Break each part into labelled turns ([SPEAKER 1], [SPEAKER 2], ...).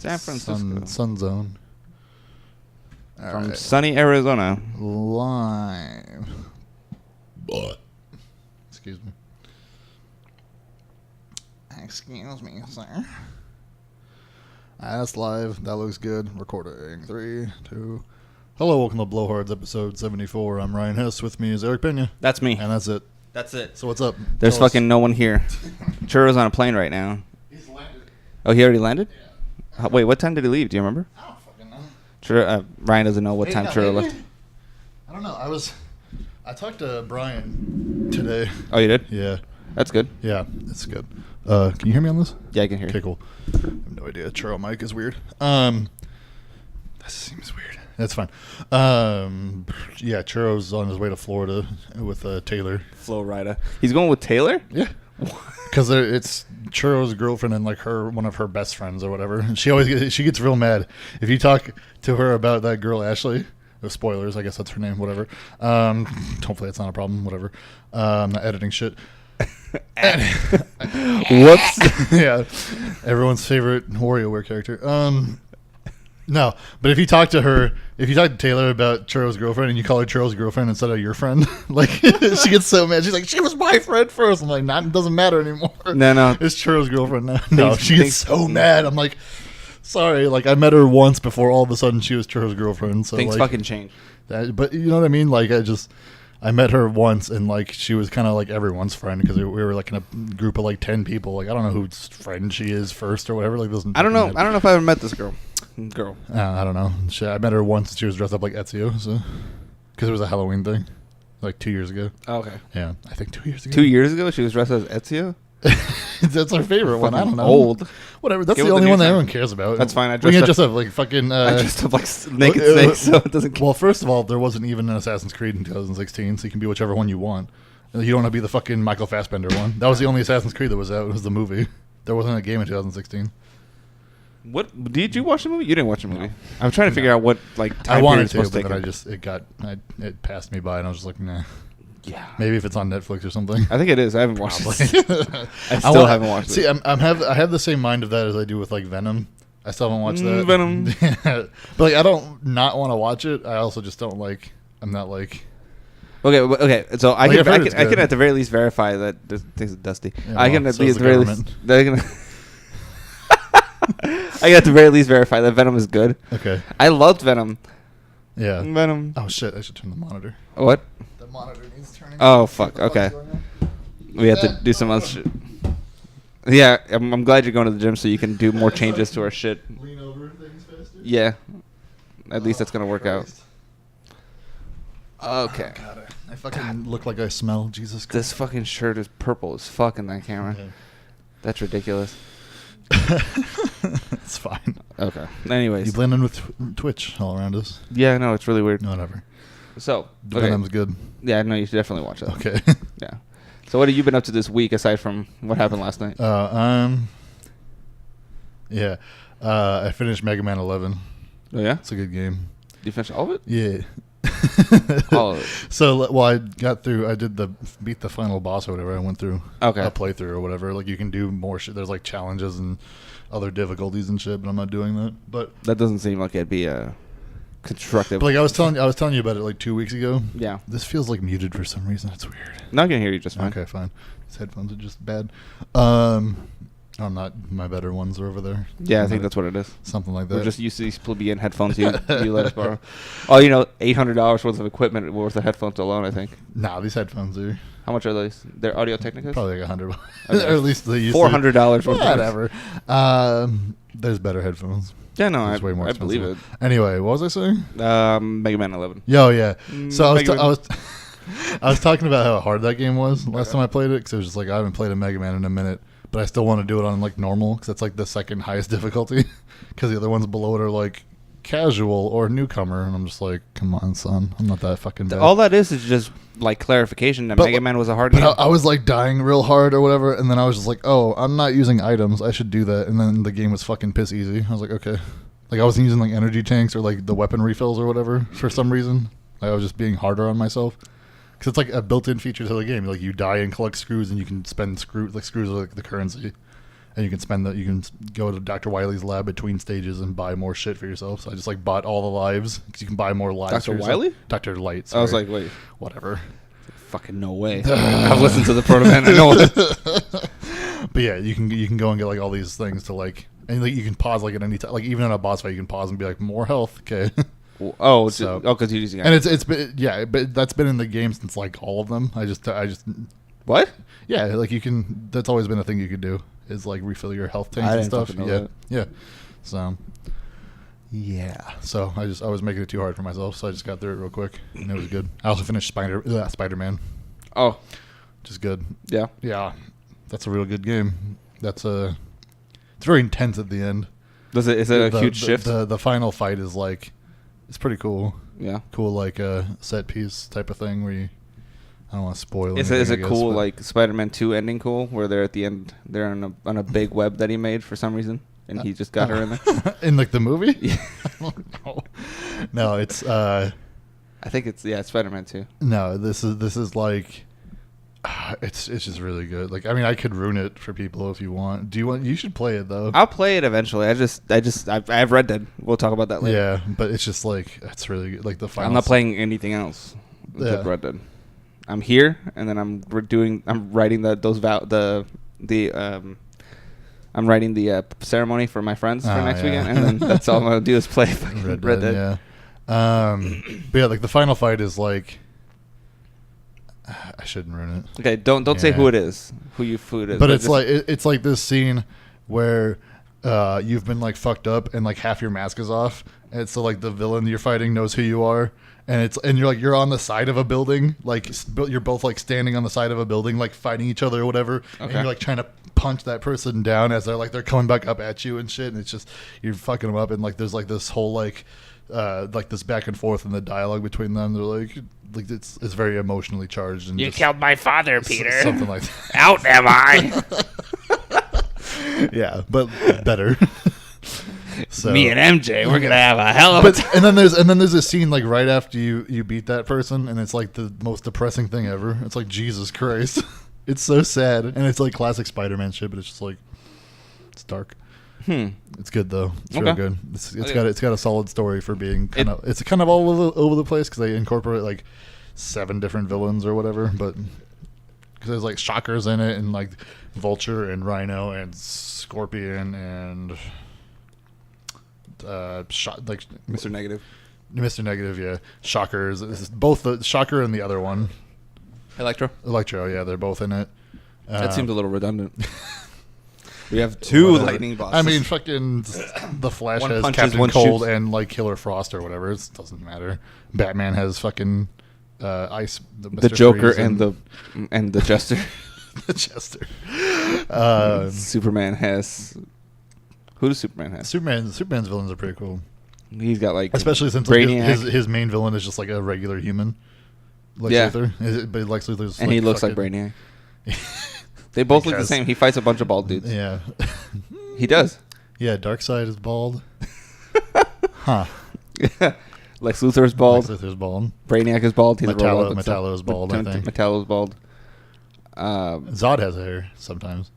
[SPEAKER 1] San Francisco.
[SPEAKER 2] Sun Zone.
[SPEAKER 1] From sunny Arizona.
[SPEAKER 2] Live. Excuse me. Excuse me, sir. That's live. That looks good. Recording. 3, 2. Hello, welcome to Blowhards, episode 74. I'm Ryan Hess. With me is Eric Pena.
[SPEAKER 1] That's me.
[SPEAKER 2] And that's it.
[SPEAKER 1] That's it.
[SPEAKER 2] So what's up?
[SPEAKER 1] There's fucking no one here. Churro's on a plane right now.
[SPEAKER 2] He's landed.
[SPEAKER 1] Oh, he already landed?
[SPEAKER 2] Yeah.
[SPEAKER 1] Wait, what time did he leave? Do you remember?
[SPEAKER 2] I don't fucking know.
[SPEAKER 1] Ryan doesn't know what time Churro left.
[SPEAKER 2] I don't know. I talked to Brian today.
[SPEAKER 1] Oh, you did?
[SPEAKER 2] Yeah.
[SPEAKER 1] That's good.
[SPEAKER 2] Yeah, it's good. Can you hear me on this?
[SPEAKER 1] Yeah, I can hear you.
[SPEAKER 2] Okay, cool. I have no idea. Churro mic is weird. That seems weird. That's fine. Yeah, Churro's on his way to Florida with Taylor.
[SPEAKER 1] Flow Rida. He's going with Taylor?
[SPEAKER 2] Yeah. Because it's Churro's girlfriend and like one of her best friends or whatever. And she gets real mad if you talk to her about that girl Ashley. Spoilers, I guess that's her name. Whatever. Hopefully that's not a problem. Whatever. Not editing shit.
[SPEAKER 1] Whoops.
[SPEAKER 2] Yeah, everyone's favorite WarioWare character. No, but if you talk to Taylor about Churro's girlfriend and you call her Churro's girlfriend instead of your friend, like she gets so mad. She's like, she was my friend first. I'm like, it doesn't matter anymore.
[SPEAKER 1] No.
[SPEAKER 2] It's Churro's girlfriend now. No, she gets so mad. I'm like, sorry. Like I met her once before. All of a sudden, she was Churro's girlfriend. So
[SPEAKER 1] things
[SPEAKER 2] like,
[SPEAKER 1] fucking change.
[SPEAKER 2] But you know what I mean? Like I met her once, and like she was kind of like everyone's friend because we were like in a group of like 10 people. Like I don't know whose friend she is first or whatever. Like
[SPEAKER 1] I don't know. I don't know if I ever met this girl.
[SPEAKER 2] I don't know. I met her once. And she was dressed up like Ezio, so because it was a Halloween thing, like 2 years ago.
[SPEAKER 1] Oh, okay.
[SPEAKER 2] Yeah, I think 2 years ago.
[SPEAKER 1] 2 years ago, she was dressed as Ezio.
[SPEAKER 2] That's our favorite one. I don't know.
[SPEAKER 1] Old.
[SPEAKER 2] Whatever. That's the only one that everyone cares about.
[SPEAKER 1] That's fine.
[SPEAKER 2] I dressed up like fucking.
[SPEAKER 1] I dressed up like naked snake, so it doesn't.
[SPEAKER 2] Well, first of all, there wasn't even an Assassin's Creed in 2016, so you can be whichever one you want. You don't want to be the fucking Michael Fassbender one. That was the only Assassin's Creed that was out. It was the movie. There wasn't a game in 2016.
[SPEAKER 1] What did you watch the movie? You didn't watch the movie. I'm trying to figure out what like time
[SPEAKER 2] I wanted
[SPEAKER 1] period
[SPEAKER 2] to, but
[SPEAKER 1] then
[SPEAKER 2] it passed me by, and I was just like, nah.
[SPEAKER 1] Yeah.
[SPEAKER 2] Maybe if it's on Netflix or something.
[SPEAKER 1] I think it is. I haven't watched it. I still haven't watched it.
[SPEAKER 2] See, I have the same mind of that as I do with like Venom. I still haven't watched that.
[SPEAKER 1] Venom.
[SPEAKER 2] But like I don't not want to watch it. I also just don't like. I'm not like.
[SPEAKER 1] Okay. So I
[SPEAKER 2] Like,
[SPEAKER 1] can at the very least verify that this thing's dusty.
[SPEAKER 2] Yeah,
[SPEAKER 1] I can
[SPEAKER 2] well,
[SPEAKER 1] at
[SPEAKER 2] so
[SPEAKER 1] the
[SPEAKER 2] is the
[SPEAKER 1] very least. I can at the very least verify that Venom is good.
[SPEAKER 2] Okay.
[SPEAKER 1] I loved Venom.
[SPEAKER 2] Yeah.
[SPEAKER 1] Venom.
[SPEAKER 2] Oh shit! I should turn the monitor.
[SPEAKER 1] What?
[SPEAKER 2] The monitor needs turning.
[SPEAKER 1] Oh fuck. Okay. We have to do some other shit. Yeah, I'm glad you're going to the gym so you can do more changes to our shit.
[SPEAKER 2] Lean over things faster.
[SPEAKER 1] Yeah. At least that's gonna work out. Okay.
[SPEAKER 2] Oh, God, I fucking look like I smell. Jesus Christ.
[SPEAKER 1] This fucking shirt is purple as fuck in that camera.
[SPEAKER 2] Yeah.
[SPEAKER 1] That's ridiculous.
[SPEAKER 2] It's fine.
[SPEAKER 1] Okay. Anyways.
[SPEAKER 2] You blend in with Twitch all around us.
[SPEAKER 1] Yeah, no, it's really weird.
[SPEAKER 2] No, whatever.
[SPEAKER 1] So,
[SPEAKER 2] Venom's good.
[SPEAKER 1] Yeah, no, you should definitely watch that.
[SPEAKER 2] Okay.
[SPEAKER 1] Yeah. So what have you been up to this week aside from what happened last night?
[SPEAKER 2] Yeah. I finished Mega Man 11.
[SPEAKER 1] Oh, yeah?
[SPEAKER 2] It's a good game.
[SPEAKER 1] Did you finish all of it?
[SPEAKER 2] Yeah.
[SPEAKER 1] All of it.
[SPEAKER 2] So, I got through, beat the final boss or whatever. I went through a playthrough or whatever. Like, you can do more shit. There's, like, challenges and other difficulties and shit, but I'm not doing that. But
[SPEAKER 1] that doesn't seem like it'd be constructive.
[SPEAKER 2] But, like, I was telling you about it, like, 2 weeks ago.
[SPEAKER 1] Yeah.
[SPEAKER 2] This feels, like, muted for some reason. It's weird.
[SPEAKER 1] No, I can hear you just fine.
[SPEAKER 2] Okay, fine. These headphones are just bad. I'm not. My better ones are over there.
[SPEAKER 1] Yeah, I think that's what it is.
[SPEAKER 2] Something like that.
[SPEAKER 1] We're just used to these plebeian headphones you let us borrow. Oh, $800 worth of equipment worth of headphones alone, I think.
[SPEAKER 2] Nah, these headphones are...
[SPEAKER 1] How much are these? They're Audio Technicas?
[SPEAKER 2] Probably like $100.
[SPEAKER 1] Okay.
[SPEAKER 2] Or at least they used
[SPEAKER 1] $400 worth of
[SPEAKER 2] whatever. There's better headphones.
[SPEAKER 1] Yeah, no,
[SPEAKER 2] I
[SPEAKER 1] believe it.
[SPEAKER 2] Anyway, what was I saying?
[SPEAKER 1] Mega Man 11.
[SPEAKER 2] Yo, yeah. So I was talking about how hard that game was last time I played it, because it was just like, I haven't played a Mega Man in a minute, but I still want to do it on like normal, because that's like the second highest difficulty, because the other ones below it are like casual or newcomer, and I'm just like, come on, son, I'm not that fucking bad.
[SPEAKER 1] All that is just like clarification that Mega Man was a hard game.
[SPEAKER 2] I was like dying real hard or whatever, and then I was just like, oh, I'm not using items, I should do that, and then the game was fucking piss easy. I was like, okay. Like I wasn't using like energy tanks or like the weapon refills or whatever for some reason. Like I was just being harder on myself. Because it's like a built-in feature to the game. Like you die and collect screws, and you can spend screws are like the currency. and you can go to Dr. Wily's lab between stages and buy more shit for yourself. So I just like bought all the lives because you can buy more lives.
[SPEAKER 1] Dr. Wily?
[SPEAKER 2] Dr. Light. Sorry.
[SPEAKER 1] I was like, wait,
[SPEAKER 2] whatever.
[SPEAKER 1] Fucking no way. I've listened to the Proto Man. I know it.
[SPEAKER 2] But yeah, you can go and get like all these things to like, and like you can pause like at any time. Like even in a boss fight, you can pause and be like, more health. Okay.
[SPEAKER 1] Oh, because you're using it.
[SPEAKER 2] And it's been, yeah, but that's been in the game since like all of them. I just
[SPEAKER 1] what?
[SPEAKER 2] Yeah, like you can. That's always been a thing you could do is like refill your health tanks and stuff. Yeah. So yeah. So I was making it too hard for myself, so I just got through it real quick, and it was good. I also finished Spider-Man.
[SPEAKER 1] Oh,
[SPEAKER 2] which is good.
[SPEAKER 1] Yeah.
[SPEAKER 2] Yeah, that's a real good game. It's very intense at the end.
[SPEAKER 1] Is it a huge shift?
[SPEAKER 2] The final fight is like, it's pretty cool.
[SPEAKER 1] Yeah.
[SPEAKER 2] Cool, like a set piece type of thing where I don't want to spoil it.
[SPEAKER 1] Is it cool, like Spider-Man 2 ending cool, where they're at the end, they're on a big web that he made for some reason, and he just got her in there?
[SPEAKER 2] In like the movie?
[SPEAKER 1] Yeah.
[SPEAKER 2] I don't know. No, it's
[SPEAKER 1] I think it's Spider-Man 2.
[SPEAKER 2] No, this is like it's just really good. Like, I mean, I could ruin it for people if you want. You should play it though.
[SPEAKER 1] I'll play it eventually. I have Red Dead. We'll talk about that later.
[SPEAKER 2] Yeah, but it's just like it's really good. Like the final.
[SPEAKER 1] I'm not playing anything else except Red Dead. I'm here, and then I'm writing I'm writing the ceremony for my friends for next weekend, and then that's all I'm gonna do is play fucking Red Dead.
[SPEAKER 2] Yeah. But yeah, like the final fight is like, I shouldn't ruin it.
[SPEAKER 1] Okay, don't say who it is, who it is.
[SPEAKER 2] But it's like this scene where you've been like fucked up and like half your mask is off, and so like the villain you're fighting knows who you are. And you're on the side of a building, like you're both like standing on the side of a building, like fighting each other or whatever. Okay. And you're like trying to punch that person down as they're coming back up at you and shit. And it's just you're fucking them up. And like there's like this whole like this back and forth in the dialogue between them. They're like it's very emotionally charged. And
[SPEAKER 3] you killed my father, Peter.
[SPEAKER 2] Something like that.
[SPEAKER 3] Out am I?
[SPEAKER 2] Yeah, but better. So,
[SPEAKER 3] me and MJ, we're gonna have a hell of a time.
[SPEAKER 2] And then there's a scene like right after you beat that person, and it's like the most depressing thing ever. It's like Jesus Christ, it's so sad, and it's like classic Spider-Man shit, but it's just like it's dark. It's good though. It's real good. It's got a solid story for being it's kind of all over the place because they incorporate like 7 different villains or whatever, but because there's like Shockers in it and like Vulture and Rhino and Scorpion and. Like
[SPEAKER 1] Mr. Negative,
[SPEAKER 2] yeah. Shockers. This is both the Shocker and the other one.
[SPEAKER 1] Electro,
[SPEAKER 2] yeah, they're both in it.
[SPEAKER 1] That seemed a little redundant. We have 2 lightning bosses.
[SPEAKER 2] I mean, fucking the Flash has Captain Cold and like Killer Frost or whatever. It doesn't matter. Batman has fucking Ice.
[SPEAKER 1] The Joker and the Jester.
[SPEAKER 2] The Jester.
[SPEAKER 1] Superman has. Who does Superman have?
[SPEAKER 2] Superman's villains are pretty cool.
[SPEAKER 1] He's got like,
[SPEAKER 2] especially since like, his main villain is just like a regular human. Lex Luthor. But Lex Luthor's
[SPEAKER 1] and he looks like Brainiac. They both look the same. He fights a bunch of bald dudes.
[SPEAKER 2] Yeah.
[SPEAKER 1] He does.
[SPEAKER 2] Yeah, Darkseid is bald. Huh.
[SPEAKER 1] Lex Luthor is bald. Brainiac is bald.
[SPEAKER 2] Metallo is bald, I think.
[SPEAKER 1] Metallo is bald.
[SPEAKER 2] Zod has hair sometimes.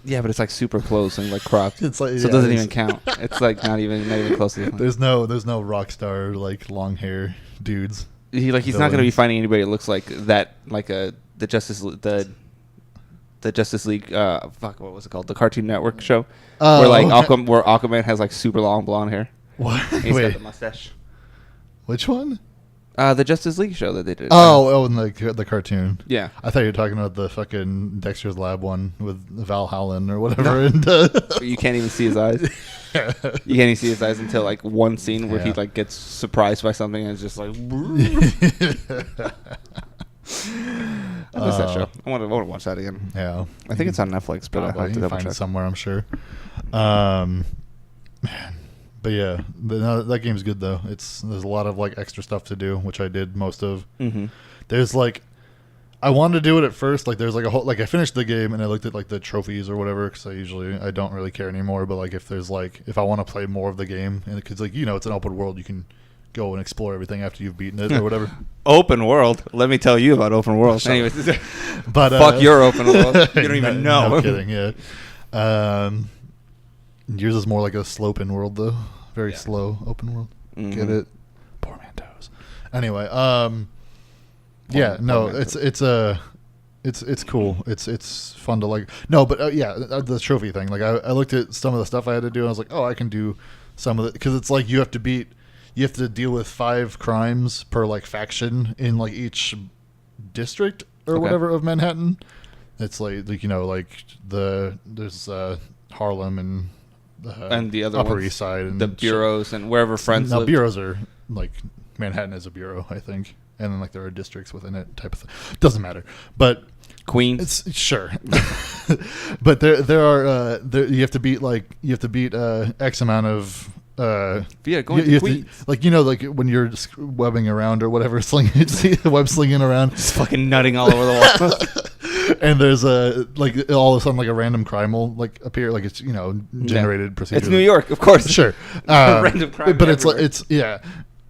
[SPEAKER 1] Yeah, but it's like super close and like cropped.
[SPEAKER 2] It's like,
[SPEAKER 1] so it doesn't even count. It's like not even close to the
[SPEAKER 2] There's no rock star like long hair dudes.
[SPEAKER 1] He's not going to be finding anybody that looks like that, like the Justice League. What was it called? The Cartoon Network show, where Aquaman has like super long blonde hair.
[SPEAKER 2] What?
[SPEAKER 1] He's got the mustache.
[SPEAKER 2] Which one?
[SPEAKER 1] The Justice League show that they did.
[SPEAKER 2] And the cartoon.
[SPEAKER 1] Yeah.
[SPEAKER 2] I thought you were talking about the fucking Dexter's Lab one with Val Howland or whatever.
[SPEAKER 1] No. You can't even see his eyes. You can't even see his eyes until like one scene where he like gets surprised by something and it's just like. I miss that show. I want to watch that again.
[SPEAKER 2] Yeah.
[SPEAKER 1] I think it's on Netflix, but I have to double check.
[SPEAKER 2] Find it somewhere, I'm sure. Man. But yeah, that game's good though. There's a lot of like extra stuff to do, which I did most of.
[SPEAKER 1] Mm-hmm.
[SPEAKER 2] There's like, I wanted to do it at first. Like there's like a whole I finished the game and I looked at like the trophies or whatever because I don't really care anymore. But like if I want to play more of the game and because like it's an open world, you can go and explore everything after you've beaten it or whatever.
[SPEAKER 1] Open world. Let me tell you about open world. Anyways,
[SPEAKER 2] but
[SPEAKER 1] fuck your open world. You don't even know.
[SPEAKER 2] No kidding. Yeah. Yours is more like a slow open world, though. Very slow open world.
[SPEAKER 1] Mm-hmm.
[SPEAKER 2] Get it? Poor man toes. Anyway, yeah, no, it's cool. It's fun to like. No, but the trophy thing. Like I looked at some of the stuff I had to do, and I was like, oh, I can do some of it because it's like you have to deal with 5 crimes per like faction in like each district or whatever of Manhattan. It's like there's Harlem and
[SPEAKER 1] the other
[SPEAKER 2] Upper
[SPEAKER 1] ones,
[SPEAKER 2] East Side and
[SPEAKER 1] the bureaus and wherever friends live.
[SPEAKER 2] Bureaus are like Manhattan is a bureau, I think, and then like there are districts within it, type of thing. Doesn't matter, but
[SPEAKER 1] Queens.
[SPEAKER 2] it's sure. But there are you have to beat X amount of.
[SPEAKER 1] Going
[SPEAKER 2] you
[SPEAKER 1] to
[SPEAKER 2] have
[SPEAKER 1] Queens.
[SPEAKER 2] like when you're webbing around or whatever, slinging, see the web slinging around,
[SPEAKER 1] Just fucking nutting all over the wall.
[SPEAKER 2] and there's like all of a sudden like a random crime will like appear, like it's generated procedure.
[SPEAKER 1] It's New York, of course.
[SPEAKER 2] Sure.
[SPEAKER 1] Random crime
[SPEAKER 2] but it's
[SPEAKER 1] everywhere.
[SPEAKER 2] like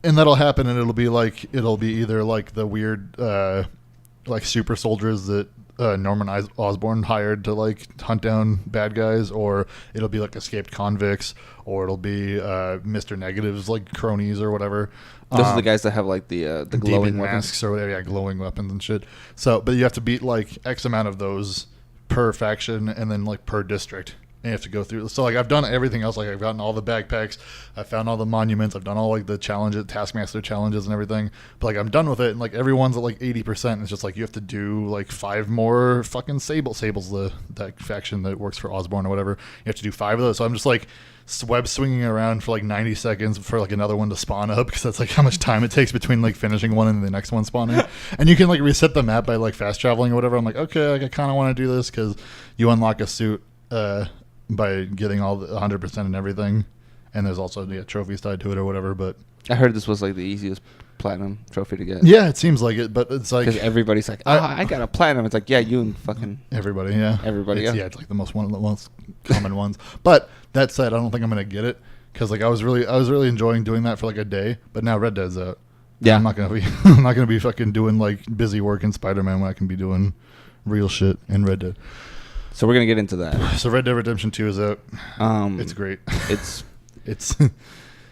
[SPEAKER 2] and that'll happen, and it'll be either like the weird like super soldiers that Norman Osborn hired to like hunt down bad guys, or it'll be like escaped convicts, or it'll be Mr. Negative's like cronies or whatever.
[SPEAKER 1] Those are the guys that have like the glowing
[SPEAKER 2] demon
[SPEAKER 1] weapons.
[SPEAKER 2] masks or whatever, glowing weapons and shit. So, but you have to beat like X amount of those per faction, and then like per district. And you have to go through. So like I've done everything else. Like I've gotten all the backpacks. I found all the monuments. I've done all like the challenges, Taskmaster challenges and everything. But like I'm done with it. And like everyone's at like 80%. It's just like you have to do like 5 more fucking Sable's that faction that works for Osborn or whatever. You have to do 5 of those. So I'm just like web swinging around for like 90 seconds for like another one to spawn up, because that's like how much time it takes between like finishing one and the next one spawning. And you can like reset the map by like fast traveling or whatever. I'm like, okay, like, I kind of want to do this because you unlock a suit by getting all the 100% and everything, and there's also trophies tied to it or whatever. But
[SPEAKER 1] I heard this was like the easiest platinum trophy to get.
[SPEAKER 2] Yeah, it seems like it, but it's like
[SPEAKER 1] because everybody's like, I got a platinum. It's like, yeah, you and fucking
[SPEAKER 2] everybody, yeah,
[SPEAKER 1] everybody,
[SPEAKER 2] it's, it's like the most common ones. But that said, I don't think I'm gonna get it because like I was really enjoying doing that for like a day. But now Red Dead's out.
[SPEAKER 1] Yeah,
[SPEAKER 2] I'm not gonna be fucking doing like busy work in Spider-Man when I can be doing real shit in Red Dead.
[SPEAKER 1] So we're gonna get into that.
[SPEAKER 2] So Red Dead Redemption 2 is out. It's great. It's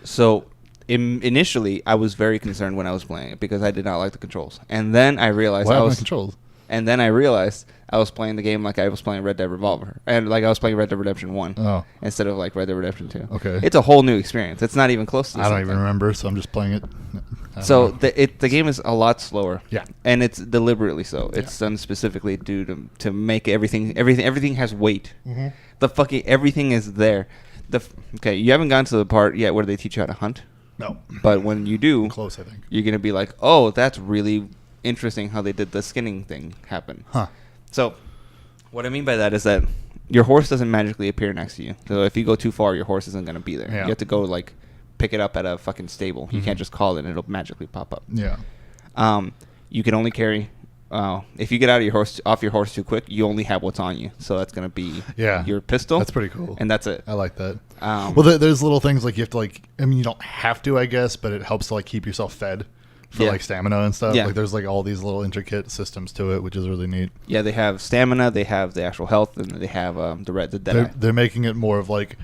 [SPEAKER 1] so. Initially, I was very concerned when I was playing it because I did not like the controls, and then I realized
[SPEAKER 2] controls.
[SPEAKER 1] And then I realized I was playing the game like I was playing Red Dead Revolver, and like I was playing Red Dead Redemption 1 instead of like Red Dead Redemption 2.
[SPEAKER 2] Okay,
[SPEAKER 1] it's a whole new experience. It's not even close to the
[SPEAKER 2] I don't
[SPEAKER 1] same
[SPEAKER 2] even
[SPEAKER 1] thing.
[SPEAKER 2] remember, so I'm just playing it.
[SPEAKER 1] So the game is a lot slower.
[SPEAKER 2] Yeah,
[SPEAKER 1] and it's deliberately so. It's done specifically due to make everything has weight.
[SPEAKER 2] Mm-hmm.
[SPEAKER 1] The fucking everything is there. Okay, you haven't gotten to the part yet where they teach you how to hunt.
[SPEAKER 2] No.
[SPEAKER 1] But when you do,
[SPEAKER 2] close, I think.
[SPEAKER 1] You're going to be like, oh, that's really interesting how they did the skinning thing happen.
[SPEAKER 2] Huh.
[SPEAKER 1] So what I mean by that is that your horse doesn't magically appear next to you. So if you go too far, your horse isn't going to be there. Yeah. You have to go like pick it up at a fucking stable. You can't just call it and it'll magically pop up.
[SPEAKER 2] Yeah.
[SPEAKER 1] You can only carry... if you get off your horse too quick, you only have what's on you. So that's going to be your pistol.
[SPEAKER 2] That's pretty cool.
[SPEAKER 1] And that's it.
[SPEAKER 2] I like that. Well, there's little things like you have to like, I mean, you don't have to, I guess, but it helps to like keep yourself fed for like stamina and stuff. Yeah. Like there's like all these little intricate systems to it, which is really neat.
[SPEAKER 1] Yeah, they have stamina, they have the actual health, and they have the dead.
[SPEAKER 2] They're making it more of like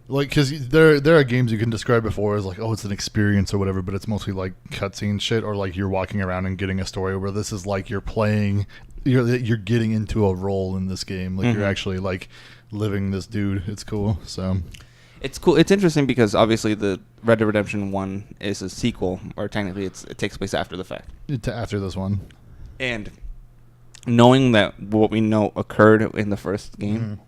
[SPEAKER 2] because there are games you can describe before as like, oh, it's an experience or whatever, but it's mostly like cutscene shit, or like you're walking around and getting a story, where this is like you're getting into a role in this game, like you're actually like living this dude. It's cool. So
[SPEAKER 1] it's cool. It's interesting because obviously the Red Dead Redemption 1 is a sequel, or technically it takes place after the fact.
[SPEAKER 2] After this one,
[SPEAKER 1] and knowing that what we know occurred in the first game. Mm-hmm.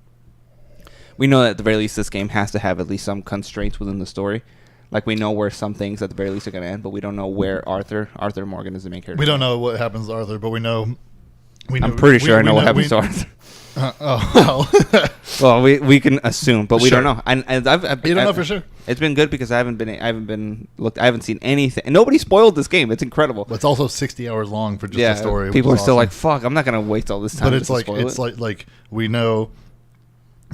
[SPEAKER 1] We know that at the very least this game has to have at least some constraints within the story. Like we know where some things at the very least are going to end, but we don't know where Arthur Morgan is the main character.
[SPEAKER 2] We don't know what happens to Arthur, but we know.
[SPEAKER 1] I'm pretty sure I know what happens to Arthur. Well, we can assume, but we don't know. And
[SPEAKER 2] you don't know for sure.
[SPEAKER 1] It's been good because I haven't seen anything. And nobody spoiled this game. It's incredible.
[SPEAKER 2] But it's also 60 hours long for just the story.
[SPEAKER 1] People are still like, "Fuck, I'm not going to waste all this time."
[SPEAKER 2] But it's like we know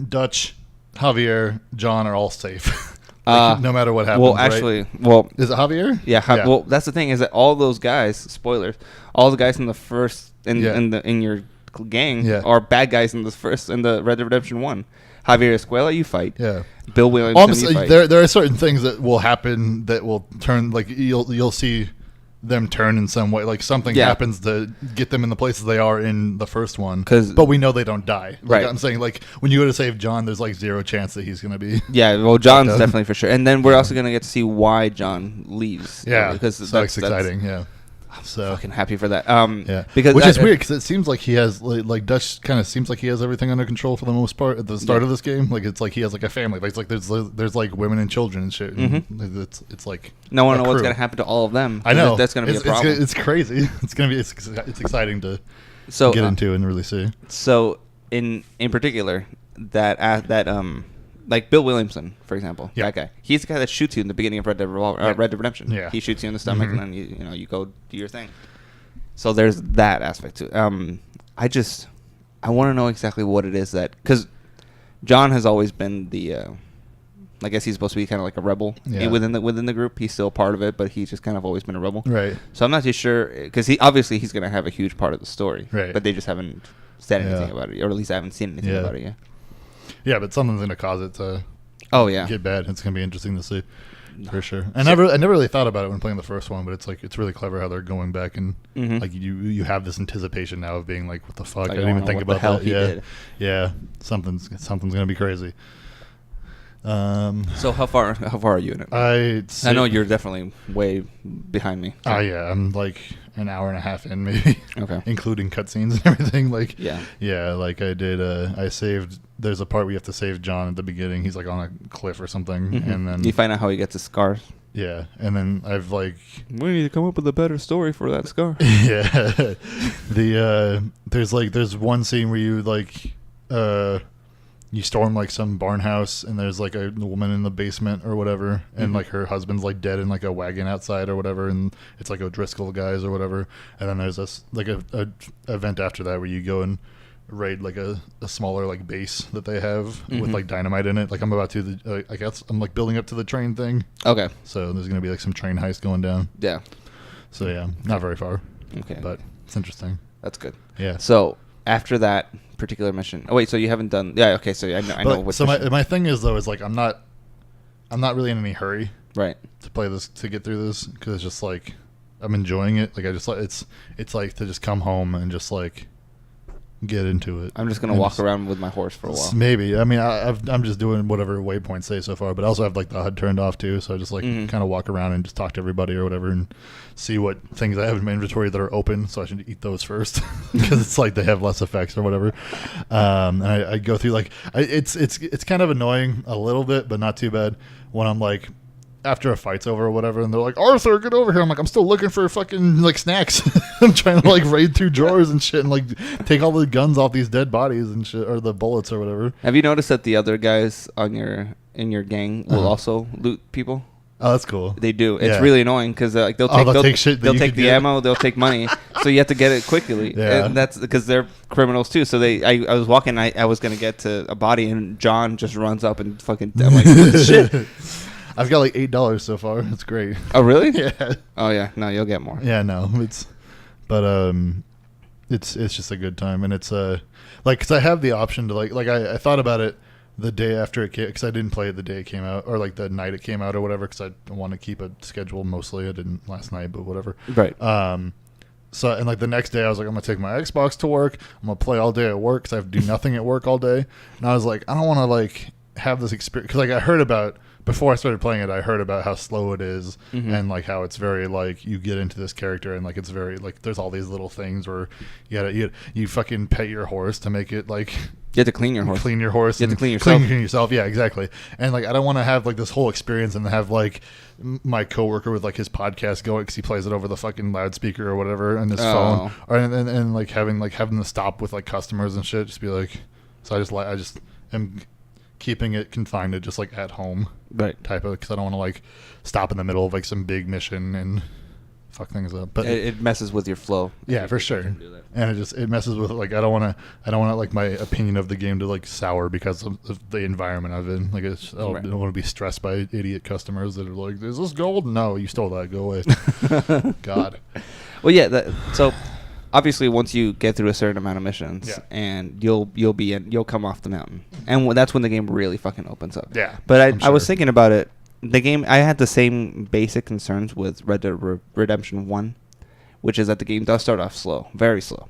[SPEAKER 2] Dutch, Javier, John are all safe. No matter what happens.
[SPEAKER 1] Well, actually,
[SPEAKER 2] is it Javier?
[SPEAKER 1] Yeah. Well, that's the thing is that all those guys, spoilers, all the guys in the first in your gang are bad guys in the Red Dead Redemption 1. Javier Escuela, you fight.
[SPEAKER 2] Yeah.
[SPEAKER 1] Bill Williamson,
[SPEAKER 2] Obviously,
[SPEAKER 1] you fight.
[SPEAKER 2] there are certain things that will happen that will turn, like, you'll see them turn in some way. Like, something happens to get them in the places they are in the first one. But we know they don't die. Like, I'm saying, like, when you go to save John, there's, like, zero chance that he's going to be...
[SPEAKER 1] Yeah, well, John's definitely for sure. And then we're also going to get to see why John leaves.
[SPEAKER 2] Yeah,
[SPEAKER 1] because
[SPEAKER 2] that's exciting,
[SPEAKER 1] I'm
[SPEAKER 2] so
[SPEAKER 1] fucking happy for that.
[SPEAKER 2] Which is weird because it seems like he has like Dutch kind of seems like he has everything under control for the most part at the start of this game. Like it's like he has like a family. Like, it's like there's like women and children and shit. And it's like
[SPEAKER 1] no one knows what's gonna happen to all of them.
[SPEAKER 2] I know
[SPEAKER 1] that's gonna be a problem.
[SPEAKER 2] It's crazy. It's exciting to get into and really see.
[SPEAKER 1] So in particular like Bill Williamson, for example, that guy. He's the guy that shoots you in the beginning of Red Dead Redemption.
[SPEAKER 2] Yeah.
[SPEAKER 1] He shoots you in the stomach, and then you go do your thing. So there's that aspect to it. I want to know exactly what it is because John has always been the. I guess he's supposed to be kind of like a rebel within the group. He's still part of it, but he's just kind of always been a rebel.
[SPEAKER 2] Right.
[SPEAKER 1] So I'm not too sure because he's going to have a huge part of the story.
[SPEAKER 2] Right.
[SPEAKER 1] But they just haven't said anything about it, or at least I haven't seen anything about it yet.
[SPEAKER 2] Yeah, but something's going to cause it to get bad. It's going to be interesting to see, for sure. I never really thought about it when playing the first one, but it's really clever how they're going back and like you have this anticipation now of being like, what the fuck?
[SPEAKER 1] Like,
[SPEAKER 2] I didn't even think about that.
[SPEAKER 1] Did.
[SPEAKER 2] Yeah, something's going to be crazy.
[SPEAKER 1] So how far are you in it? I know you're definitely way behind me.
[SPEAKER 2] Oh yeah, I'm like an hour and a half in maybe.
[SPEAKER 1] Okay.
[SPEAKER 2] Including cutscenes and everything. Like
[SPEAKER 1] yeah,
[SPEAKER 2] like I did. I saved. There's a part where you have to save John at the beginning. He's like on a cliff or something, and then
[SPEAKER 1] you find out how he gets his scars.
[SPEAKER 2] Yeah, and then I've like
[SPEAKER 1] we need to come up with a better story for that scar.
[SPEAKER 2] Yeah, there's one scene where you like you storm like some barn house and there's like a woman in the basement or whatever, and like her husband's like dead in like a wagon outside or whatever, and it's like O'Driscoll guys or whatever, and then there's this like a event after that where you go and raid like a smaller like base that they have with like dynamite in it. Like I'm about to I guess I'm like building up to the train thing.
[SPEAKER 1] Okay.
[SPEAKER 2] So there's gonna be like some train heist going down.
[SPEAKER 1] Yeah.
[SPEAKER 2] So yeah, not very far.
[SPEAKER 1] Okay.
[SPEAKER 2] But it's interesting.
[SPEAKER 1] That's good.
[SPEAKER 2] Yeah.
[SPEAKER 1] So after that particular mission, oh wait, so you haven't done? Yeah. Okay. So I know what.
[SPEAKER 2] So my thing is though is like I'm not really in any hurry.
[SPEAKER 1] Right.
[SPEAKER 2] To play this, to get through this, because it's just like I'm enjoying it. Like I just like it's like to just come home and just like get into it.
[SPEAKER 1] I'm just gonna walk around with my horse for a while.
[SPEAKER 2] Maybe. I mean, I'm just doing whatever waypoints say so far, but I also have like the HUD turned off too, so I just like kind of walk around and just talk to everybody or whatever and see what things I have in my inventory that are open, so I should eat those first because it's like they have less effects or whatever. And I go through like it's kind of annoying a little bit, but not too bad when I'm like, after a fight's over or whatever, and they're like, Arthur, get over here. I'm like, I'm still looking for fucking like snacks. I'm trying to like raid through drawers and shit and like take all the guns off these dead bodies and shit, or the bullets or whatever.
[SPEAKER 1] Have you noticed that the other guys in your gang will also loot people?
[SPEAKER 2] Oh, that's cool.
[SPEAKER 1] They do. It's really annoying because like they'll take shit. They'll take the ammo. They'll take money. So you have to get it quickly.
[SPEAKER 2] Yeah.
[SPEAKER 1] And that's because they're criminals too. So I was walking. I was gonna get to a body, and John just runs up and fucking. I'm like, shit.
[SPEAKER 2] I've got like $8 so far. It's great.
[SPEAKER 1] Oh really?
[SPEAKER 2] Yeah.
[SPEAKER 1] Oh yeah. No, you'll get more.
[SPEAKER 2] Yeah, no. It's just a good time, and it's like because I have the option to like I thought about it the day after it came, because I didn't play it the day it came out or like the night it came out or whatever, because I want to keep a schedule mostly. I didn't last night, but whatever.
[SPEAKER 1] Right.
[SPEAKER 2] So and like the next day I was like, I'm gonna take my Xbox to work. I'm gonna play all day at work because I have to do nothing at work all day. And I was like, I don't want to like have this experience because like I heard about. Before I started playing it, I heard about how slow it is and like how it's very like you get into this character and like it's very like there's all these little things where you fucking pet your horse to make it like
[SPEAKER 1] you have to clean your horse.
[SPEAKER 2] Clean your horse.
[SPEAKER 1] You have to clean yourself.
[SPEAKER 2] Clean yourself. Yeah, exactly. And like I don't want to have like this whole experience and have like my coworker with like his podcast going because he plays it over the fucking loudspeaker or whatever on his phone, or and like having to stop with like customers and shit. Just be like, so I just am keeping it confined to just like at home type of, because I don't want to like stop in the middle of like some big mission and fuck things up. But
[SPEAKER 1] it messes with your flow.
[SPEAKER 2] Yeah, for sure. And it messes with like I don't want like my opinion of the game to like sour because of the environment I'm in. Like I don't want to be stressed by idiot customers that are like, is this gold? No, you stole that. Go away. God.
[SPEAKER 1] Well, yeah. So obviously once you get through a certain amount of missions, and you'll come off the mountain, and that's when the game really fucking opens up.
[SPEAKER 2] Yeah,
[SPEAKER 1] but I was thinking about it. The game, I had the same basic concerns with Red Dead Redemption 1, which is that the game does start off slow, very slow.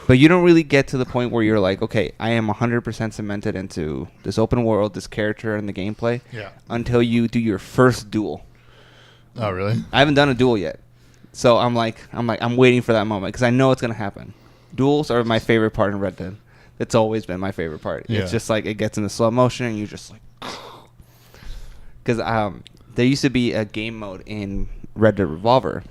[SPEAKER 1] But you don't really get to the point where you're like, okay, I am 100% cemented into this open world, this character, and the gameplay until you do your first duel.
[SPEAKER 2] Oh, really?
[SPEAKER 1] I haven't done a duel yet. So I'm waiting for that moment because I know it's going to happen. Duels are my favorite part in Red Dead. It's always been my favorite part. Yeah. It's just like it gets into slow motion and you're just like... Because there used to be a game mode in Red Dead Revolver,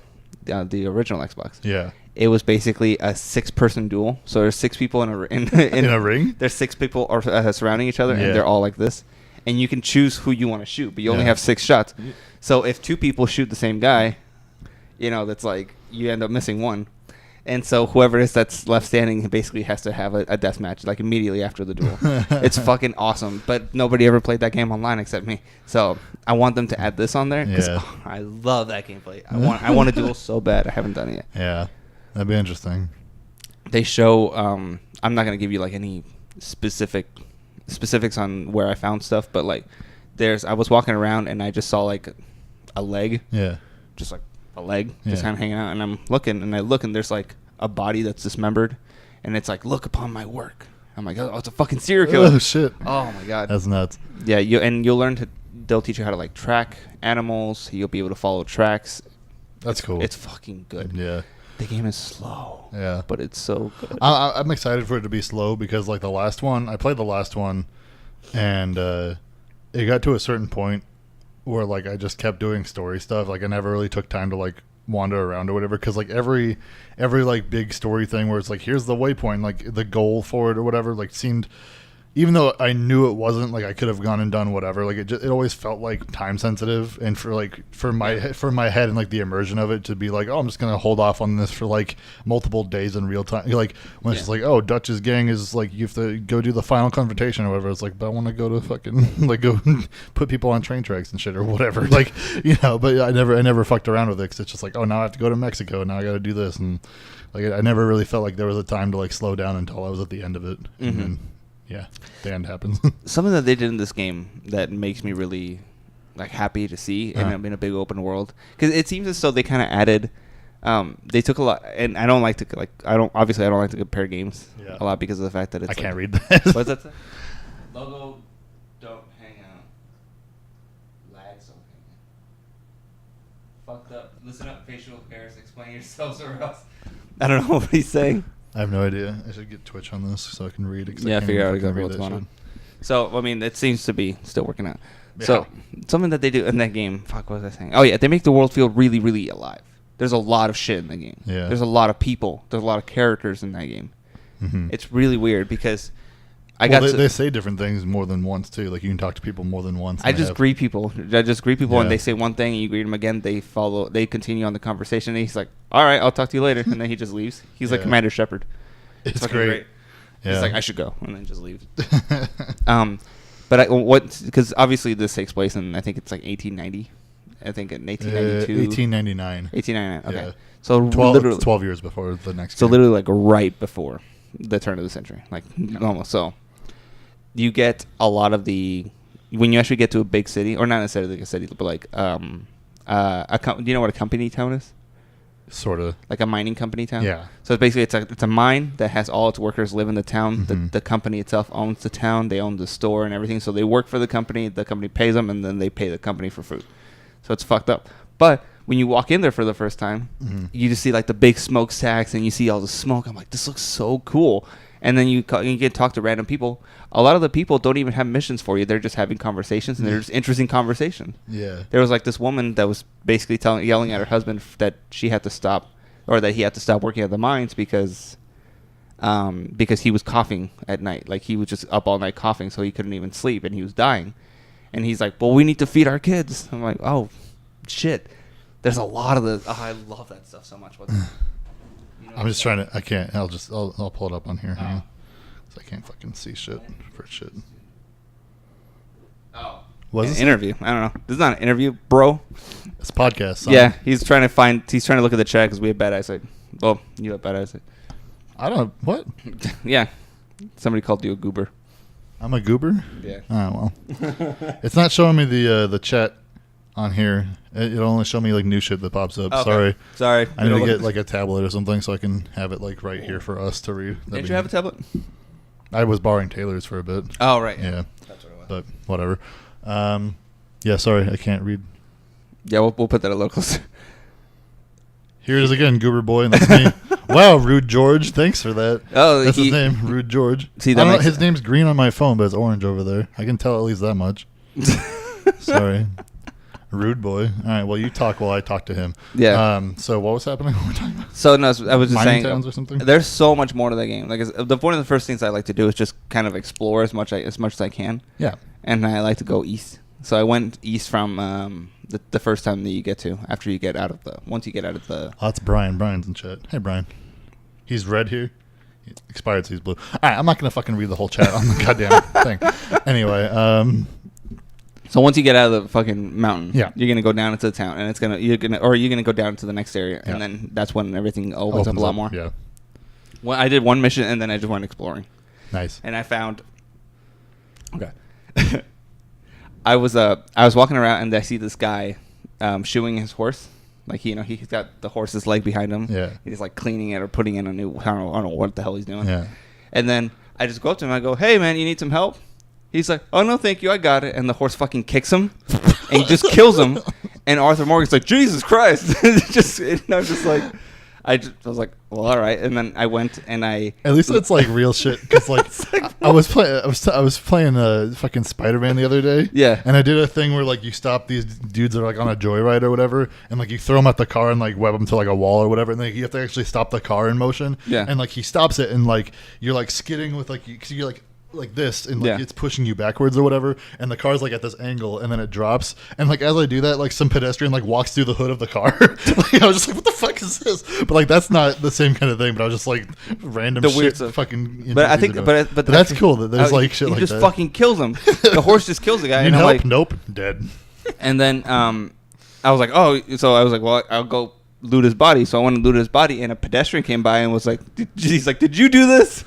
[SPEAKER 1] the original Xbox.
[SPEAKER 2] Yeah.
[SPEAKER 1] It was basically a 6-person duel. So there's 6 people in
[SPEAKER 2] a ring?
[SPEAKER 1] There's 6 people surrounding each other, and they're all like this. And you can choose who you want to shoot, but you only have 6 shots. So if 2 people shoot the same guy, that's like you end up missing 1. And so whoever it is that's left standing basically has to have a death match like immediately after the duel. It's fucking awesome. But nobody ever played that game online except me. So I want them to add this on there because I love that gameplay. I want to duel so bad. I haven't done it yet.
[SPEAKER 2] Yeah, that'd be interesting.
[SPEAKER 1] They show. I'm not gonna give you like any specifics on where I found stuff, but like I was walking around and I just saw like a leg.
[SPEAKER 2] Yeah. Just
[SPEAKER 1] like a leg just kind of hanging out, and I'm looking and there's like a body that's dismembered, and it's like, look upon my work. I'm like, oh, it's a fucking serial killer.
[SPEAKER 2] Oh shit.
[SPEAKER 1] Oh my god.
[SPEAKER 2] That's nuts.
[SPEAKER 1] Yeah, you'll learn they'll teach you how to like track animals. You'll be able to follow tracks.
[SPEAKER 2] That's cool.
[SPEAKER 1] It's fucking good.
[SPEAKER 2] Yeah.
[SPEAKER 1] The game is slow.
[SPEAKER 2] Yeah.
[SPEAKER 1] But it's so good.
[SPEAKER 2] I'm excited for it to be slow because like I played the last one, and it got to a certain point where like I just kept doing story stuff. Like I never really took time to like wander around or whatever, because like every like big story thing where it's like, here's the waypoint, like the goal for it or whatever, like seemed, even though I knew it wasn't, like I could have gone and done whatever, like it always felt like time sensitive, and for my head and like the immersion of it to be like, oh, I'm just gonna hold off on this for like multiple days in real time, like when it's just like, oh, Dutch's gang is like, you have to go do the final confrontation or whatever, it's like, but I want to go to fucking like go put people on train tracks and shit or whatever, like, but I never fucked around with it, because it's just like, oh, now I have to go to Mexico, now I got to do this, and like I never really felt like there was a time to like slow down until I was at the end of it. And then the end happens.
[SPEAKER 1] Something that they did in this game that makes me really like happy to see in a big open world, because it seems as though they kind of added. They took a lot, and I don't like to I don't like to compare games a lot because of the fact that it's.
[SPEAKER 2] I can't read that.
[SPEAKER 1] What's that say? Logo, don't hang out. Lag something. Fucked up. Listen up, facial hairs. Explain yourselves or else. I don't know what he's saying.
[SPEAKER 2] I have no idea. I should get Twitch on this so I can read it.
[SPEAKER 1] Yeah, figure out exactly what's going on. So, I mean, it seems to be still working out.
[SPEAKER 2] Yeah.
[SPEAKER 1] So, something that they do in that game, fuck, what was I saying? Oh, yeah, they make the world feel really, really alive. There's a lot of shit in the game.
[SPEAKER 2] Yeah.
[SPEAKER 1] There's a lot of people. There's a lot of characters in that game. Mm-hmm. It's really weird because
[SPEAKER 2] they say different things more than once, too. Like, you can talk to people more than once.
[SPEAKER 1] I just greet people, and they say one thing, and you greet them again. They continue on the conversation, and he's like, all right, I'll talk to you later. And then he just leaves. He's like Commander Shepard.
[SPEAKER 2] It's great.
[SPEAKER 1] Yeah. He's like, I should go, and then just leaves. Because obviously this takes place in, I think it's like 1890. I think in 1892.
[SPEAKER 2] 1899.
[SPEAKER 1] 1899. Okay.
[SPEAKER 2] Yeah.
[SPEAKER 1] So
[SPEAKER 2] 12 years before the next.
[SPEAKER 1] So
[SPEAKER 2] game.
[SPEAKER 1] literally like right before the turn of the century, like almost. So you get a lot of when you actually get to a big city, or not necessarily like a city, but like do you know what a company town is?
[SPEAKER 2] Sort of
[SPEAKER 1] like a mining company town.
[SPEAKER 2] Yeah.
[SPEAKER 1] So basically, it's a mine that has all its workers live in the town. Mm-hmm. The company itself owns the town. They own the store and everything. So they work for the company. The company pays them, and then they pay the company for food. So it's fucked up. But when you walk in there for the first time, you just see like the big smokestacks, and you see all the smoke. I'm like, this looks so cool. And then you get to talk to random people. A lot of the people don't even have missions for you. They're just having conversations, and they're just interesting conversations. Yeah. There was like this woman that was basically yelling at her husband that she had to stop, or that he had to stop working at the mines because he was coughing at night. Like he was just up all night coughing, so he couldn't even sleep, and he was dying. And he's like, well, we need to feed our kids. I'm like, oh, shit. There's a lot of this. Oh, I love that stuff so much.
[SPEAKER 2] I'm just trying to. I can't. I'll pull it up on here. Oh. So I can't fucking see shit for shit.
[SPEAKER 1] Oh.
[SPEAKER 2] Was this
[SPEAKER 1] interview? I don't know. This is not an interview, bro.
[SPEAKER 2] It's a podcast.
[SPEAKER 1] Yeah, he's trying to look at the chat because we have bad eyesight. Well, you have badass.
[SPEAKER 2] I don't. What?
[SPEAKER 1] Yeah. Somebody called you a goober.
[SPEAKER 2] I'm a goober?
[SPEAKER 1] Yeah.
[SPEAKER 2] Oh, well. It's not showing me the chat on here. It'll only show me like new shit that pops up.
[SPEAKER 1] Okay. Sorry.
[SPEAKER 2] I need to get like a tablet or something so I can have it like right here for us to read.
[SPEAKER 1] Didn't you have a tablet?
[SPEAKER 2] I was borrowing Taylor's for a bit.
[SPEAKER 1] Oh, right.
[SPEAKER 2] Yeah.
[SPEAKER 1] That's what it was.
[SPEAKER 2] But whatever. Yeah, sorry, I can't read.
[SPEAKER 1] Yeah, we'll put that a little closer.
[SPEAKER 2] Here it is again, Goober Boy, and that's me. Wow, Rude George. Thanks for that.
[SPEAKER 1] Oh,
[SPEAKER 2] that's his name, Rude George.
[SPEAKER 1] See,
[SPEAKER 2] his name's green on my phone, but it's orange over there. I can tell at least that much. Sorry. Rude Boy. All right, well, you talk while I talk to him.
[SPEAKER 1] Yeah.
[SPEAKER 2] So what was happening? What were we talking about?
[SPEAKER 1] So, no, I was just
[SPEAKER 2] Mining
[SPEAKER 1] saying,
[SPEAKER 2] towns or something?
[SPEAKER 1] There's so much more to the game. Like, one of the first things I like to do is just kind of explore as much as I can.
[SPEAKER 2] Yeah.
[SPEAKER 1] And I like to go east. So I went east from the first time that you get to, after you get out of once you get out of the...
[SPEAKER 2] Oh, that's Brian. Brian's in chat. Hey, Brian. He's red here. He expired, so he's blue. All right, I'm not going to fucking read the whole chat on the goddamn thing. Anyway,
[SPEAKER 1] So once you get out of the fucking mountain,
[SPEAKER 2] yeah,
[SPEAKER 1] you're gonna go down into the town, and you're gonna go down to the next area, and then that's when everything opens up a lot more.
[SPEAKER 2] Yeah.
[SPEAKER 1] Well, I did one mission, and then I just went exploring.
[SPEAKER 2] Nice.
[SPEAKER 1] And I found. Okay. I was walking around, and I see this guy shoeing his horse. Like he's got the horse's leg behind him.
[SPEAKER 2] Yeah.
[SPEAKER 1] He's like cleaning it or putting in a new. I don't know what the hell he's doing.
[SPEAKER 2] Yeah.
[SPEAKER 1] And then I just go up to him. I go, "Hey man, you need some help?" He's like, "Oh no, thank you, I got it." And the horse fucking kicks him, and he just kills him. And Arthur Morgan's like, "Jesus Christ!" I was like, "Well, all right." And then I went and I.
[SPEAKER 2] At least it's like real shit, because like I was playing fucking Spider-Man the other day.
[SPEAKER 1] Yeah.
[SPEAKER 2] And I did a thing where like you stop these dudes that are like on a joyride or whatever, and like you throw them at the car and like web them to like a wall or whatever, and then you have to actually stop the car in motion.
[SPEAKER 1] Yeah.
[SPEAKER 2] And like he stops it, and like you're like skidding with like because you're like this, and like it's pushing you backwards or whatever, and the car's like at this angle, and then it drops, and like as I do that, like some pedestrian like walks through the hood of the car. Like I was just like, what the fuck is this? But like that's not the same kind of thing. But I was just like random shit fucking.
[SPEAKER 1] But I think, but
[SPEAKER 2] that's cool that there's like shit like that.
[SPEAKER 1] He just fucking kills him. The horse just kills the guy.
[SPEAKER 2] And
[SPEAKER 1] I'm
[SPEAKER 2] help?
[SPEAKER 1] like,
[SPEAKER 2] Nope, dead.
[SPEAKER 1] And then I was like, oh, so I was like, well, I'll go loot his body. So I went to loot his body, and a pedestrian came by and was like, he's like, "Did you do this?"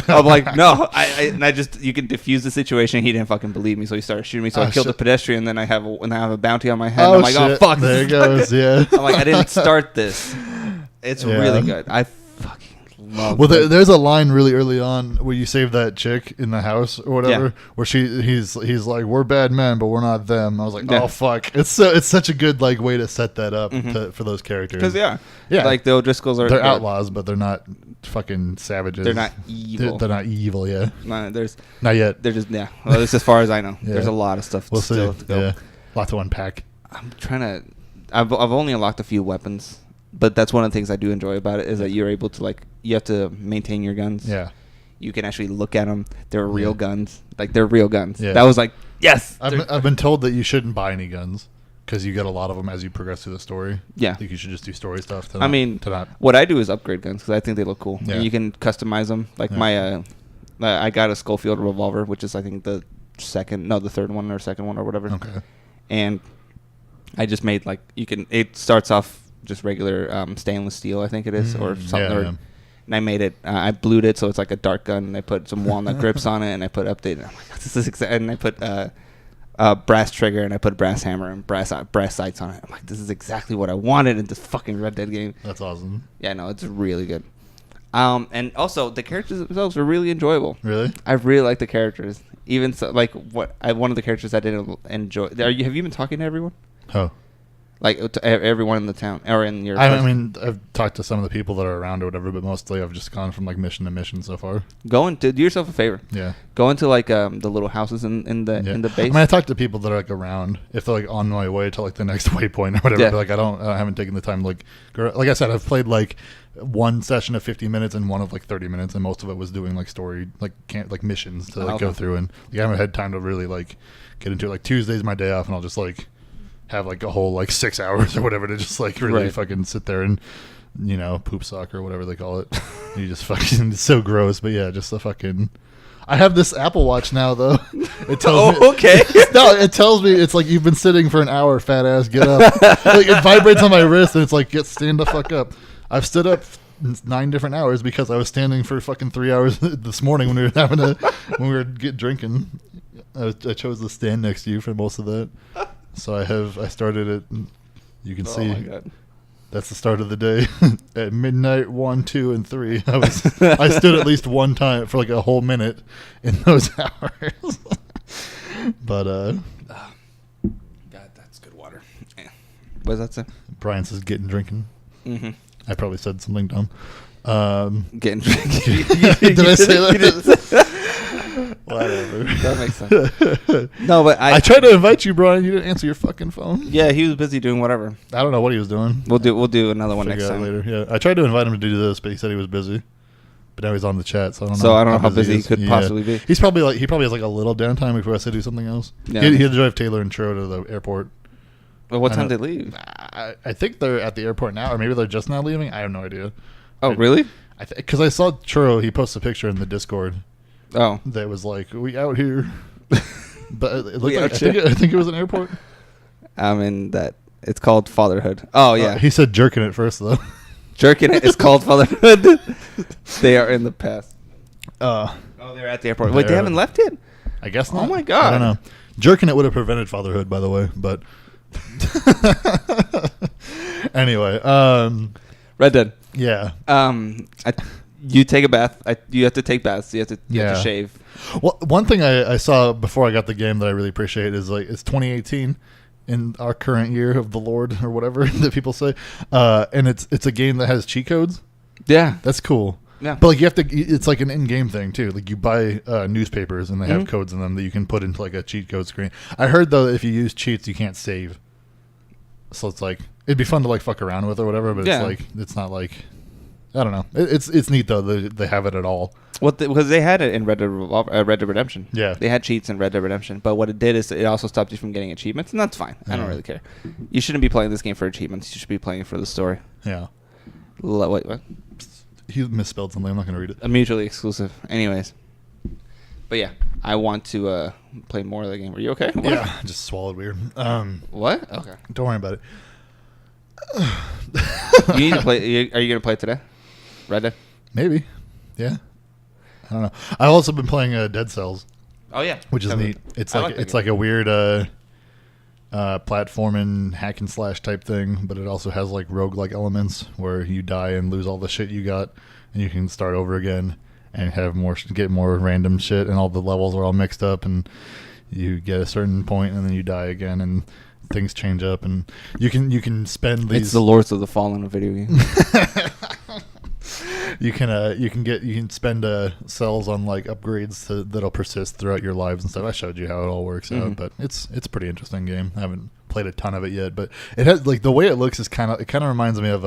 [SPEAKER 1] I'm like, "No." I just, you can diffuse the situation. He didn't fucking believe me, so he started shooting me. So I killed the pedestrian, and then I have a bounty on my head.
[SPEAKER 2] Oh,
[SPEAKER 1] I'm like,
[SPEAKER 2] shit.
[SPEAKER 1] "Oh fuck!"
[SPEAKER 2] There it goes. Yeah.
[SPEAKER 1] I'm like, I didn't start this. It's really good. I fucking love.
[SPEAKER 2] Well, there's a line really early on where you save that chick in the house or whatever, where he's like, "We're bad men, but we're not them." I was like, "Oh fuck!" It's such a good like way to set that up for those characters,
[SPEAKER 1] because they are.
[SPEAKER 2] Yeah,
[SPEAKER 1] like the O'Driscolls are.
[SPEAKER 2] They're outlaws, but they're not fucking savages.
[SPEAKER 1] They're not evil.
[SPEAKER 2] They're not evil. Yeah.
[SPEAKER 1] No, there's
[SPEAKER 2] not yet.
[SPEAKER 1] They're just Well, that's as far as I know. Yeah. There's a lot of stuff still to go.
[SPEAKER 2] Yeah. Lot to unpack.
[SPEAKER 1] I'm trying to. I've only unlocked a few weapons, but that's one of the things I do enjoy about it is that you're able to you have to maintain your guns.
[SPEAKER 2] Yeah.
[SPEAKER 1] You can actually look at them. They're real guns. Like they're real guns.
[SPEAKER 2] Yeah.
[SPEAKER 1] That was like yes.
[SPEAKER 2] I've been told that you shouldn't buy any guns because you get a lot of them as you progress through the story.
[SPEAKER 1] Yeah.
[SPEAKER 2] I think you should just do story stuff.
[SPEAKER 1] What I do is upgrade guns because I think they look cool.
[SPEAKER 2] Yeah.
[SPEAKER 1] And you can customize them. Like I got a Schofield revolver, which is I think the third one or second one or whatever.
[SPEAKER 2] Okay.
[SPEAKER 1] And I just made it starts off just regular stainless steel, I think it is, or something.
[SPEAKER 2] Yeah.
[SPEAKER 1] And I made it. I blued it so it's like a dark gun, and I put some walnut grips on it, and I put updated. I'm like, this is and I put brass trigger, and I put brass hammer and brass sights on it. I'm like, this is exactly what I wanted in this fucking Red Dead game.
[SPEAKER 2] That's awesome.
[SPEAKER 1] Yeah, no, it's really good. And also the characters themselves are really enjoyable.
[SPEAKER 2] Really?
[SPEAKER 1] I really like the characters. Even so, one of the characters I didn't enjoy. Have you been talking to everyone?
[SPEAKER 2] Oh.
[SPEAKER 1] Like to everyone in the town or in your.
[SPEAKER 2] I mean, I've talked to some of the people that are around or whatever, but mostly I've just gone from mission to mission so far.
[SPEAKER 1] Do yourself a favor.
[SPEAKER 2] Yeah.
[SPEAKER 1] Go into the little houses in the base.
[SPEAKER 2] I mean, I talked to people that are around. If they're on my way to the next waypoint or whatever.
[SPEAKER 1] Yeah.
[SPEAKER 2] But I haven't taken the time like I said, I've played one session of 50 minutes and one of 30 minutes, and most of it was doing story missions to go through, and I haven't had time to really get into it. Tuesday's my day off, and I'll just have a whole 6 hours or whatever to just really fucking sit there and poop sock or whatever they call it. You just fucking, it's so gross, but yeah, just the fucking. I have this Apple Watch now though. It tells me,
[SPEAKER 1] okay.
[SPEAKER 2] No, it tells me it's you've been sitting for an hour, fat ass, get up. It vibrates on my wrist and it's stand the fuck up. I've stood up 9 different hours because I was standing for fucking 3 hours this morning when we were drinking. I chose to stand next to you for most of that. So I started it. You can see.
[SPEAKER 1] Oh my God.
[SPEAKER 2] That's the start of the day. At midnight, 1, 2, and 3. I stood at least one time for like a whole minute in those hours. But
[SPEAKER 1] God, that's good water. Yeah. What does that say?
[SPEAKER 2] Brian says getting drinking.
[SPEAKER 1] Mm-hmm.
[SPEAKER 2] I probably said something dumb.
[SPEAKER 1] Getting drinking.
[SPEAKER 2] Did I say that? Whatever.
[SPEAKER 1] That makes sense. No, but
[SPEAKER 2] I tried to invite you, Brian. You didn't answer your fucking phone.
[SPEAKER 1] Yeah, he was busy doing whatever.
[SPEAKER 2] I don't know what he was doing.
[SPEAKER 1] We'll do another one next time
[SPEAKER 2] later. Yeah, I tried to invite him to do this, but he said he was busy. But now he's on the chat, so I don't know.
[SPEAKER 1] So I don't know how busy he could possibly be.
[SPEAKER 2] He probably has like a little downtime before I said do something else.
[SPEAKER 1] Yeah.
[SPEAKER 2] He had to drive Taylor and Tro to the airport.
[SPEAKER 1] Well, what time did they leave?
[SPEAKER 2] I think they're at the airport now, or maybe they're just now leaving. I have no idea.
[SPEAKER 1] Oh, really?
[SPEAKER 2] Because I saw Tro. He posted a picture in the Discord.
[SPEAKER 1] Oh,
[SPEAKER 2] that was like, we out here. But it looked
[SPEAKER 1] We
[SPEAKER 2] like,
[SPEAKER 1] out
[SPEAKER 2] I think it was an airport.
[SPEAKER 1] that it's called fatherhood. Oh yeah,
[SPEAKER 2] he said jerking it first though.
[SPEAKER 1] Jerking it is called fatherhood. They are in the past.
[SPEAKER 2] Oh,
[SPEAKER 1] they're at the airport. Wait, they haven't left yet?
[SPEAKER 2] I guess not.
[SPEAKER 1] Oh my God.
[SPEAKER 2] I don't know. Jerking it would have prevented fatherhood, by the way. But anyway,
[SPEAKER 1] Red Dead.
[SPEAKER 2] Yeah.
[SPEAKER 1] You take a bath. You have to take baths. You have to shave.
[SPEAKER 2] Well, one thing I saw before I got the game that I really appreciate is like it's 2018 in our current year of the Lord or whatever that people say, and it's a game that has cheat codes.
[SPEAKER 1] Yeah,
[SPEAKER 2] that's cool.
[SPEAKER 1] Yeah,
[SPEAKER 2] but like you have to. It's like an in-game thing too. Like you buy newspapers and they have codes in them that you can put into like a cheat code screen. I heard though that if you use cheats, you can't save. So it's like it'd be fun to like fuck around with or whatever, but it's like it's not like. I don't know. It's neat though. They have it at all. Well,
[SPEAKER 1] because they had it in Red Dead Redemption.
[SPEAKER 2] Yeah,
[SPEAKER 1] they had cheats in Red Dead Redemption. But what it did is it also stopped you from getting achievements, and that's fine. I don't really care. You shouldn't be playing this game for achievements. You should be playing for the story.
[SPEAKER 2] Yeah.
[SPEAKER 1] Wait, what?
[SPEAKER 2] He misspelled something. I'm not gonna read it.
[SPEAKER 1] A mutually exclusive. Anyways. But yeah, I want to play more of the game. Are you okay? What?
[SPEAKER 2] Yeah, I just swallowed weird.
[SPEAKER 1] What? Okay.
[SPEAKER 2] Don't worry about it.
[SPEAKER 1] You need to play. Are you gonna play today? Red Dead?
[SPEAKER 2] Maybe. Yeah. I don't know. I've also been playing Dead Cells.
[SPEAKER 1] Oh yeah,
[SPEAKER 2] which is neat. It's like a weird platforming hack and slash type thing, but it also has like roguelike elements where you die and lose all the shit you got, and you can start over again and get more random shit, and all the levels are all mixed up, and you get a certain point and then you die again, and things change up, and you can spend these.
[SPEAKER 1] It's the Lords of the Fallen of video games.
[SPEAKER 2] You can spend cells on like upgrades that'll persist throughout your lives and stuff. I showed you how it all works out, but it's a pretty interesting game. I haven't played a ton of it yet, but it has like the way it looks is kind of reminds me of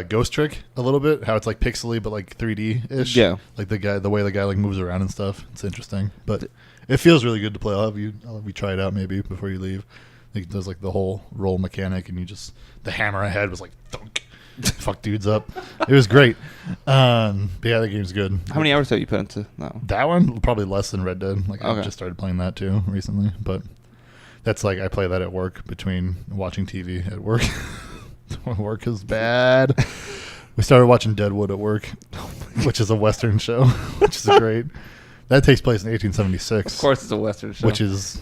[SPEAKER 2] Ghost Trick a little bit. How it's like pixely but like 3D ish.
[SPEAKER 1] Yeah,
[SPEAKER 2] like the way the guy like moves around and stuff. It's interesting, but it feels really good to play. I'll have you try it out maybe before you leave. I think there's like the whole roll mechanic, and the hammer ahead was like thunk. Fuck dudes up. It was great. But yeah, the game's good.
[SPEAKER 1] How many hours have you put into that one?
[SPEAKER 2] That one? Probably less than Red Dead. I just started playing that too recently. But that's like I play that at work between watching TV at work. Work is bad. We started watching Deadwood at work, which is a Western show, which is great. That takes place in 1876.
[SPEAKER 1] Of course it's a Western show.
[SPEAKER 2] Which is...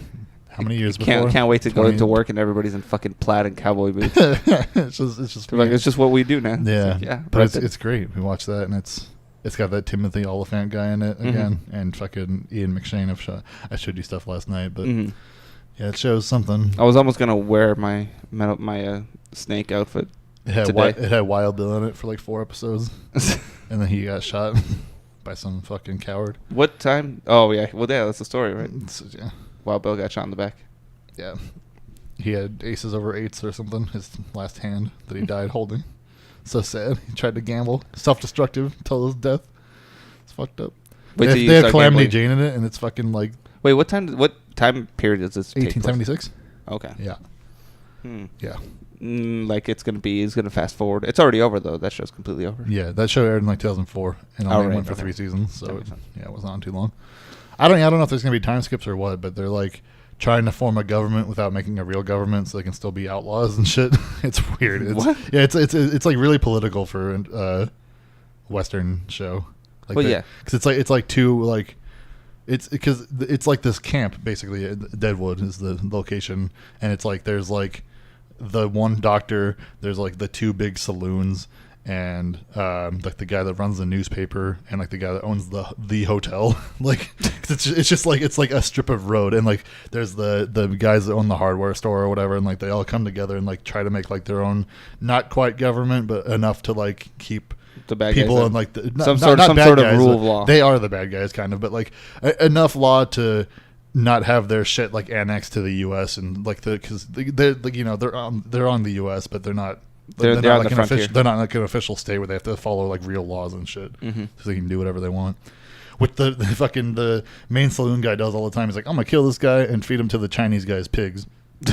[SPEAKER 2] How many years before?
[SPEAKER 1] Can't wait to go to work and everybody's in fucking plaid and cowboy boots.
[SPEAKER 2] it's just
[SPEAKER 1] what we do now.
[SPEAKER 2] Yeah, but it's great. We watch that, and it's got that Timothy Oliphant guy in it again, and fucking Ian McShane. I showed you stuff last night, but yeah, it shows something.
[SPEAKER 1] I was almost gonna wear my snake outfit.
[SPEAKER 2] It had Wild Bill in it for like 4 episodes, and then he got shot by some fucking coward.
[SPEAKER 1] What time? Oh yeah, well yeah, that's the story, right?
[SPEAKER 2] Yeah.
[SPEAKER 1] Wild Bill got shot in the back.
[SPEAKER 2] Yeah. He had aces over 8s or something, his last hand that he died holding. So sad. He tried to gamble. Self-destructive until his death. It's fucked up. They have Calamity Jane in it, and it's fucking like...
[SPEAKER 1] Wait, what time period does this take
[SPEAKER 2] 1876.
[SPEAKER 1] Okay.
[SPEAKER 2] Yeah.
[SPEAKER 1] Yeah. Like he's going to fast forward. It's already over, though. That show's completely over.
[SPEAKER 2] Yeah, that show aired in like 2004, and only went for 3 seasons, so it wasn't on too long. I don't know if there's gonna be time skips or what, but they're like trying to form a government without making a real government, so they can still be outlaws and shit. It's weird.
[SPEAKER 1] What?
[SPEAKER 2] Yeah, it's like really political for a Western show. Like because it's like two like. It's because it's like this camp basically. Deadwood is the location, and it's like there's like the one doctor. There's like the two big saloons, and like the guy that runs the newspaper, and like the guy that owns the hotel. Like it's just like it's like a strip of road, and like there's the guys that own the hardware store or whatever, and like they all come together and like try to make like their own, not quite government, but enough to like keep
[SPEAKER 1] the bad
[SPEAKER 2] people
[SPEAKER 1] guys
[SPEAKER 2] and like
[SPEAKER 1] some sort of
[SPEAKER 2] guys,
[SPEAKER 1] rule of law.
[SPEAKER 2] They are the bad guys, kind of, but like enough law to not have their shit like annexed to the U.S. and like because they're like, you know, they're on the U.S. but they're not. They're not like an official. They're not like an official state where they have to follow like real laws and shit, so they can do whatever they want. What the fucking the main saloon guy does all the time. He's like, I'm gonna kill this guy and feed him to the Chinese guy's pigs.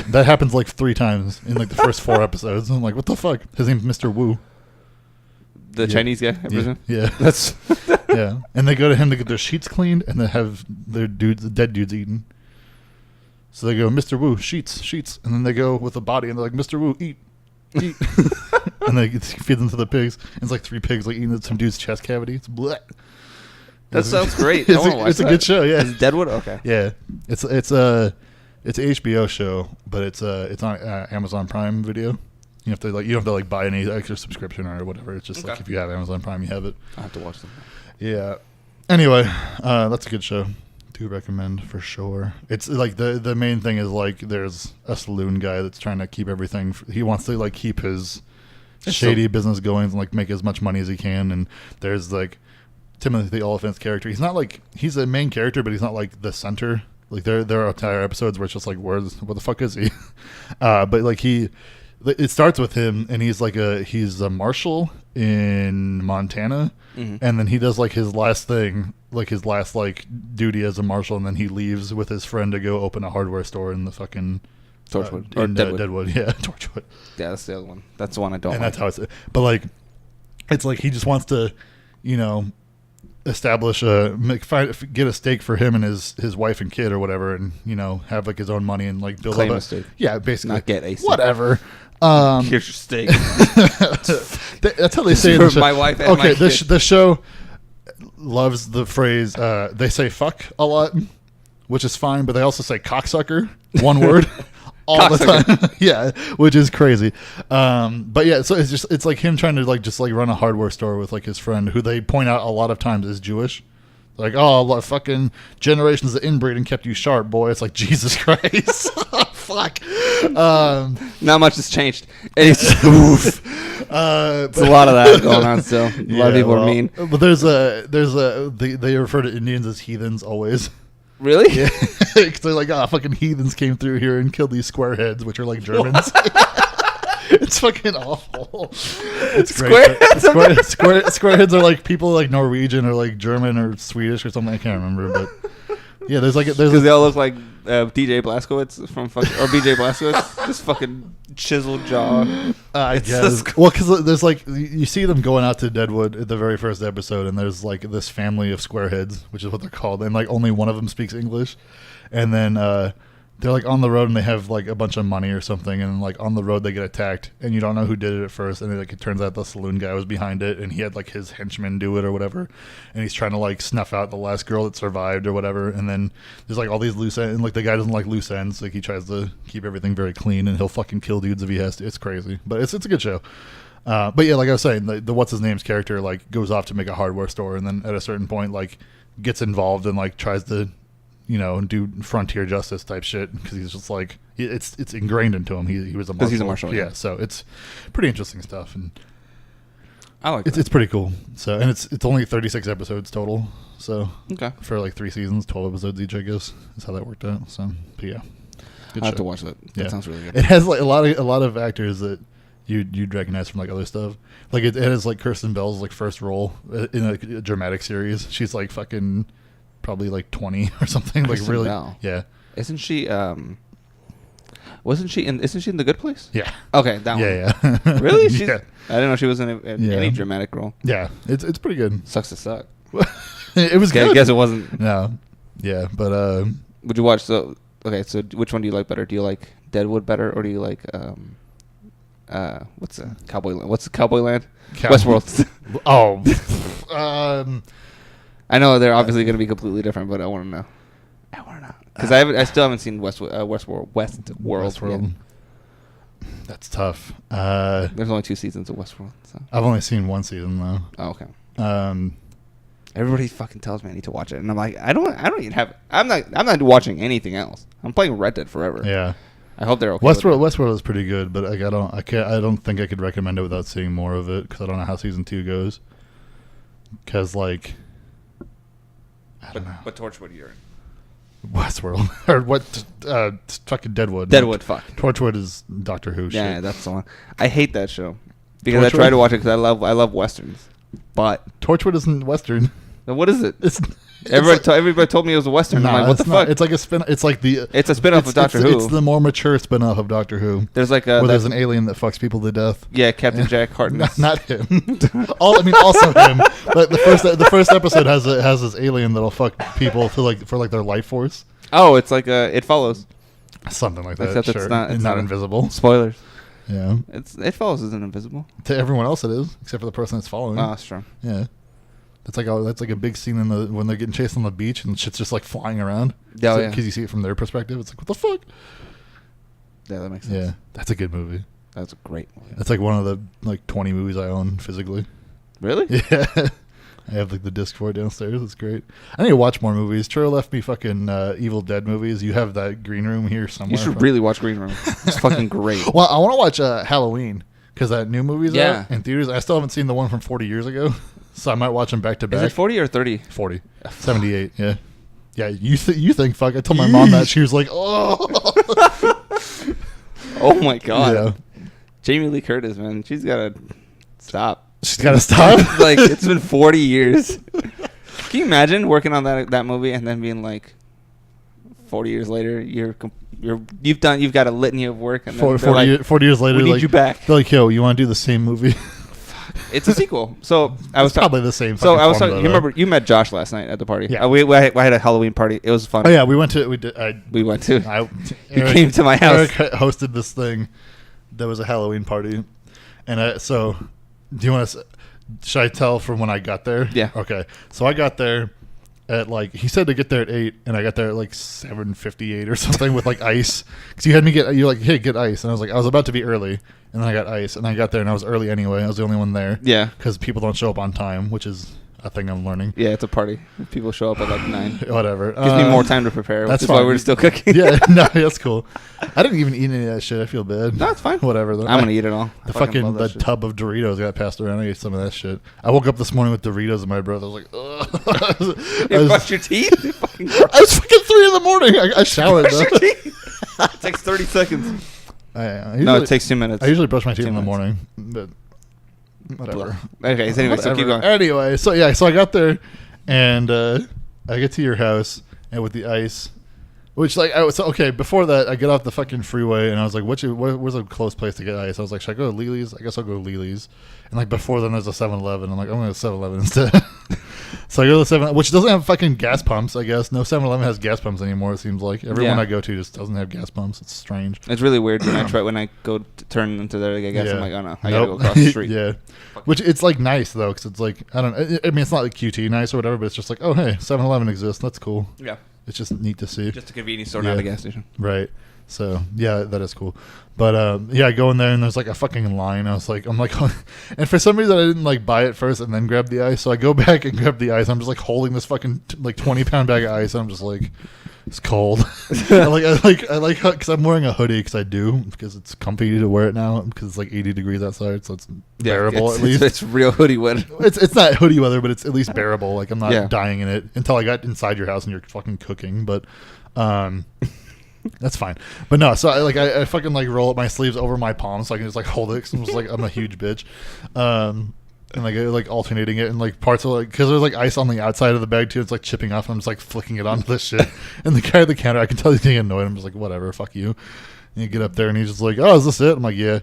[SPEAKER 2] That happens like 3 times in like the first 4 episodes. I'm like, what the fuck? His name's Mr. Wu.
[SPEAKER 1] The Chinese guy, I presume?
[SPEAKER 2] Yeah. That's yeah. And they go to him to get their sheets cleaned, and they have their dead dudes eaten. So they go, Mr. Wu, sheets. And then they go with the body, and they're like, Mr. Wu, eat. And they feed them to the pigs. And it's like 3 pigs like eating some dude's chest cavity. It's bleh.
[SPEAKER 1] That sounds great.
[SPEAKER 2] It's a good show, yeah.
[SPEAKER 1] Is it Deadwood? Okay.
[SPEAKER 2] Yeah. It's an HBO show, but it's on Amazon Prime Video. You don't have to buy any extra subscription or whatever. It's just like if you have Amazon Prime, you have it.
[SPEAKER 1] I have to watch them.
[SPEAKER 2] Yeah. Anyway, that's a good show. Do recommend for sure. It's like the main thing is like there's a saloon guy that's trying to keep everything. He wants to like keep his shady business going and like make as much money as he can. And there's like Timothy the Oliphant's character. He's not like he's a main character, but he's not like the center. Like there are entire episodes where it's just like where the fuck is he? But like it starts with him, and he's a marshal in Montana, and then he does like his last thing, like his last like duty as a marshal, and then he leaves with his friend to go open a hardware store in the fucking
[SPEAKER 1] Torchwood or
[SPEAKER 2] Deadwood, yeah, Torchwood.
[SPEAKER 1] Yeah, that's the other one. That's the one I don't.
[SPEAKER 2] And
[SPEAKER 1] like.
[SPEAKER 2] that's how it's. But like, it's like he just wants to, you know, establish get a stake for him and his wife and kid or whatever, and you know have like his own money and like build
[SPEAKER 1] claim
[SPEAKER 2] up
[SPEAKER 1] a stake.
[SPEAKER 2] Yeah, basically
[SPEAKER 1] not get a stake.
[SPEAKER 2] Whatever.
[SPEAKER 1] Here's your steak.
[SPEAKER 2] That's how they say it.
[SPEAKER 1] My wife and my kid.
[SPEAKER 2] The show loves the phrase. They say "fuck" a lot, which is fine, but they also say "cocksucker" one word all the time. Yeah, which is crazy. But yeah, so it's like him trying to like just like run a hardware store with like his friend, who they point out a lot of times is Jewish. Like, oh, fucking generations of inbreeding kept you sharp, boy. It's like, Jesus Christ. Fuck.
[SPEAKER 1] Not much has changed. It's a lot of that going on still. A lot of people are mean.
[SPEAKER 2] But they refer to Indians as heathens always.
[SPEAKER 1] Really?
[SPEAKER 2] Yeah. Because they're like, fucking heathens came through here and killed these squareheads, which are like Germans. It's fucking awful. It's great. Squareheads are like people like Norwegian or like German or Swedish or something. I can't remember, but yeah, there's
[SPEAKER 1] because they all look like DJ Blazkowicz from fucking or BJ Blazkowicz, just fucking chiseled jaw.
[SPEAKER 2] I guess. Well, because there's like you see them going out to Deadwood at the very first episode, and there's like this family of squareheads, which is what they're called, and like only one of them speaks English, and then they're like on the road and they have like a bunch of money or something, and like on the road they get attacked, and you don't know who did it at first, and like it turns out the saloon guy was behind it, and he had like his henchmen do it or whatever, and he's trying to like snuff out the last girl that survived or whatever, and then there's like all these loose ends, and like the guy doesn't like loose ends, like he tries to keep everything very clean, and he'll fucking kill dudes if he has to. It's crazy, but it's a good show. But yeah, like I was saying, the what's his name's character like goes off to make a hardware store, and then at a certain point like gets involved and like tries to, you know, do frontier justice type shit, because he's just like it's ingrained into him. He was a marshal.
[SPEAKER 1] Because he's a marshal.
[SPEAKER 2] Yeah, so it's pretty interesting stuff, and
[SPEAKER 1] I like
[SPEAKER 2] it's pretty cool. So, and it's only 36 episodes total. So
[SPEAKER 1] okay,
[SPEAKER 2] for like 3 seasons, 12 episodes each, I guess is how that worked out. So, but yeah,
[SPEAKER 1] I have to watch that. That sounds really good.
[SPEAKER 2] It has like a lot of actors that you'd recognize from like other stuff. Like it has like Kirsten Bell's like first role in a dramatic series. She's like fucking probably like 20 or something. Kristen like really, Bell. Yeah.
[SPEAKER 1] Isn't she? Isn't she in The Good Place?
[SPEAKER 2] Yeah.
[SPEAKER 1] Okay, that one.
[SPEAKER 2] Yeah.
[SPEAKER 1] Really?
[SPEAKER 2] Yeah.
[SPEAKER 1] I didn't know she was in any dramatic role.
[SPEAKER 2] Yeah, it's pretty good.
[SPEAKER 1] Sucks to suck.
[SPEAKER 2] It was good.
[SPEAKER 1] I guess it wasn't.
[SPEAKER 2] No. Yeah, but
[SPEAKER 1] would you watch the? Okay, so which one do you like better? Do you like Deadwood better, or do you like what's the Cowboy Land? What's the Cowboy Land? Westworld. I know they're obviously going to be completely different, but I want to know. Because I still haven't seen Westworld.
[SPEAKER 2] Westworld. That's tough.
[SPEAKER 1] There's only 2 seasons of Westworld. So.
[SPEAKER 2] I've only seen 1 season though.
[SPEAKER 1] Oh, okay. Everybody fucking tells me I need to watch it, and I'm like, I don't even have. I'm not watching anything else. I'm playing Red Dead Forever.
[SPEAKER 2] Yeah.
[SPEAKER 1] I hope they're okay.
[SPEAKER 2] Westworld is pretty good, but like I don't think I could recommend it without seeing more of it because I don't know how season 2 goes. Because like, I don't know.
[SPEAKER 1] What Torchwood you're in?
[SPEAKER 2] Westworld or what? Fucking Deadwood.
[SPEAKER 1] Deadwood. Fuck.
[SPEAKER 2] Torchwood is Doctor Who.
[SPEAKER 1] Yeah,
[SPEAKER 2] shit.
[SPEAKER 1] that's the one. I hate that show because
[SPEAKER 2] Torchwood?
[SPEAKER 1] I try to watch it because I love westerns, but
[SPEAKER 2] Torchwood isn't Western.
[SPEAKER 1] Then what is it?
[SPEAKER 2] Everybody
[SPEAKER 1] told me it was a western.
[SPEAKER 2] Nah,
[SPEAKER 1] I'm like, what the fuck?
[SPEAKER 2] It's like a spin. It's like
[SPEAKER 1] It's a spin-off of Doctor Who.
[SPEAKER 2] It's the more mature spin-off of Doctor Who.
[SPEAKER 1] There's like
[SPEAKER 2] where there's an alien that fucks people to death.
[SPEAKER 1] Yeah, Captain Jack Harkness.
[SPEAKER 2] Not him. Also him. But the first episode has this alien that'll fuck people for their life force.
[SPEAKER 1] Oh, it's like It Follows.
[SPEAKER 2] Something like that.
[SPEAKER 1] Except
[SPEAKER 2] sure.
[SPEAKER 1] it's
[SPEAKER 2] not invisible.
[SPEAKER 1] Spoilers.
[SPEAKER 2] Yeah.
[SPEAKER 1] It Follows isn't invisible.
[SPEAKER 2] To everyone else it is, except for the person that's following.
[SPEAKER 1] Oh, that's true.
[SPEAKER 2] Yeah. That's like a big scene when they're getting chased on the beach and shit's just like flying around.
[SPEAKER 1] Oh, yeah.
[SPEAKER 2] Because you see it from their perspective. It's like, what the fuck?
[SPEAKER 1] Yeah, that makes sense.
[SPEAKER 2] Yeah. That's a good movie.
[SPEAKER 1] That's a great movie.
[SPEAKER 2] That's like one of the 20 movies I own physically.
[SPEAKER 1] Really?
[SPEAKER 2] Yeah. I have like the disc for it downstairs. It's great. I need to watch more movies. Truro left me fucking Evil Dead movies. You have that Green Room here somewhere.
[SPEAKER 1] You should really watch Green Room. It's fucking great.
[SPEAKER 2] Well, I want to watch Halloween because that new movie's
[SPEAKER 1] Yeah.
[SPEAKER 2] out in theaters. I still haven't seen the one from 40 years ago, so I might watch them back to back.
[SPEAKER 1] Is it 40 or 30?
[SPEAKER 2] 40. 78, yeah. Yeah, you think, fuck. I told my mom that. She was like, oh. Oh,
[SPEAKER 1] my God.
[SPEAKER 2] Yeah.
[SPEAKER 1] Jamie Lee Curtis, man. She's got to stop.
[SPEAKER 2] She's got to stop?
[SPEAKER 1] Like, it's been 40 years. Can you imagine working on that movie and then being like, 40 years later, you've got a litany of work, and then
[SPEAKER 2] 40 years later,
[SPEAKER 1] we need you back.
[SPEAKER 2] They're like, yo, you want to do the same movie?
[SPEAKER 1] It's a sequel. So I was
[SPEAKER 2] probably the same.
[SPEAKER 1] So I was talking. You remember you met Josh last night at the party?
[SPEAKER 2] Yeah.
[SPEAKER 1] We had a Halloween party. It was fun.
[SPEAKER 2] Oh yeah, we went to.
[SPEAKER 1] You came to my house.
[SPEAKER 2] Eric hosted this thing. That was a Halloween party, and so do you want to? Should I tell from when I got there?
[SPEAKER 1] Yeah.
[SPEAKER 2] Okay. So I got there at he said to get there at 8, and I got there at 7:58 or something with ice. Because you had me hey, get ice, and I was about to be early, and then I got ice, and I got there and I was early anyway. I was the only one there.
[SPEAKER 1] Yeah.
[SPEAKER 2] Because people don't show up on time, which is a thing I'm learning.
[SPEAKER 1] Yeah, it's a party. People show up at 9.
[SPEAKER 2] Whatever.
[SPEAKER 1] Gives me more time to prepare.
[SPEAKER 2] That's
[SPEAKER 1] which is
[SPEAKER 2] fine.
[SPEAKER 1] why we're still cooking.
[SPEAKER 2] Yeah, no, that's cool. I didn't even eat any of that shit. I feel bad.
[SPEAKER 1] No, it's fine.
[SPEAKER 2] Whatever.
[SPEAKER 1] I'm gonna eat it all.
[SPEAKER 2] The tub of Doritos got passed around. I ate some of that shit. I woke up this morning with Doritos in my breath. I was like, ugh.
[SPEAKER 1] You brushed your teeth?
[SPEAKER 2] I was fucking 3 in the morning. I showered.
[SPEAKER 1] Brush your teeth? It takes 30 seconds.
[SPEAKER 2] No,
[SPEAKER 1] it takes 2 minutes.
[SPEAKER 2] I usually brush my teeth in the morning, but whatever.
[SPEAKER 1] Okay, so anyway, so keep going.
[SPEAKER 2] Anyway, so I got there, and I get to your house, and with the ice, which before that, I get off the fucking freeway, and I was like, where's a close place to get ice? I was like, should I go to Lily's? I guess I'll go to Lily's. And before then, there's a 7-Eleven. I'm like, I'm going to 7-Eleven instead. So I go to the 7-Eleven, which doesn't have fucking gas pumps, I guess. No 7-Eleven has gas pumps anymore, it seems like. Everyone I go to just doesn't have gas pumps. It's strange.
[SPEAKER 1] It's really weird when I go to turn into there to get gas. I'm like, oh no, I gotta go across the street.
[SPEAKER 2] Yeah. Which it's nice though, because it's I don't know. I mean, it's not QT nice or whatever, but it's just oh hey, 7-Eleven exists. That's cool.
[SPEAKER 1] Yeah.
[SPEAKER 2] It's just neat to see.
[SPEAKER 1] Just a convenience store, not a gas station.
[SPEAKER 2] Right. So yeah, that is cool. But I go in there and there's a fucking line. I'm like, and for some reason I didn't buy it first and then grab the ice. So I go back and grab the ice. I'm just holding this fucking 20-pound bag of ice. And I'm just it's cold. I like because I'm wearing a hoodie because it's comfy to wear it now because it's 80 degrees outside, so it's bearable at least.
[SPEAKER 1] It's real hoodie weather.
[SPEAKER 2] It's not hoodie weather, but it's at least bearable. I'm not dying in it until I got inside your house and you're fucking cooking. But that's fine. But no, so I fucking roll up my sleeves over my palms so I can just hold it. Cause I'm just I'm a huge bitch. And alternating it and parts of because there's ice on the outside of the bag too. It's chipping off. And I'm just flicking it onto this shit. And the guy at the counter, I can tell he's getting annoyed. I'm just whatever, fuck you. And you get up there and he's just oh, is this it? I'm like, yeah.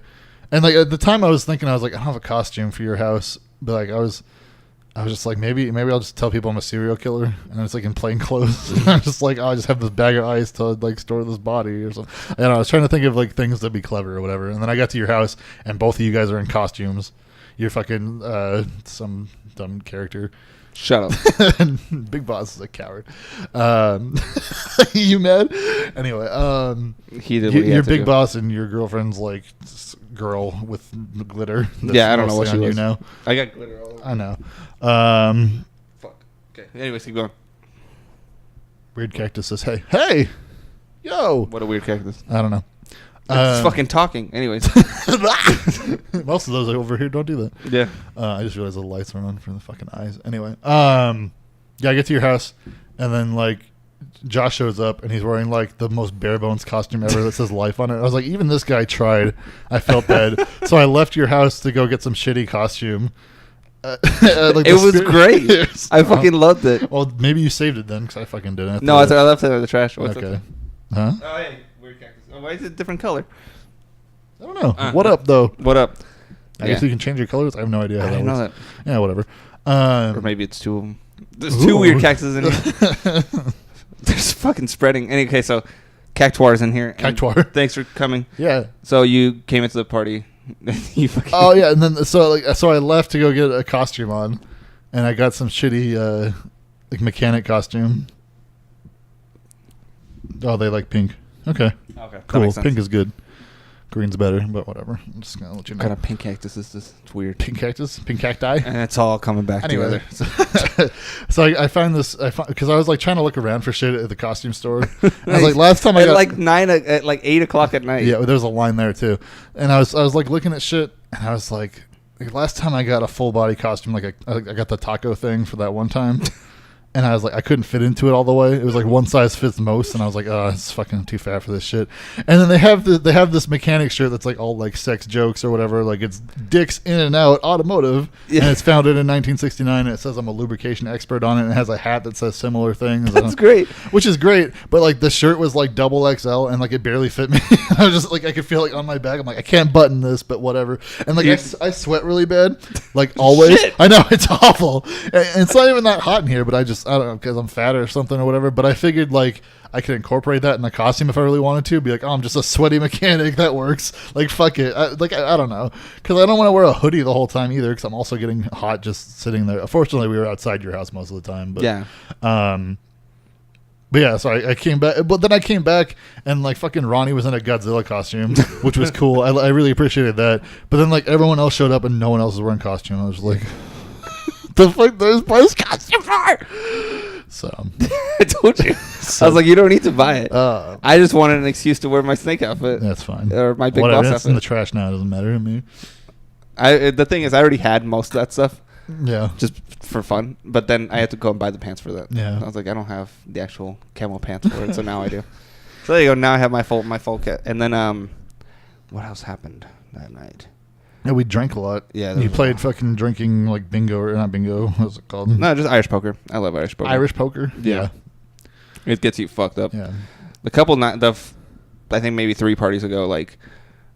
[SPEAKER 2] And at the time I was thinking, I was I don't have a costume for your house, but I was I was just like, maybe I'll just tell people I'm a serial killer, and it's like in plain clothes. I'm just like, I just have this bag of ice to like store this body or something. I don't know, I was trying to think of like things that'd be clever or whatever, and then I got to your house, and both of you guys are in costumes. You're fucking some dumb character.
[SPEAKER 1] Shut up.
[SPEAKER 2] And Big Boss is a coward. You mad? Anyway,
[SPEAKER 1] He did.
[SPEAKER 2] your Big Boss and your girlfriend's like girl with glitter.
[SPEAKER 1] Yeah, I don't know what she
[SPEAKER 2] on
[SPEAKER 1] was.
[SPEAKER 2] You know,
[SPEAKER 1] I got glitter all over.
[SPEAKER 2] I know.
[SPEAKER 1] Fuck. Okay. Anyways, keep going.
[SPEAKER 2] Weird Cactus says, "Hey, yo."
[SPEAKER 1] What a weird cactus.
[SPEAKER 2] I don't know.
[SPEAKER 1] It's fucking talking. Anyways.
[SPEAKER 2] Most of those over here don't do that.
[SPEAKER 1] Yeah.
[SPEAKER 2] I just realized the lights are on for the fucking eyes. Anyway, yeah, I get to your house, and then like Josh shows up, and he's wearing like the most bare bones costume ever that says "life" on it. I was like, even this guy tried. I felt bad, so I left your house to go get some shitty costume. Like
[SPEAKER 1] it was great. I fucking loved it.
[SPEAKER 2] Well, maybe you saved it then, because I fucking didn't.
[SPEAKER 1] No, I left it in the trash. What's
[SPEAKER 2] okay.
[SPEAKER 1] Up?
[SPEAKER 2] Huh?
[SPEAKER 1] Oh, hey, weird cactus. Oh, why is it a different color?
[SPEAKER 2] I don't know. What up, though?
[SPEAKER 1] What up?
[SPEAKER 2] I guess you can change your colors. I have no idea how
[SPEAKER 1] I
[SPEAKER 2] that
[SPEAKER 1] didn't
[SPEAKER 2] works.
[SPEAKER 1] know that.
[SPEAKER 2] Yeah, whatever.
[SPEAKER 1] Or maybe it's two of them. There's two weird cactuses in here. There's fucking spreading. Okay, so Cactuar's in here.
[SPEAKER 2] Cactuar.
[SPEAKER 1] Thanks for coming.
[SPEAKER 2] Yeah.
[SPEAKER 1] So you came into the party. You fucking
[SPEAKER 2] oh yeah, and then so I left to go get a costume on, and I got some shitty like mechanic costume. Oh, they like pink. Okay.
[SPEAKER 1] Okay.
[SPEAKER 2] Cool. Pink is good. Green's better, but whatever. I'm just gonna let you know.
[SPEAKER 1] What kind of pink cactus is this? It's weird.
[SPEAKER 2] Pink cactus? Pink cacti?
[SPEAKER 1] And it's all coming back together.
[SPEAKER 2] So I found this. Because I was like trying to look around for shit at the costume store. And I was like, last time I got
[SPEAKER 1] at like 8 o'clock at night.
[SPEAKER 2] Yeah, there's a line there too. And I was like looking at shit, and I was like last time I got a full body costume, like I got the taco thing for that one time. And I was like, I couldn't fit into it all the way. It was like one size fits most, and I was like, oh, it's fucking too fat for this shit. And then they have this mechanic shirt that's like all like sex jokes or whatever. Like it's dicks in and out automotive, and it's founded in 1969. And it says I'm a lubrication expert on it, and it has a hat that says similar things.
[SPEAKER 1] That's great.
[SPEAKER 2] Which is great, but like the shirt was like double XL, and like it barely fit me. I was just like, I could feel like on my back. I'm like, I can't button this, but whatever. And like I sweat really bad, like always.
[SPEAKER 1] Shit.
[SPEAKER 2] I know it's awful, and it's not even that hot in here, but I don't know, because I'm fat or something or whatever. But I figured like I could incorporate that in the costume if I really wanted to. Be like, oh, I'm just a sweaty mechanic. That works. Like, fuck it. I don't know, because I don't want to wear a hoodie the whole time either, because I'm also getting hot just sitting there. Fortunately, we were outside your house most of the time. But
[SPEAKER 1] yeah.
[SPEAKER 2] But yeah, so I came back. But then I came back, and like fucking Ronnie was in a Godzilla costume, which was cool. I really appreciated that. But then like everyone else showed up, and no one else was wearing costume. I was like, the fuck there's this costume for? So
[SPEAKER 1] I told you. I was like, you don't need to buy it. I just wanted an excuse to wear my snake outfit.
[SPEAKER 2] That's fine.
[SPEAKER 1] Or my Big
[SPEAKER 2] Whatever,
[SPEAKER 1] Boss
[SPEAKER 2] that's
[SPEAKER 1] outfit.
[SPEAKER 2] in the trash now. It doesn't matter to me.
[SPEAKER 1] The thing is, I already had most of that stuff.
[SPEAKER 2] Yeah.
[SPEAKER 1] Just for fun. But then I had to go and buy the pants for that.
[SPEAKER 2] Yeah.
[SPEAKER 1] I was like, I don't have the actual camel pants for it, so now I do. So there you go. Now I have my full kit. And then what else happened that night?
[SPEAKER 2] Yeah, we drank a lot.
[SPEAKER 1] Yeah.
[SPEAKER 2] You played fucking drinking like bingo or not bingo. What's it called?
[SPEAKER 1] No, just Irish poker. I love Irish poker.
[SPEAKER 2] Irish poker.
[SPEAKER 1] Yeah. It gets you fucked up.
[SPEAKER 2] Yeah.
[SPEAKER 1] I think maybe 3 parties ago, like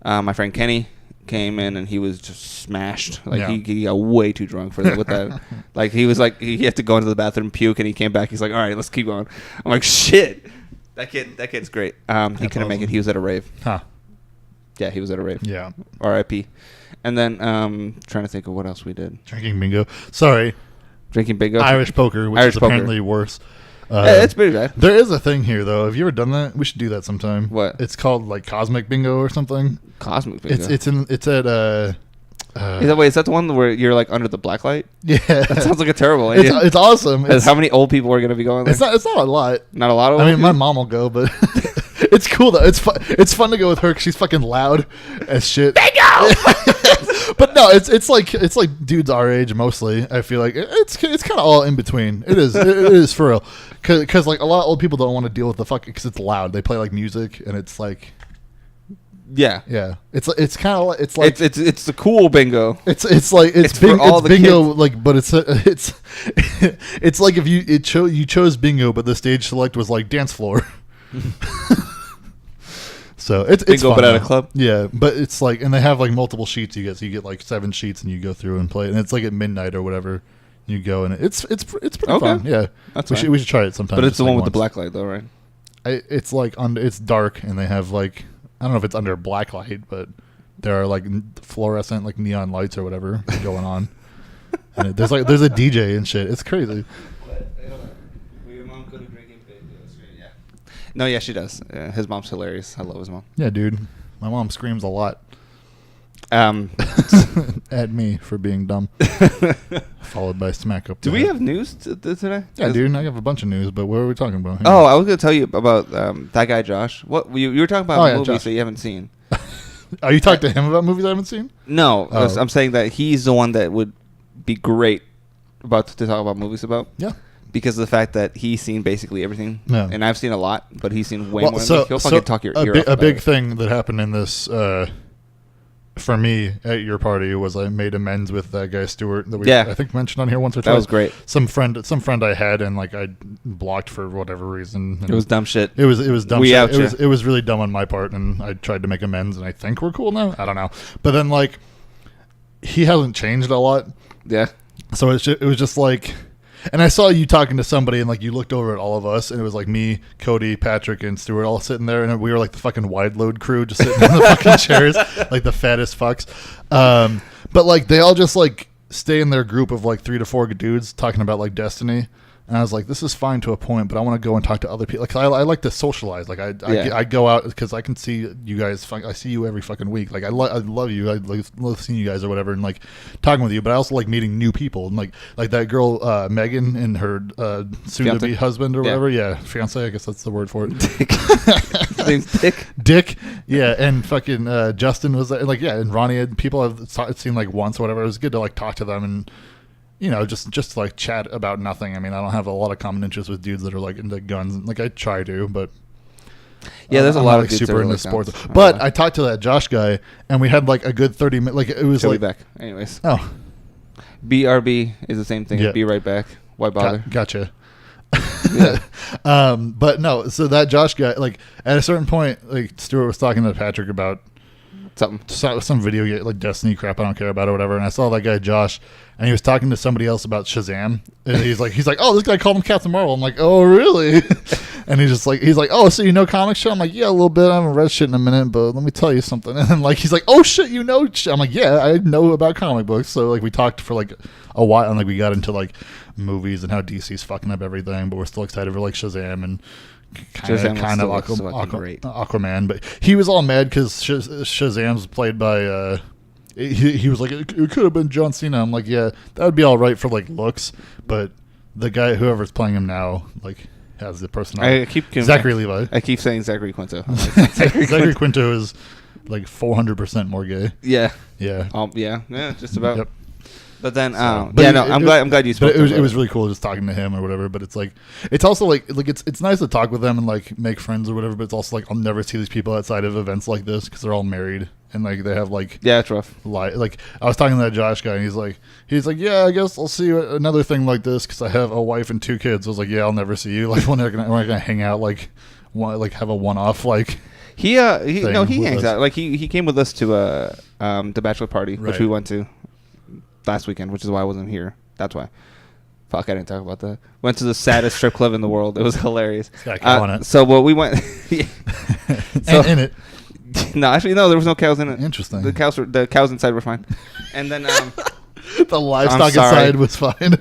[SPEAKER 1] my friend Kenny came in and he was just smashed. Like he got way too drunk for that. With that, like he was like he had to go into the bathroom, puke, and he came back. He's like, all right, let's keep going. I'm like, shit. That kid's great. He couldn't make it. He was at a rave.
[SPEAKER 2] Huh.
[SPEAKER 1] Yeah, he was at a rave.
[SPEAKER 2] Yeah.
[SPEAKER 1] R.I.P. And then trying to think of what else we did.
[SPEAKER 2] Drinking bingo. Sorry.
[SPEAKER 1] Drinking bingo.
[SPEAKER 2] Irish poker, which is apparently worse.
[SPEAKER 1] Yeah, it's pretty bad.
[SPEAKER 2] There is a thing here, though. Have you ever done that? We should do that sometime.
[SPEAKER 1] What?
[SPEAKER 2] It's called like Cosmic Bingo or something.
[SPEAKER 1] Cosmic bingo.
[SPEAKER 2] It's at
[SPEAKER 1] is that the one where you're like under the black light?
[SPEAKER 2] Yeah.
[SPEAKER 1] That sounds like a terrible idea.
[SPEAKER 2] It's awesome.
[SPEAKER 1] How many old people are going to be going there?
[SPEAKER 2] It's not a lot.
[SPEAKER 1] Not a lot of.
[SPEAKER 2] I mean, my mom will go, but it's cool though. It's fun to go with her because she's fucking loud as shit. Bingo. But no, it's like dudes our age mostly. I feel like it's kind of all in between. It is for real. Because like a lot of old people don't want to deal with the fuck because it's loud. They play like music and it's like.
[SPEAKER 1] Yeah.
[SPEAKER 2] It's kind of it's like
[SPEAKER 1] it's the cool bingo.
[SPEAKER 2] It's like it's bingo kids. Like, but it's it's like if you chose bingo, but the stage select was like dance floor. So it's
[SPEAKER 1] bingo,
[SPEAKER 2] fun,
[SPEAKER 1] but at a club.
[SPEAKER 2] Yeah, but it's like, and they have like multiple sheets you get. So you get like 7 sheets, and you go through and play. And it's like at midnight or whatever. You go in it. It's pretty
[SPEAKER 1] Okay.
[SPEAKER 2] fun. Yeah,
[SPEAKER 1] That's
[SPEAKER 2] we
[SPEAKER 1] fine.
[SPEAKER 2] should try it sometime.
[SPEAKER 1] But it's
[SPEAKER 2] just,
[SPEAKER 1] the one with the
[SPEAKER 2] once.
[SPEAKER 1] black light, though, right?
[SPEAKER 2] It's like it's dark, and they have like I don't know if it's under black light, but there are like fluorescent like neon lights or whatever going on. And there's a DJ and shit. It's crazy.
[SPEAKER 1] No, yeah, she does. Yeah, his mom's hilarious. I love his mom.
[SPEAKER 2] Yeah, dude. My mom screams a lot at me for being dumb, followed by smack up.
[SPEAKER 1] Do
[SPEAKER 2] the
[SPEAKER 1] we
[SPEAKER 2] head.
[SPEAKER 1] have news today?
[SPEAKER 2] Yeah, dude. I have a bunch of news, but what are we talking about?
[SPEAKER 1] Oh, I was going to tell you about that guy, Josh. What you were talking about movies
[SPEAKER 2] Josh.
[SPEAKER 1] that you haven't seen.
[SPEAKER 2] Are you talking to him about movies I haven't seen?
[SPEAKER 1] No,
[SPEAKER 2] Oh.
[SPEAKER 1] I'm saying that he's the one that would be great about to talk about movies about.
[SPEAKER 2] Yeah.
[SPEAKER 1] Because of the fact that he's seen basically everything,
[SPEAKER 2] Yeah.
[SPEAKER 1] and I've seen a lot, but he's seen way more. Than me. He'll
[SPEAKER 2] so
[SPEAKER 1] fucking talk your ear off.
[SPEAKER 2] a
[SPEAKER 1] about
[SPEAKER 2] big
[SPEAKER 1] it.
[SPEAKER 2] thing that happened in this for me at your party was I made amends with that guy Stuart that we I think mentioned on here once or twice.
[SPEAKER 1] That was great.
[SPEAKER 2] Some friend I had and like I blocked for whatever reason. And
[SPEAKER 1] It was dumb shit.
[SPEAKER 2] It was dumb
[SPEAKER 1] We
[SPEAKER 2] shit.
[SPEAKER 1] out ya.
[SPEAKER 2] It was really dumb on my part, and I tried to make amends, and I think we're cool now. I don't know, but then like he hasn't changed a lot.
[SPEAKER 1] Yeah.
[SPEAKER 2] So it was just like, and I saw you talking to somebody, and like you looked over at all of us, and it was like me, Cody, Patrick, and Stuart all sitting there, and we were like the fucking wide load crew, just sitting in the fucking chairs, like the fattest fucks. But like they all just like stay in their group of like 3 to 4 dudes talking about like Destiny. And I was like, this is fine to a point, but I want to go and talk to other people. Like, I like to socialize. Like, I go out because I can see you guys. I see you every fucking week. Like, I love you. I love seeing you guys or whatever, and like talking with you. But I also like meeting new people. And like that girl Megan and her soon-to-be husband or whatever. Yeah, fiance. I guess that's the word for it.
[SPEAKER 1] His name's Dick.
[SPEAKER 2] Dick. Yeah, and fucking Justin was there. Like, yeah, and Ronnie had people I've seen like once or whatever. It was good to like talk to them and. You know, just like chat about nothing. I mean, I don't have a lot of common interests with dudes that are like into guns. Like I try to, but
[SPEAKER 1] yeah, there's a lot of
[SPEAKER 2] like
[SPEAKER 1] dudes
[SPEAKER 2] super
[SPEAKER 1] that are
[SPEAKER 2] into
[SPEAKER 1] like
[SPEAKER 2] sports.
[SPEAKER 1] guns.
[SPEAKER 2] But I talked to that Josh guy, and we had like a good 30 minutes. Like it was
[SPEAKER 1] She'll
[SPEAKER 2] like
[SPEAKER 1] be back. Anyways,
[SPEAKER 2] oh,
[SPEAKER 1] BRB is the same thing.
[SPEAKER 2] Yeah.
[SPEAKER 1] Be right back. Why bother?
[SPEAKER 2] Gotcha.
[SPEAKER 1] Yeah.
[SPEAKER 2] But no, so that Josh guy, like at a certain point, like Stuart was talking to Patrick about some video game, like Destiny crap I don't care about or whatever, and I saw that guy Josh, and he was talking to somebody else about Shazam, and he's like, oh, this guy called him Captain Marvel. I'm like, oh, really? And he's like, oh, so you know comic shit? I'm like, yeah, a little bit. I haven't read shit in a minute, but let me tell you something. And then like he's like, oh shit, you know shit. I'm like, yeah, I know about comic books. So like we talked for like a while, and like we got into like movies and how DC's fucking up everything, but we're still excited for like Shazam and kind of Aquaman. But he was all mad because Shazam's played by he was like, it could have been John Cena. I'm like, yeah, that would be all right for like looks, but the guy whoever's playing him now like has the personality. Zachary Levi.
[SPEAKER 1] I keep saying Zachary Quinto.
[SPEAKER 2] Zachary Quinto is like 400% more gay.
[SPEAKER 1] Yeah.
[SPEAKER 2] Yeah.
[SPEAKER 1] Yeah, just about.
[SPEAKER 2] Yep.
[SPEAKER 1] But then,
[SPEAKER 2] I'm
[SPEAKER 1] glad you spoke.
[SPEAKER 2] But it was really cool just talking to him or whatever. But it's like, it's also like it's nice to talk with them and like make friends or whatever. But it's also like I'll never see these people outside of events like this because they're all married and like they have like
[SPEAKER 1] it's rough.
[SPEAKER 2] Like I was talking to that Josh guy and he's like yeah, I guess I'll see you at another thing like this because I have a wife and 2 kids. I was like, yeah, I'll never see you. Like we're not gonna hang out like have a one-off like.
[SPEAKER 1] He hangs out. Like he came with us to the bachelor party, which
[SPEAKER 2] Right.
[SPEAKER 1] we went to last weekend, which is why I wasn't here. That's why. Fuck, I didn't talk about that. Went to the saddest strip club in the world. It was hilarious. So what we went
[SPEAKER 2] in it.
[SPEAKER 1] No, actually no, there was no cows in it.
[SPEAKER 2] Interesting.
[SPEAKER 1] The cows inside were fine. And then
[SPEAKER 2] the livestock inside was fine.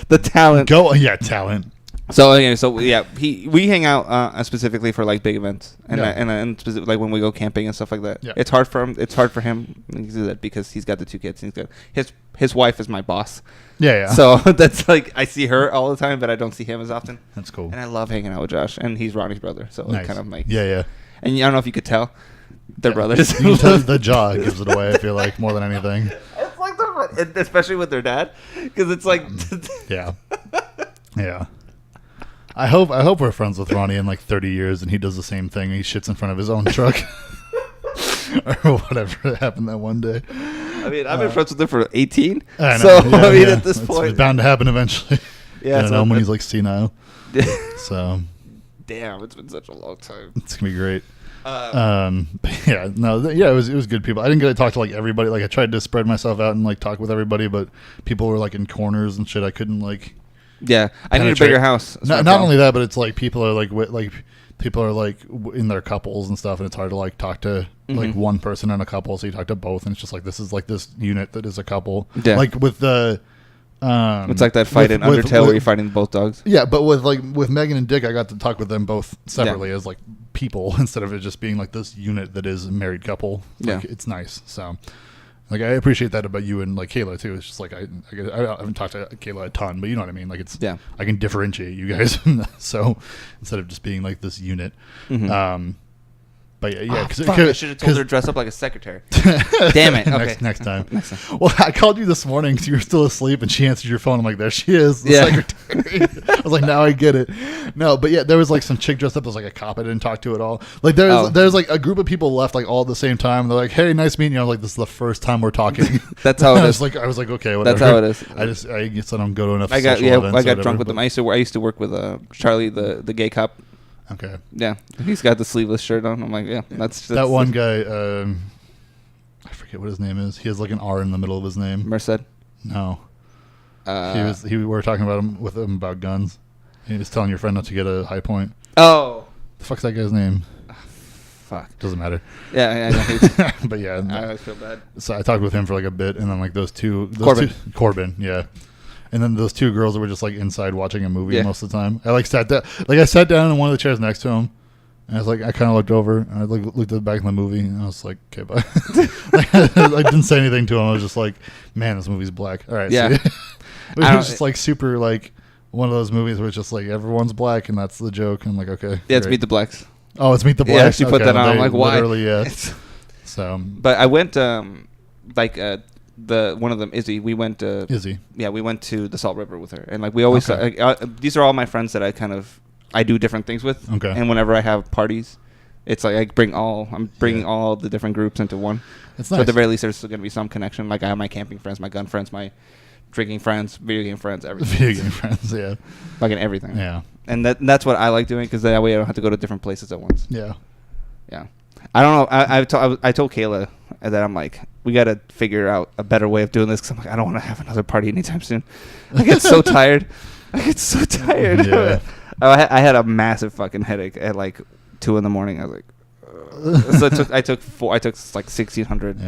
[SPEAKER 1] the talent.
[SPEAKER 2] Talent.
[SPEAKER 1] So we hang out specifically for like big events and like when we go camping and stuff like that.
[SPEAKER 2] Yeah.
[SPEAKER 1] It's hard for him to do that because he's got the 2 kids. And his wife is my boss.
[SPEAKER 2] Yeah.
[SPEAKER 1] So that's like I see her all the time, but I don't see him as often.
[SPEAKER 2] That's cool.
[SPEAKER 1] And I love hanging out with Josh, and he's Ronnie's brother, so
[SPEAKER 2] Nice.
[SPEAKER 1] it kind of like
[SPEAKER 2] Yeah.
[SPEAKER 1] And I don't know if you could tell, they're brothers.
[SPEAKER 2] You can tell the jaw gives it away. I feel like more than anything.
[SPEAKER 1] It's like especially with their dad, because it's like
[SPEAKER 2] Yeah. I hope we're friends with Ronnie in like 30 years and he does the same thing. He shits in front of his own truck or whatever happened that one day.
[SPEAKER 1] I mean, I've been friends with him for 18.
[SPEAKER 2] I know.
[SPEAKER 1] So
[SPEAKER 2] Yeah,
[SPEAKER 1] at this point,
[SPEAKER 2] it's bound to happen eventually.
[SPEAKER 1] Yeah,
[SPEAKER 2] I know when he's like senile. So
[SPEAKER 1] damn, it's been such a long time.
[SPEAKER 2] It's gonna be great. Yeah, no, it was good people. I didn't get to talk to like everybody. Like I tried to spread myself out and like talk with everybody, but people were like in corners and shit. I couldn't like.
[SPEAKER 1] Yeah, I need a bigger house.
[SPEAKER 2] Not only that, but it's like people are like people are like in their couples and stuff, and it's hard to like talk to like one person and a couple. So you talk to both, and it's just like this is like this unit that is a couple.
[SPEAKER 1] Yeah.
[SPEAKER 2] Like with the.
[SPEAKER 1] It's like that fight in Undertale where you're fighting both dogs.
[SPEAKER 2] Yeah, but with Megan and Dick, I got to talk with them both separately as like people instead of it just being like this unit that is a married couple. Like, it's nice. So, like, I appreciate that about you and like Kayla too. It's just like I haven't talked to Kayla a ton, but you know what I mean. Like it's I can differentiate you guys. So instead of just being like this unit. But yeah,
[SPEAKER 1] because I should have told her to dress up like a secretary. Damn it! Okay,
[SPEAKER 2] next time. Well, I called you this morning because you were still asleep, and she answered your phone. I'm like, there she is, the secretary. I was like, now I get it. No, but yeah, there was like some chick dressed up as like a cop I didn't talk to at all. Like there's like a group of people left like all at the same time. They're like, hey, nice meeting you. I was like, this is the first time we're talking.
[SPEAKER 1] That's how it is.
[SPEAKER 2] I was like, okay, whatever.
[SPEAKER 1] That's how it is.
[SPEAKER 2] I guess I don't go to enough.
[SPEAKER 1] I got drunk with them. I used to work with Charlie, the gay cop.
[SPEAKER 2] Okay.
[SPEAKER 1] Yeah, he's got the sleeveless shirt on. I'm like, that's
[SPEAKER 2] that one guy. I forget what his name is. He has like an R in the middle of his name.
[SPEAKER 1] Merced?
[SPEAKER 2] No. We were talking about him with him about guns. He was telling your friend not to get a high point.
[SPEAKER 1] Oh.
[SPEAKER 2] The fuck's that guy's name?
[SPEAKER 1] Fuck.
[SPEAKER 2] Doesn't matter.
[SPEAKER 1] Yeah, I know.
[SPEAKER 2] But yeah,
[SPEAKER 1] I always feel bad.
[SPEAKER 2] So I talked with him for like a bit, and then like Corbin, yeah. And then those two girls that were just like inside watching a movie most of the time. I like sat down in one of the chairs next to him, and I was like, I kind of looked over and I like looked at the back of the movie, and I was like, okay, bye. I didn't say anything to him. I was just like, man, this movie's black. All right,
[SPEAKER 1] yeah.
[SPEAKER 2] It was just like super like one of those movies where it's just like everyone's black and that's the joke. And I'm like, okay,
[SPEAKER 1] yeah, it's Meet the Blacks.
[SPEAKER 2] Oh, it's Meet the Blacks.
[SPEAKER 1] Yeah, she put that on. I'm like, why?
[SPEAKER 2] Literally, yeah. So,
[SPEAKER 1] but I went one of them, Izzy. We went to
[SPEAKER 2] Izzy.
[SPEAKER 1] Yeah, we went to the Salt River with her, and like we always. These are all my friends that I do different things with.
[SPEAKER 2] Okay.
[SPEAKER 1] And whenever I have parties, it's like I'm bringing all the different groups into one.
[SPEAKER 2] It's nice.
[SPEAKER 1] So at the very least, there's still gonna be some connection. Like I have my camping friends, my gun friends, my drinking friends, video game friends, everything.
[SPEAKER 2] Video game friends, yeah.
[SPEAKER 1] Fucking everything.
[SPEAKER 2] Yeah.
[SPEAKER 1] And that's what I like doing because that way I don't have to go to different places at once.
[SPEAKER 2] Yeah.
[SPEAKER 1] Yeah. I don't know. I told Kayla that I'm like, we got to figure out a better way of doing this because I'm like, I don't want to have another party anytime soon. I get so tired.
[SPEAKER 2] Yeah.
[SPEAKER 1] I had a massive fucking headache at like 2 a.m. I was like, so I took like 1,600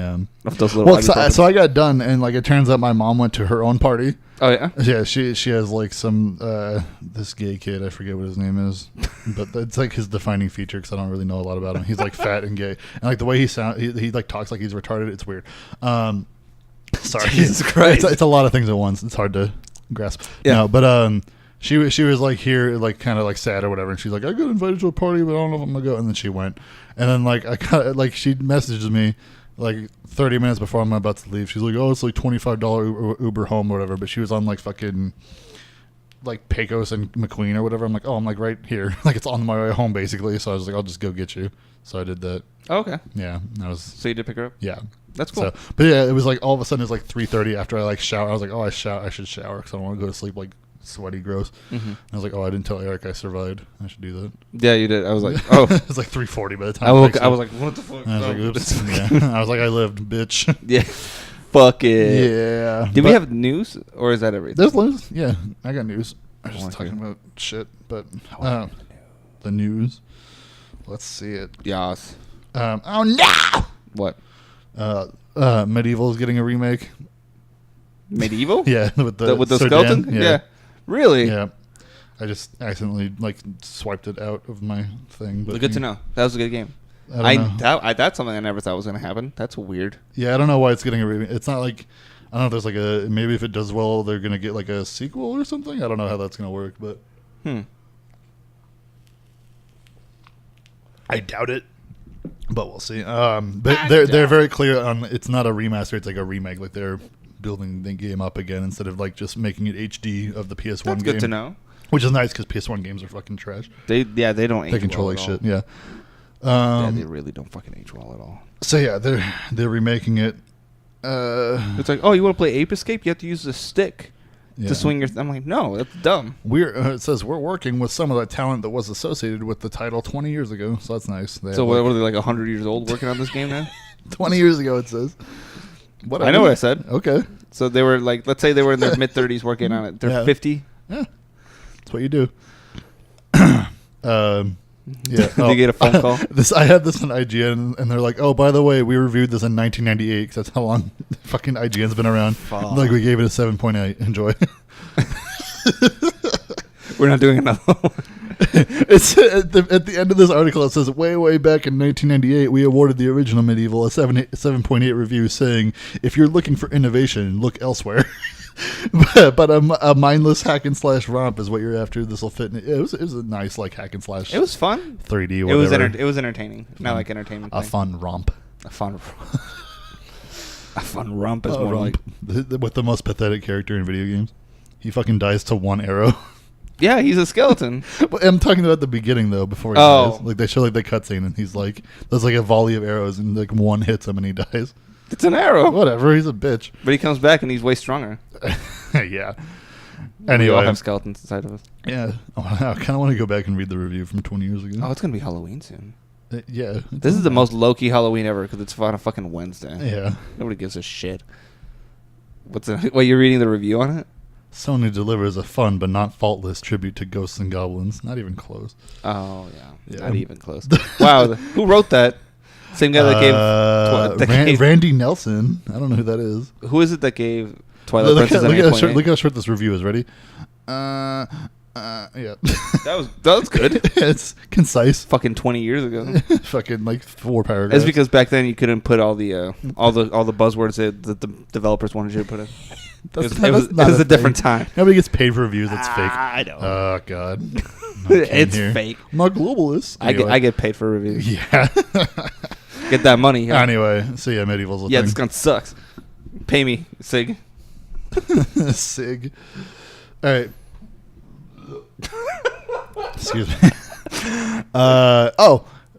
[SPEAKER 1] of those little.
[SPEAKER 2] Well, so I got done, and like it turns out my mom went to her own party.
[SPEAKER 1] Oh yeah.
[SPEAKER 2] Yeah, she has like some this gay kid. I forget what his name is, but it's like his defining feature because I don't really know a lot about him. He's like fat and gay, and like the way he like talks like he's retarded. It's weird. Sorry,
[SPEAKER 1] Jesus Christ.
[SPEAKER 2] It's a lot of things at once. It's hard to grasp.
[SPEAKER 1] Yeah.
[SPEAKER 2] No, but she was like here, like kind of like sad or whatever, and she's like, I got invited to a party, but I don't know if I'm gonna go. And then she went, and then like I kind of like she messages me like 30 minutes before I'm about to leave. She's like, oh, it's like $25 Uber home or whatever. But she was on like fucking like Pecos and McQueen or whatever. I'm like, oh, I'm like right here, like it's on my way home basically. So I was like, I'll just go get you. So I did that.
[SPEAKER 1] Oh, okay.
[SPEAKER 2] Yeah, that was.
[SPEAKER 1] So you did pick her up?
[SPEAKER 2] Yeah.
[SPEAKER 1] That's cool.
[SPEAKER 2] So, but yeah, it was like all of a sudden it was like 3:30 after I like shower. I was like, oh, I should shower because I don't want to go to sleep like sweaty, gross. Mm-hmm. I was like, oh, I didn't tell Eric I survived. I should do that.
[SPEAKER 1] Yeah, you did. I was like, oh,
[SPEAKER 2] it was like 3:40 by the time
[SPEAKER 1] I was like, what the fuck?
[SPEAKER 2] I was like, oops. Yeah. I was like, I lived, bitch.
[SPEAKER 1] Yeah. Fuck it.
[SPEAKER 2] Yeah.
[SPEAKER 1] Did we have news or is that everything?
[SPEAKER 2] There's news. Yeah, I got news. I was just talking about shit, but the news. Let's see it.
[SPEAKER 1] Yas.
[SPEAKER 2] Oh no!
[SPEAKER 1] What?
[SPEAKER 2] Medieval is getting a remake.
[SPEAKER 1] Medieval?
[SPEAKER 2] Yeah, with the
[SPEAKER 1] skeleton. Yeah. Really?
[SPEAKER 2] Yeah. I just accidentally like swiped it out of my thing. But
[SPEAKER 1] good to know. That was a good game. That's something I never thought was going to happen. That's weird.
[SPEAKER 2] Yeah, I don't know why it's getting a remake. It's not like I don't know if there's like a maybe if it does well they're going to get like a sequel or something. I don't know how that's going to work, but I doubt it. But we'll see. But they're very clear on it's not a remaster. It's like a remake. Like they're building the game up again instead of like just making it HD of the PS1 game.
[SPEAKER 1] That's good to know.
[SPEAKER 2] Which is nice because PS1 games are fucking trash.
[SPEAKER 1] They don't age
[SPEAKER 2] They control
[SPEAKER 1] well
[SPEAKER 2] like
[SPEAKER 1] at
[SPEAKER 2] shit.
[SPEAKER 1] all.
[SPEAKER 2] Yeah.
[SPEAKER 1] They really don't fucking age well at all.
[SPEAKER 2] So yeah, they're remaking it.
[SPEAKER 1] It's like, oh, you want to play Ape Escape? You have to use the stick. to swing your. I'm like, no, that's dumb.
[SPEAKER 2] It says we're working with some of the talent that was associated with the title 20 years ago, so that's nice.
[SPEAKER 1] So what are they, like 100 years old working on this game now?
[SPEAKER 2] 20 years ago, it says.
[SPEAKER 1] I know what I said.
[SPEAKER 2] Okay.
[SPEAKER 1] So they were like, let's say they were in their mid 30s working on it. They're 50.
[SPEAKER 2] Yeah, that's what you do. Yeah.
[SPEAKER 1] Did you get a phone call?
[SPEAKER 2] I had this on IGN, and they're like, "Oh, by the way, we reviewed this in 1998 because that's how long fucking IGN's been around." Like, we gave it a 7.8. Enjoy.
[SPEAKER 1] We're not doing another one.
[SPEAKER 2] It's at the end of this article. It says, way back in 1998, we awarded the original Medieval a 7.8 review, saying, "If you're looking for innovation, look elsewhere." but a mindless hack and slash romp is what you're after. This will fit. It was a nice like hack and slash.
[SPEAKER 1] It was fun.
[SPEAKER 2] 3D. Whatever.
[SPEAKER 1] It was entertaining. Not like entertainment.
[SPEAKER 2] A fun romp.
[SPEAKER 1] A fun romp is more like
[SPEAKER 2] with the most pathetic character in video games. He fucking dies to one arrow.
[SPEAKER 1] Yeah, he's a skeleton.
[SPEAKER 2] But I'm talking about the beginning though, before he dies. Like they show like the cutscene, and he's like, there's like a volley of arrows, and like one hits him, and he dies.
[SPEAKER 1] It's an arrow.
[SPEAKER 2] Whatever, he's a bitch.
[SPEAKER 1] But he comes back and he's way stronger.
[SPEAKER 2] Yeah.
[SPEAKER 1] Anyway, we all have skeletons inside of us.
[SPEAKER 2] Yeah. I kind of want to go back and read the review from 20 years ago.
[SPEAKER 1] Oh, it's gonna be Halloween soon.
[SPEAKER 2] Yeah.
[SPEAKER 1] This is the most low-key Halloween ever because it's on a fucking Wednesday.
[SPEAKER 2] Yeah.
[SPEAKER 1] Nobody gives a shit. What, you're reading the review on it?
[SPEAKER 2] Sony delivers a fun but not faultless tribute to Ghosts and Goblins. Not even close.
[SPEAKER 1] Oh, yeah. Not even close. Wow. Who wrote that? Same guy that gave...
[SPEAKER 2] Randy Nelson. I don't know who that is.
[SPEAKER 1] Who is it that gave Twilight Princess an 8.8?
[SPEAKER 2] Look how short this review is. Ready? Yeah.
[SPEAKER 1] That was good.
[SPEAKER 2] It's concise.
[SPEAKER 1] Fucking 20 years ago.
[SPEAKER 2] Fucking like 4 paragraphs.
[SPEAKER 1] It's because back then you couldn't put all the buzzwords that the developers wanted you to put in. It was a different time.
[SPEAKER 2] Nobody gets paid for reviews. It's fake.
[SPEAKER 1] I know.
[SPEAKER 2] Oh God.
[SPEAKER 1] It's fake.
[SPEAKER 2] I'm not globalist.
[SPEAKER 1] Anyway. I get paid for reviews.
[SPEAKER 2] Yeah.
[SPEAKER 1] Get that money. Huh?
[SPEAKER 2] Anyway, so yeah, Medieval's a thing.
[SPEAKER 1] This gun sucks. Pay me, Sig.
[SPEAKER 2] Sig. All right. Excuse me.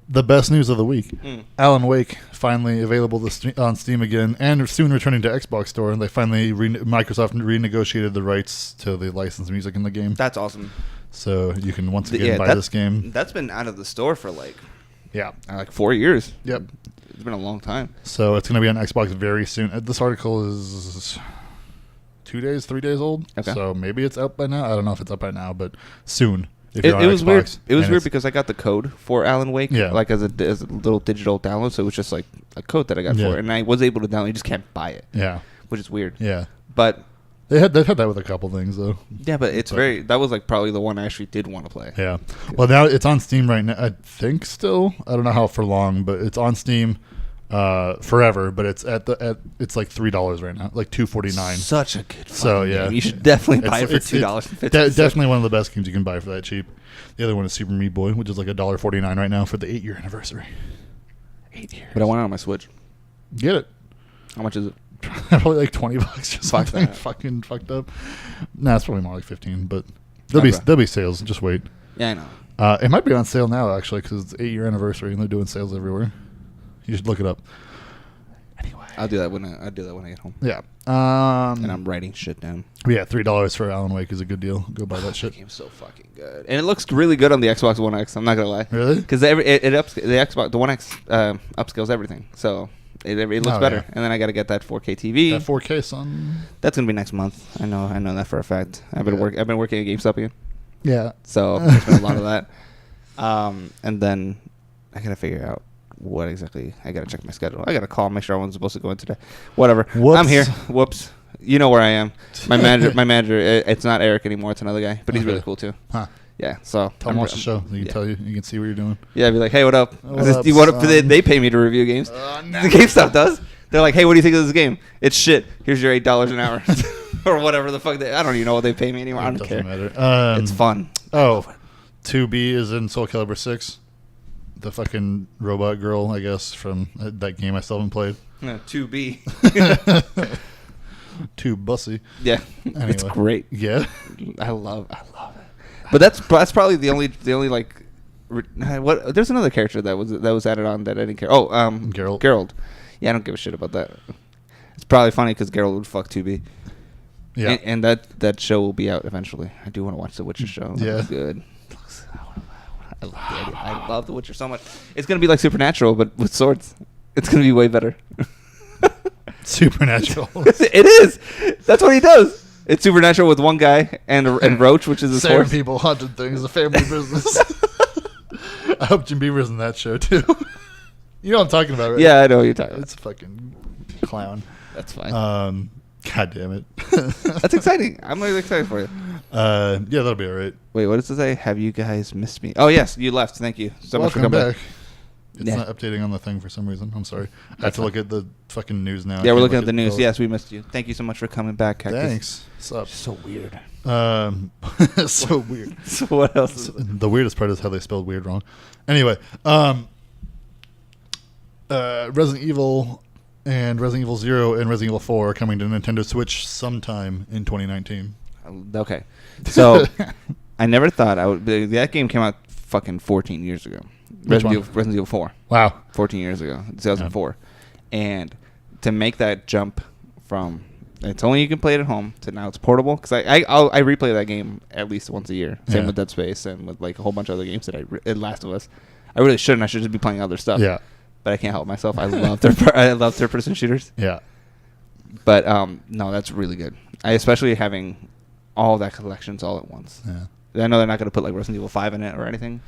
[SPEAKER 2] The best news of the week. Alan Wake finally available on Steam again, and soon returning to Xbox Store. And they finally Microsoft renegotiated the rights to the licensed music in the game.
[SPEAKER 1] That's awesome.
[SPEAKER 2] So you can once again buy this game.
[SPEAKER 1] That's been out of the store for like 4 years.
[SPEAKER 2] Yep.
[SPEAKER 1] It's been a long time.
[SPEAKER 2] So it's going to be on Xbox very soon. This article is 3 days old. Okay. So maybe it's out by now. I don't know if it's up by now, but soon. It was
[SPEAKER 1] weird. It was weird because I got the code for Alan Wake, like as a little digital download. So it was just like a code that I got for it, and I was able to download. You just can't buy it. Yeah, which is weird.
[SPEAKER 2] Yeah,
[SPEAKER 1] but
[SPEAKER 2] they've had that with a couple things though.
[SPEAKER 1] Yeah, but that was like probably the one I actually did want to play.
[SPEAKER 2] Yeah. Well, now it's on Steam right now. I think still. I don't know how for long, but it's on Steam. Forever, but it's it's like $3 right now, like $2.49.
[SPEAKER 1] Such a good
[SPEAKER 2] game.
[SPEAKER 1] You should definitely buy it for $2.50.
[SPEAKER 2] Definitely one of the best games you can buy for that cheap. The other one is Super Meat Boy, which is like $1.49 right now for the 8-year anniversary. 8 years.
[SPEAKER 1] But I want it on my Switch.
[SPEAKER 2] Get it.
[SPEAKER 1] How much is it?
[SPEAKER 2] Probably like $20 or something. Fucking fucked up. Nah, it's probably more like 15. But there'll be sales. Just wait.
[SPEAKER 1] Yeah, I know.
[SPEAKER 2] It might be on sale now actually because it's 8-year anniversary and they're doing sales everywhere. You should look it up. Anyway,
[SPEAKER 1] I'll do that when I get home.
[SPEAKER 2] Yeah.
[SPEAKER 1] And I'm writing shit down.
[SPEAKER 2] Yeah, $3 for Alan Wake is a good deal. Go buy that shit.
[SPEAKER 1] That game's so fucking good, and it looks really good on the Xbox One X. I'm not gonna lie.
[SPEAKER 2] Really?
[SPEAKER 1] Because the Xbox One X upscales everything, so it looks better. Yeah. And then I got to get that 4K TV.
[SPEAKER 2] That 4K, son.
[SPEAKER 1] That's gonna be next month. I know that for a fact. I've been working at GameStop again.
[SPEAKER 2] Yeah.
[SPEAKER 1] So there's been a lot of that. And then I gotta figure out what exactly. I gotta check my schedule. I gotta call, make sure everyone's supposed to go in today. Whatever.
[SPEAKER 2] Whoops.
[SPEAKER 1] I'm here. Whoops. You know where I am. My manager. It's not Eric anymore. It's another guy, but he's really cool too.
[SPEAKER 2] Huh.
[SPEAKER 1] Yeah. So
[SPEAKER 2] tell him watch the show. He can tell you. You can see what you're doing.
[SPEAKER 1] Yeah. Be like, hey, what up? They pay me to review games.
[SPEAKER 2] No.
[SPEAKER 1] The GameStop does. They're like, hey, what do you think of this game? It's shit. Here's your $8 an hour, or whatever the fuck. I don't even know what they pay me anymore. I don't care.
[SPEAKER 2] Matter.
[SPEAKER 1] It's fun.
[SPEAKER 2] Oh, 2B is in Soul Calibur 6. The fucking robot girl, I guess, from that game I still haven't played.
[SPEAKER 1] No, 2B.
[SPEAKER 2] Too bussy.
[SPEAKER 1] Yeah,
[SPEAKER 2] anyway.
[SPEAKER 1] It's great.
[SPEAKER 2] Yeah,
[SPEAKER 1] I love it. But that's probably the only like. What? There's another character that was added on that I didn't care. Oh, Geralt. Yeah, I don't give a shit about that. It's probably funny because Geralt would fuck 2B.
[SPEAKER 2] Yeah.
[SPEAKER 1] And that show will be out eventually. I do want to watch the Witcher show.
[SPEAKER 2] Yeah.
[SPEAKER 1] That's good. I love the Witcher so much. It's gonna be like Supernatural, but with swords. It's gonna be way better.
[SPEAKER 2] Supernatural.
[SPEAKER 1] It is. That's what he does. It's Supernatural with one guy and Roach, which is his
[SPEAKER 2] Saving
[SPEAKER 1] horse.
[SPEAKER 2] people, haunted things, a family business. I hope Jim Beaver's in that show too. You know what I'm talking about, right?
[SPEAKER 1] Yeah, I know what you're talking about.
[SPEAKER 2] It's a fucking clown.
[SPEAKER 1] That's fine.
[SPEAKER 2] God damn it.
[SPEAKER 1] That's exciting. I'm really excited for you.
[SPEAKER 2] Yeah, that'll be all right.
[SPEAKER 1] Wait, what does it say? Have you guys missed me? Oh, yes, you left. Thank you so much for coming back.
[SPEAKER 2] It's not updating on the thing for some reason. I'm sorry. I have to look at the fucking news now.
[SPEAKER 1] Yeah, we're looking at the news. Yes, we missed you. Thank you so much for coming back, Cactus.
[SPEAKER 2] Thanks. What's up?
[SPEAKER 1] So weird.
[SPEAKER 2] So weird.
[SPEAKER 1] So what else?
[SPEAKER 2] The weirdest part is how they spelled weird wrong. Anyway, Resident Evil and Resident Evil 0 and Resident Evil 4 are coming to Nintendo Switch sometime in 2019.
[SPEAKER 1] Okay. So, I never thought I would... That game came out fucking 14 years ago. Resident Evil 4.
[SPEAKER 2] Wow.
[SPEAKER 1] 14 years ago. 2004. Yeah. And to make that jump from... It's only you can play it at home to now it's portable. Because I replay that game at least once a year. Same with Dead Space and with like a whole bunch of other games that and Last of Us. I really shouldn't. I should just be playing other stuff.
[SPEAKER 2] Yeah.
[SPEAKER 1] But I can't help myself. I love third-person shooters.
[SPEAKER 2] Yeah.
[SPEAKER 1] But no, that's really good. Especially having all that collections all at once.
[SPEAKER 2] Yeah.
[SPEAKER 1] I know they're not going to put like Resident Evil 5 in it or anything,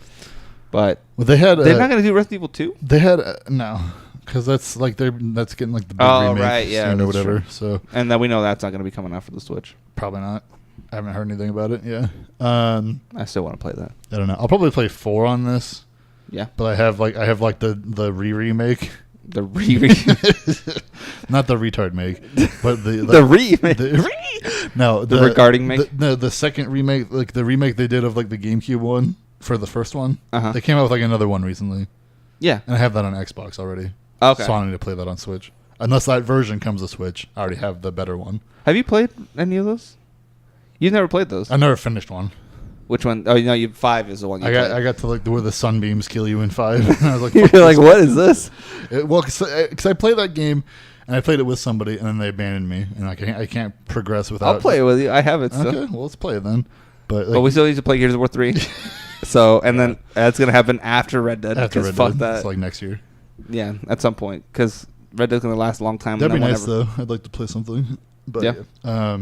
[SPEAKER 1] but
[SPEAKER 2] they're
[SPEAKER 1] not going to do Resident Evil 2.
[SPEAKER 2] They had no, because that's like that's getting like the big remake
[SPEAKER 1] right, yeah,
[SPEAKER 2] or whatever.
[SPEAKER 1] True.
[SPEAKER 2] So
[SPEAKER 1] and then we know that's not going to be coming out for the Switch.
[SPEAKER 2] Probably not. I haven't heard anything about it. Yeah.
[SPEAKER 1] I still want to play that.
[SPEAKER 2] I don't know. I'll probably play 4 on this.
[SPEAKER 1] Yeah.
[SPEAKER 2] But I have like the remake.
[SPEAKER 1] The remake.
[SPEAKER 2] Not the retard make, but
[SPEAKER 1] the remake.
[SPEAKER 2] The
[SPEAKER 1] regarding make.
[SPEAKER 2] The second remake, like the remake they did of like the GameCube one for the first one.
[SPEAKER 1] Uh-huh.
[SPEAKER 2] They came out with like another one recently.
[SPEAKER 1] Yeah.
[SPEAKER 2] And I have that on Xbox already.
[SPEAKER 1] Okay.
[SPEAKER 2] So I don't need to play that on Switch. Unless that version comes to Switch, I already have the better one.
[SPEAKER 1] Have you played any of those? You've never played those.
[SPEAKER 2] I never finished one.
[SPEAKER 1] Which one? Oh, no, 5 is the one you played.
[SPEAKER 2] I got to like where the sunbeams kill you in 5. And I was like,
[SPEAKER 1] you're like, what is this?
[SPEAKER 2] Because I played that game and I played it with somebody and then they abandoned me and I can't progress without.
[SPEAKER 1] I'll play it with you. I have it still.
[SPEAKER 2] Okay, well let's play it then. But
[SPEAKER 1] we still need to play Gears of War 3. So and then that's gonna happen after Red Dead.
[SPEAKER 2] After Red
[SPEAKER 1] fuck
[SPEAKER 2] Dead,
[SPEAKER 1] that.
[SPEAKER 2] it's like next year.
[SPEAKER 1] Yeah, at some point because Red Dead's gonna last a long time.
[SPEAKER 2] That'd be nice though. I'd like to play something. But
[SPEAKER 1] yeah.
[SPEAKER 2] I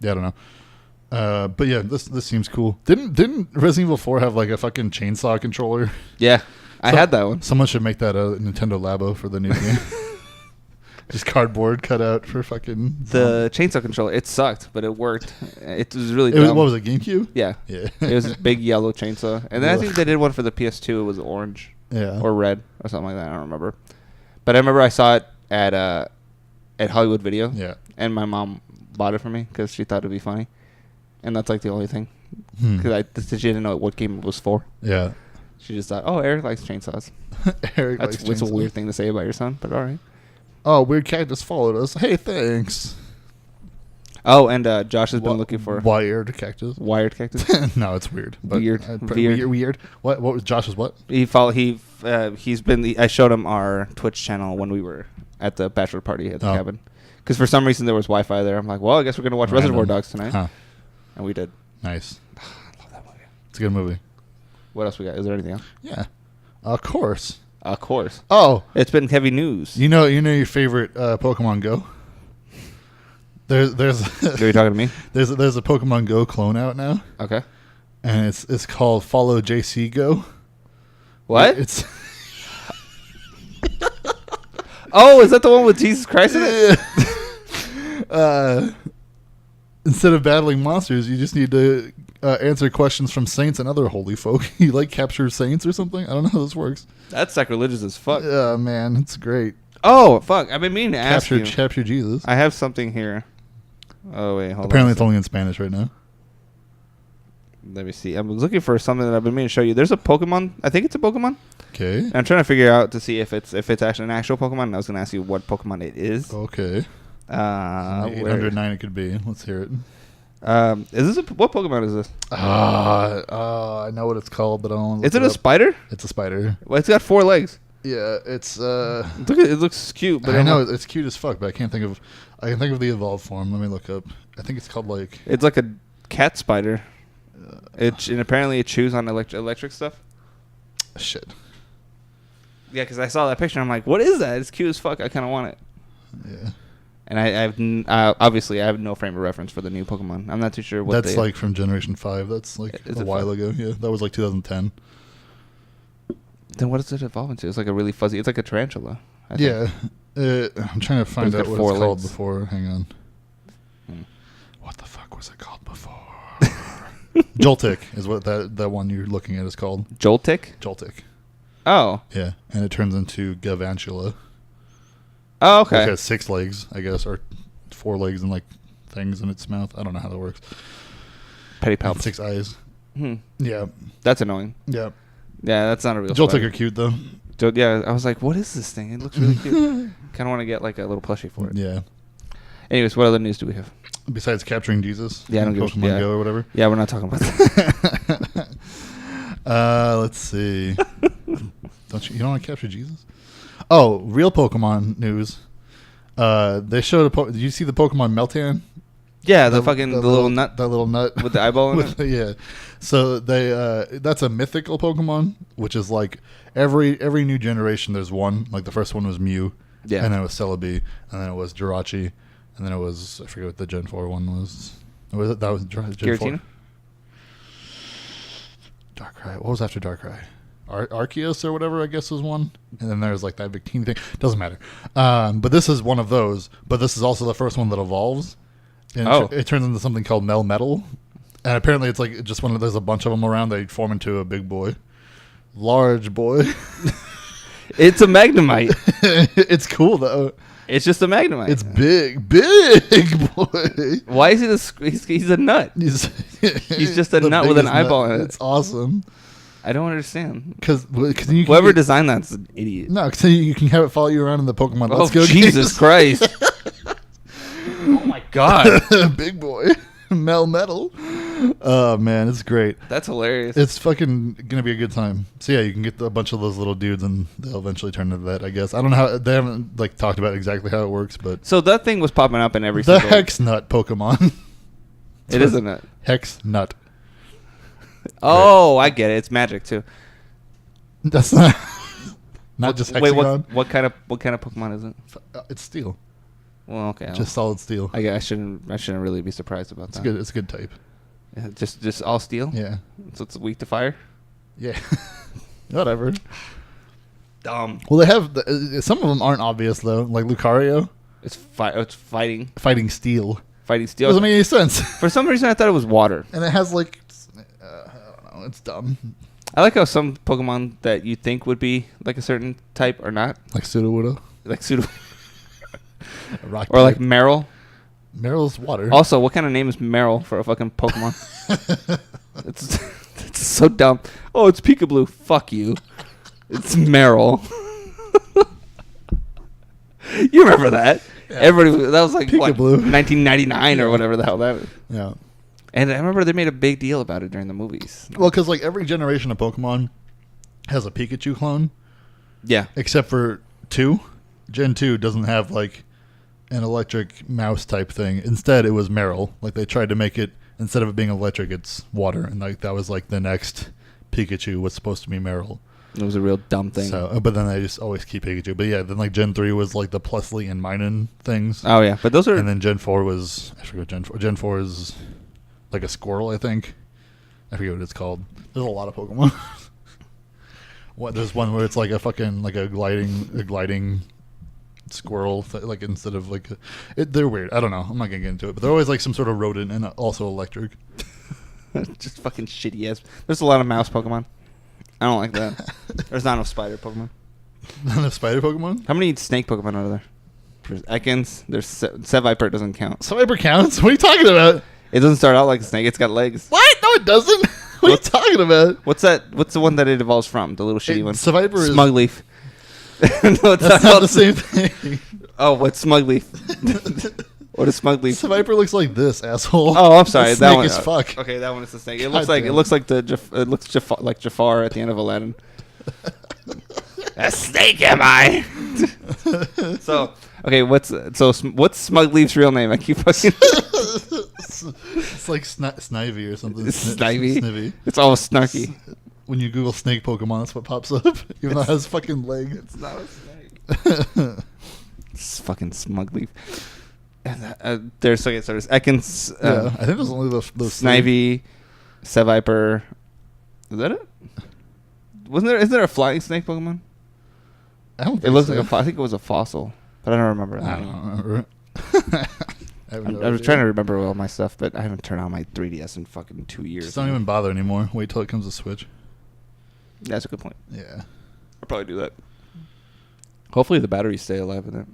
[SPEAKER 2] don't know. But yeah, this seems cool. Didn't Resident Evil 4 have like a fucking chainsaw controller?
[SPEAKER 1] Yeah, I had that one.
[SPEAKER 2] Someone should make that a Nintendo Labo for the new game. Just cardboard cut out for fucking
[SPEAKER 1] the chainsaw controller. It sucked, but it worked. It was really dumb.
[SPEAKER 2] What was it, GameCube?
[SPEAKER 1] Yeah.
[SPEAKER 2] Yeah.
[SPEAKER 1] It was a big yellow chainsaw. And then I think they did one for the PS2. It was orange.
[SPEAKER 2] Yeah.
[SPEAKER 1] Or red or something like that. I don't remember. But I remember I saw it at Hollywood Video.
[SPEAKER 2] Yeah.
[SPEAKER 1] And my mom bought it for me because she thought it would be funny. And that's like the only thing. Because she didn't know what game it was for.
[SPEAKER 2] Yeah.
[SPEAKER 1] She just thought, oh, Eric likes chainsaws. It's a weird thing to say about your son, but all right.
[SPEAKER 2] Oh, weird cactus followed us. Hey, thanks.
[SPEAKER 1] Oh, and Josh has been looking for
[SPEAKER 2] wired cactus.
[SPEAKER 1] Wired cactus.
[SPEAKER 2] No, it's weird. But
[SPEAKER 1] Weird.
[SPEAKER 2] What was Josh's what?
[SPEAKER 1] He's been. I showed him our Twitch channel when we were at the bachelor party at the cabin. Because for some reason there was Wi-Fi there. I'm like, well, I guess we're gonna watch Reservoir Dogs tonight.
[SPEAKER 2] Huh.
[SPEAKER 1] And we did.
[SPEAKER 2] Nice.
[SPEAKER 1] I love that movie.
[SPEAKER 2] It's a good movie.
[SPEAKER 1] What else we got? Is there anything else?
[SPEAKER 2] Yeah. Of course.
[SPEAKER 1] Of course.
[SPEAKER 2] Oh,
[SPEAKER 1] it's been heavy news.
[SPEAKER 2] You know your favorite Pokemon Go. There's.
[SPEAKER 1] Are you talking to me?
[SPEAKER 2] There's a Pokemon Go clone out now.
[SPEAKER 1] Okay.
[SPEAKER 2] And it's called Follow JC Go.
[SPEAKER 1] What?
[SPEAKER 2] It's.
[SPEAKER 1] Oh, is that the one with Jesus Christ in it?
[SPEAKER 2] Instead of battling monsters, you just need to answer questions from saints and other holy folk. You like capture saints or something? I don't know how this works.
[SPEAKER 1] That's sacrilegious as fuck.
[SPEAKER 2] Yeah, man, it's great.
[SPEAKER 1] Oh, fuck. I've been meaning to ask you.
[SPEAKER 2] Capture Jesus.
[SPEAKER 1] I have something here. Oh, wait, hold on.
[SPEAKER 2] Apparently it's only in Spanish right now.
[SPEAKER 1] Let me see. I'm looking for something that I've been meaning to show you. There's a Pokemon. I think it's a Pokemon.
[SPEAKER 2] Okay.
[SPEAKER 1] And I'm trying to figure out to see if it's actually an actual Pokemon. And I was going to ask you what Pokemon it is.
[SPEAKER 2] Okay. 809 it could be. Let's hear it.
[SPEAKER 1] Is this what Pokemon is this?
[SPEAKER 2] I know what it's called, but I don't.
[SPEAKER 1] Is it a spider?
[SPEAKER 2] It's a spider.
[SPEAKER 1] Well, it's got 4 legs.
[SPEAKER 2] Yeah, it's
[SPEAKER 1] it looks cute, but
[SPEAKER 2] I know it's cute as fuck, but I can think of the evolved form. Let me look up. I think it's called like
[SPEAKER 1] it's like a cat spider. And apparently it chews on electric stuff.
[SPEAKER 2] Shit.
[SPEAKER 1] Yeah, because I saw that picture. I'm like, what is that? It's cute as fuck. I kind of want it.
[SPEAKER 2] Yeah.
[SPEAKER 1] And obviously I have no frame of reference for the new Pokemon. I'm not too sure what
[SPEAKER 2] that's like from Generation 5. That's like a while ago. Yeah, that was like 2010.
[SPEAKER 1] Then what does it evolve into? It's like a really fuzzy. It's like a tarantula.
[SPEAKER 2] Yeah. I'm trying to find out what it's called before. Hang on. What the fuck was it called before? Joltik is what that one you're looking at is called.
[SPEAKER 1] Joltik?
[SPEAKER 2] Joltik.
[SPEAKER 1] Oh.
[SPEAKER 2] Yeah, and it turns into Galvantula.
[SPEAKER 1] Oh, okay.
[SPEAKER 2] It has 6 legs, I guess, or 4 legs and like things in its mouth. I don't know how that works.
[SPEAKER 1] Pedipalp.
[SPEAKER 2] 6 eyes.
[SPEAKER 1] Hmm.
[SPEAKER 2] Yeah.
[SPEAKER 1] That's annoying.
[SPEAKER 2] Yeah.
[SPEAKER 1] Yeah, that's not a real
[SPEAKER 2] Joltik
[SPEAKER 1] spider.
[SPEAKER 2] are cute, though.
[SPEAKER 1] Yeah, I was like, what is this thing? It looks really cute. Kind of want to get like a little plushie for it.
[SPEAKER 2] Yeah.
[SPEAKER 1] Anyways, what other news do we have?
[SPEAKER 2] Besides capturing Jesus?
[SPEAKER 1] Yeah, I don't give
[SPEAKER 2] Pokemon Go or whatever?
[SPEAKER 1] Yeah, we're not talking about that.
[SPEAKER 2] Let's see. You don't want to capture Jesus? Oh, real Pokemon news. They showed did you see the Pokemon Meltan?
[SPEAKER 1] Yeah, the little nut.
[SPEAKER 2] That little nut.
[SPEAKER 1] With the eyeball in it?
[SPEAKER 2] Yeah. So that's a mythical Pokemon, which is like every new generation there's one. Like the first one was Mew.
[SPEAKER 1] Yeah.
[SPEAKER 2] And then it was Celebi. And then it was Jirachi. And then it was, I forget what the Gen 4 one was. That was Gen 4. Darkrai. What was after Darkrai? Arceus or whatever, I guess, was one. And then there's like that big teeny thing. Doesn't matter. But this is one of those. But this is also the first one that evolves. And it turns into something called Melmetal. And apparently it's like just when there's a bunch of them around, they form into a big boy. Large boy.
[SPEAKER 1] It's a Magnemite.
[SPEAKER 2] It's cool, though.
[SPEAKER 1] It's just a Magnemite.
[SPEAKER 2] It's big boy.
[SPEAKER 1] Why is he he's a nut. He's just a nut with an eyeball in it.
[SPEAKER 2] It's awesome.
[SPEAKER 1] I don't understand.
[SPEAKER 2] Because
[SPEAKER 1] whoever designed that's an idiot.
[SPEAKER 2] No, because you can have it follow you around in the Pokemon Let's Go
[SPEAKER 1] Jesus Christ. Oh my God.
[SPEAKER 2] Big boy. Melmetal. Oh man, it's great.
[SPEAKER 1] That's hilarious.
[SPEAKER 2] It's fucking gonna be a good time. So yeah, you can get a bunch of those little dudes, and they'll eventually turn into that. I guess I don't know how they haven't like talked about exactly how it works, but
[SPEAKER 1] so that thing was popping up in every
[SPEAKER 2] the Hex Nut Pokemon.
[SPEAKER 1] It is a nut.
[SPEAKER 2] Hex Nut.
[SPEAKER 1] Oh, I get it. It's magic too.
[SPEAKER 2] That's not just Hexagon.
[SPEAKER 1] Wait, what kind of Pokemon is it?
[SPEAKER 2] It's Steel.
[SPEAKER 1] Well, okay.
[SPEAKER 2] Just solid Steel.
[SPEAKER 1] I shouldn't really be surprised about that.
[SPEAKER 2] Good. It's a good type.
[SPEAKER 1] Yeah, just all steel.
[SPEAKER 2] Yeah.
[SPEAKER 1] So it's weak to fire.
[SPEAKER 2] Yeah. Whatever.
[SPEAKER 1] Dumb.
[SPEAKER 2] Well, they have some of them aren't obvious though. Like Lucario.
[SPEAKER 1] It's fighting.
[SPEAKER 2] Fighting Steel.
[SPEAKER 1] Fighting Steel.
[SPEAKER 2] Doesn't make any sense.
[SPEAKER 1] For some reason, I thought it was water.
[SPEAKER 2] And it has like, I don't know. It's dumb.
[SPEAKER 1] I like how some Pokemon that you think would be like a certain type are not.
[SPEAKER 2] Like Sudowoodo.
[SPEAKER 1] Like Pseudo.
[SPEAKER 2] Rock
[SPEAKER 1] or like Meryl.
[SPEAKER 2] Meryl's water.
[SPEAKER 1] Also, what kind of name is Meryl for a fucking Pokemon? it's so dumb. Oh, it's Peekaboo. Fuck you. It's Meryl. You remember that? Yeah. Everybody. That was like what, 1999 or whatever the hell that was.
[SPEAKER 2] Yeah.
[SPEAKER 1] And I remember they made a big deal about it during the movies.
[SPEAKER 2] Well, because like every generation of Pokemon has a Pikachu clone.
[SPEAKER 1] Yeah.
[SPEAKER 2] Except for 2. Gen 2 doesn't have like an electric mouse type thing. Instead, it was Meryl. Like they tried to make it, instead of it being electric, it's water. And like that was like the next Pikachu was supposed to be Meryl.
[SPEAKER 1] It was a real dumb thing.
[SPEAKER 2] So, but then they just always keep Pikachu. But yeah, then like Gen 3 was like the Plusly and Minun things.
[SPEAKER 1] Oh yeah, but those are.
[SPEAKER 2] And then Gen 4 was, I forget Gen 4. Gen 4 is like a squirrel, I think. I forget what it's called. There's a lot of Pokemon. There's one where it's like a fucking like a gliding squirrel, like instead of like they're weird. I don't know. I'm not gonna get into it, but they're always like some sort of rodent and also electric.
[SPEAKER 1] Just fucking shitty ass. There's a lot of mouse Pokemon. I don't like that. There's not enough spider Pokemon.
[SPEAKER 2] Not enough spider Pokemon?
[SPEAKER 1] How many snake Pokemon are there? There's Ekans. There's Seviper doesn't count.
[SPEAKER 2] Seviper counts? What are you talking about?
[SPEAKER 1] It doesn't start out like a snake. It's got legs.
[SPEAKER 2] What? No, it doesn't. What are you talking about?
[SPEAKER 1] What's that? What's the one that it evolves from? The little shitty one.
[SPEAKER 2] Seviper is
[SPEAKER 1] Smugleaf.
[SPEAKER 2] No, that's not the same thing.
[SPEAKER 1] Oh, what's Smugleaf? What is Smugleaf?
[SPEAKER 2] Seviper looks like this, asshole.
[SPEAKER 1] Oh, I'm sorry.
[SPEAKER 2] That
[SPEAKER 1] That
[SPEAKER 2] snake
[SPEAKER 1] one
[SPEAKER 2] is fuck.
[SPEAKER 1] Okay, that one is the snake. It
[SPEAKER 2] God
[SPEAKER 1] looks like
[SPEAKER 2] damn.
[SPEAKER 1] like Jafar at the end of Aladdin. A snake am I? So what's Smugleaf's real name? I keep fucking.
[SPEAKER 2] It's like Snivy or something.
[SPEAKER 1] Snivy.
[SPEAKER 2] Snivy.
[SPEAKER 1] It's all snarky.
[SPEAKER 2] When you Google snake Pokemon, that's what pops up. Even though it has fucking legs.
[SPEAKER 1] It's not a snake. It's fucking Smugleaf. There's I think
[SPEAKER 2] there's only those
[SPEAKER 1] Snivy, Seviper. Is that it? Isn't there a flying snake Pokemon?
[SPEAKER 2] I don't think
[SPEAKER 1] It looks
[SPEAKER 2] so.
[SPEAKER 1] like I think it was a fossil, but I don't remember that.
[SPEAKER 2] I don't remember.
[SPEAKER 1] I was trying to remember all my stuff, but I haven't turned on my 3DS in fucking 2 years.
[SPEAKER 2] Just don't even bother anymore. Wait till it comes to Switch.
[SPEAKER 1] That's a good point.
[SPEAKER 2] Yeah.
[SPEAKER 1] I'll probably do that. Hopefully the batteries stay alive in it,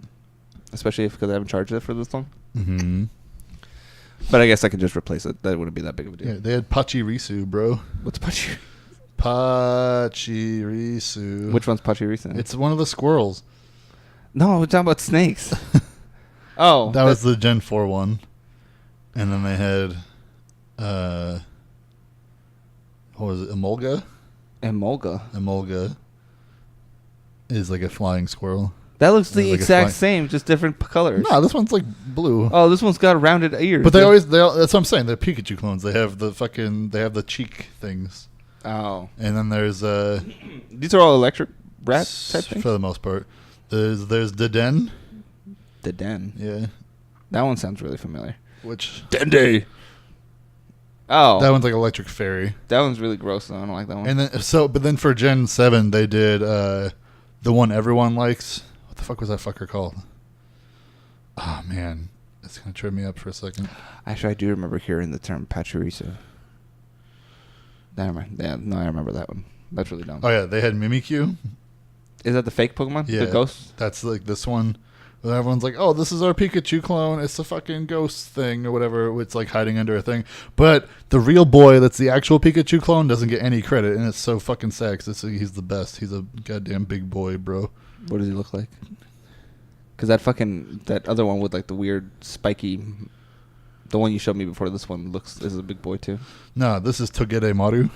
[SPEAKER 1] especially because I haven't charged it for this long.
[SPEAKER 2] Mm-hmm.
[SPEAKER 1] But I guess I could just replace it. That wouldn't be that big of a deal.
[SPEAKER 2] Yeah, they had Pachirisu, bro.
[SPEAKER 1] What's Pachirisu?
[SPEAKER 2] Pachirisu.
[SPEAKER 1] Which one's Pachirisu?
[SPEAKER 2] It's one of the squirrels.
[SPEAKER 1] No, we're talking about snakes. Oh.
[SPEAKER 2] That was the Gen 4 one. And then they had, what was it, Emolga? Emolga is like a flying squirrel.
[SPEAKER 1] That looks the
[SPEAKER 2] Like
[SPEAKER 1] exact same, just different colors.
[SPEAKER 2] No, this one's like blue.
[SPEAKER 1] Oh, this one's got rounded ears.
[SPEAKER 2] But that's what I'm saying. They're Pikachu clones. They have the cheek things.
[SPEAKER 1] Oh.
[SPEAKER 2] And then there's
[SPEAKER 1] these are all electric rat type things?
[SPEAKER 2] for the most part. There's the Den.
[SPEAKER 1] The Den.
[SPEAKER 2] Yeah.
[SPEAKER 1] That one sounds really familiar.
[SPEAKER 2] Which
[SPEAKER 1] Dende. Oh.
[SPEAKER 2] that one's like electric fairy.
[SPEAKER 1] That one's really gross though. I don't like that one.
[SPEAKER 2] And then but then for Gen 7 they did the one everyone likes. What the fuck was that fucker called? Oh man. It's gonna trip me up for a second.
[SPEAKER 1] Actually, I do remember hearing the term Pachirisu. Never mind. Yeah, no, I remember that one. That's really dumb.
[SPEAKER 2] Oh yeah, they had Mimikyu.
[SPEAKER 1] Is that the fake Pokemon?
[SPEAKER 2] Yeah.
[SPEAKER 1] The ghost?
[SPEAKER 2] That's like this one. And everyone's like, oh, this is our Pikachu clone. It's a fucking ghost thing or whatever. It's like hiding under a thing. But the real boy that's the actual Pikachu clone doesn't get any credit. And it's so fucking sad because he's the best. He's a goddamn big boy, bro.
[SPEAKER 1] What does he look like? Because that other one with like the weird spiky, the one you showed me before this one is a big boy too.
[SPEAKER 2] No, this is Togedemaru Maru.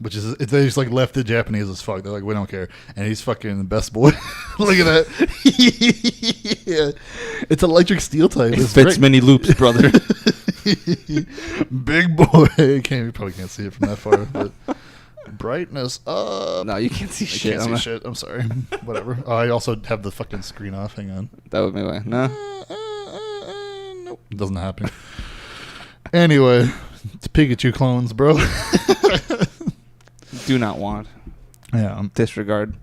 [SPEAKER 2] Which is, they just like left it Japanese as fuck. They're like, we don't care. And he's fucking the best boy. Look at that. Yeah. It's electric steel type.
[SPEAKER 1] It fits many loops, brother.
[SPEAKER 2] Big boy. You probably can't see it from that far. But brightness up.
[SPEAKER 1] No, you can't see shit.
[SPEAKER 2] I can't see shit. I'm sorry. Whatever. Oh, I also have the fucking screen off. Hang on.
[SPEAKER 1] That would be why. No.
[SPEAKER 2] Nope. It doesn't happen. Anyway, it's Pikachu clones, bro.
[SPEAKER 1] Do not want.
[SPEAKER 2] Yeah.
[SPEAKER 1] Disregard.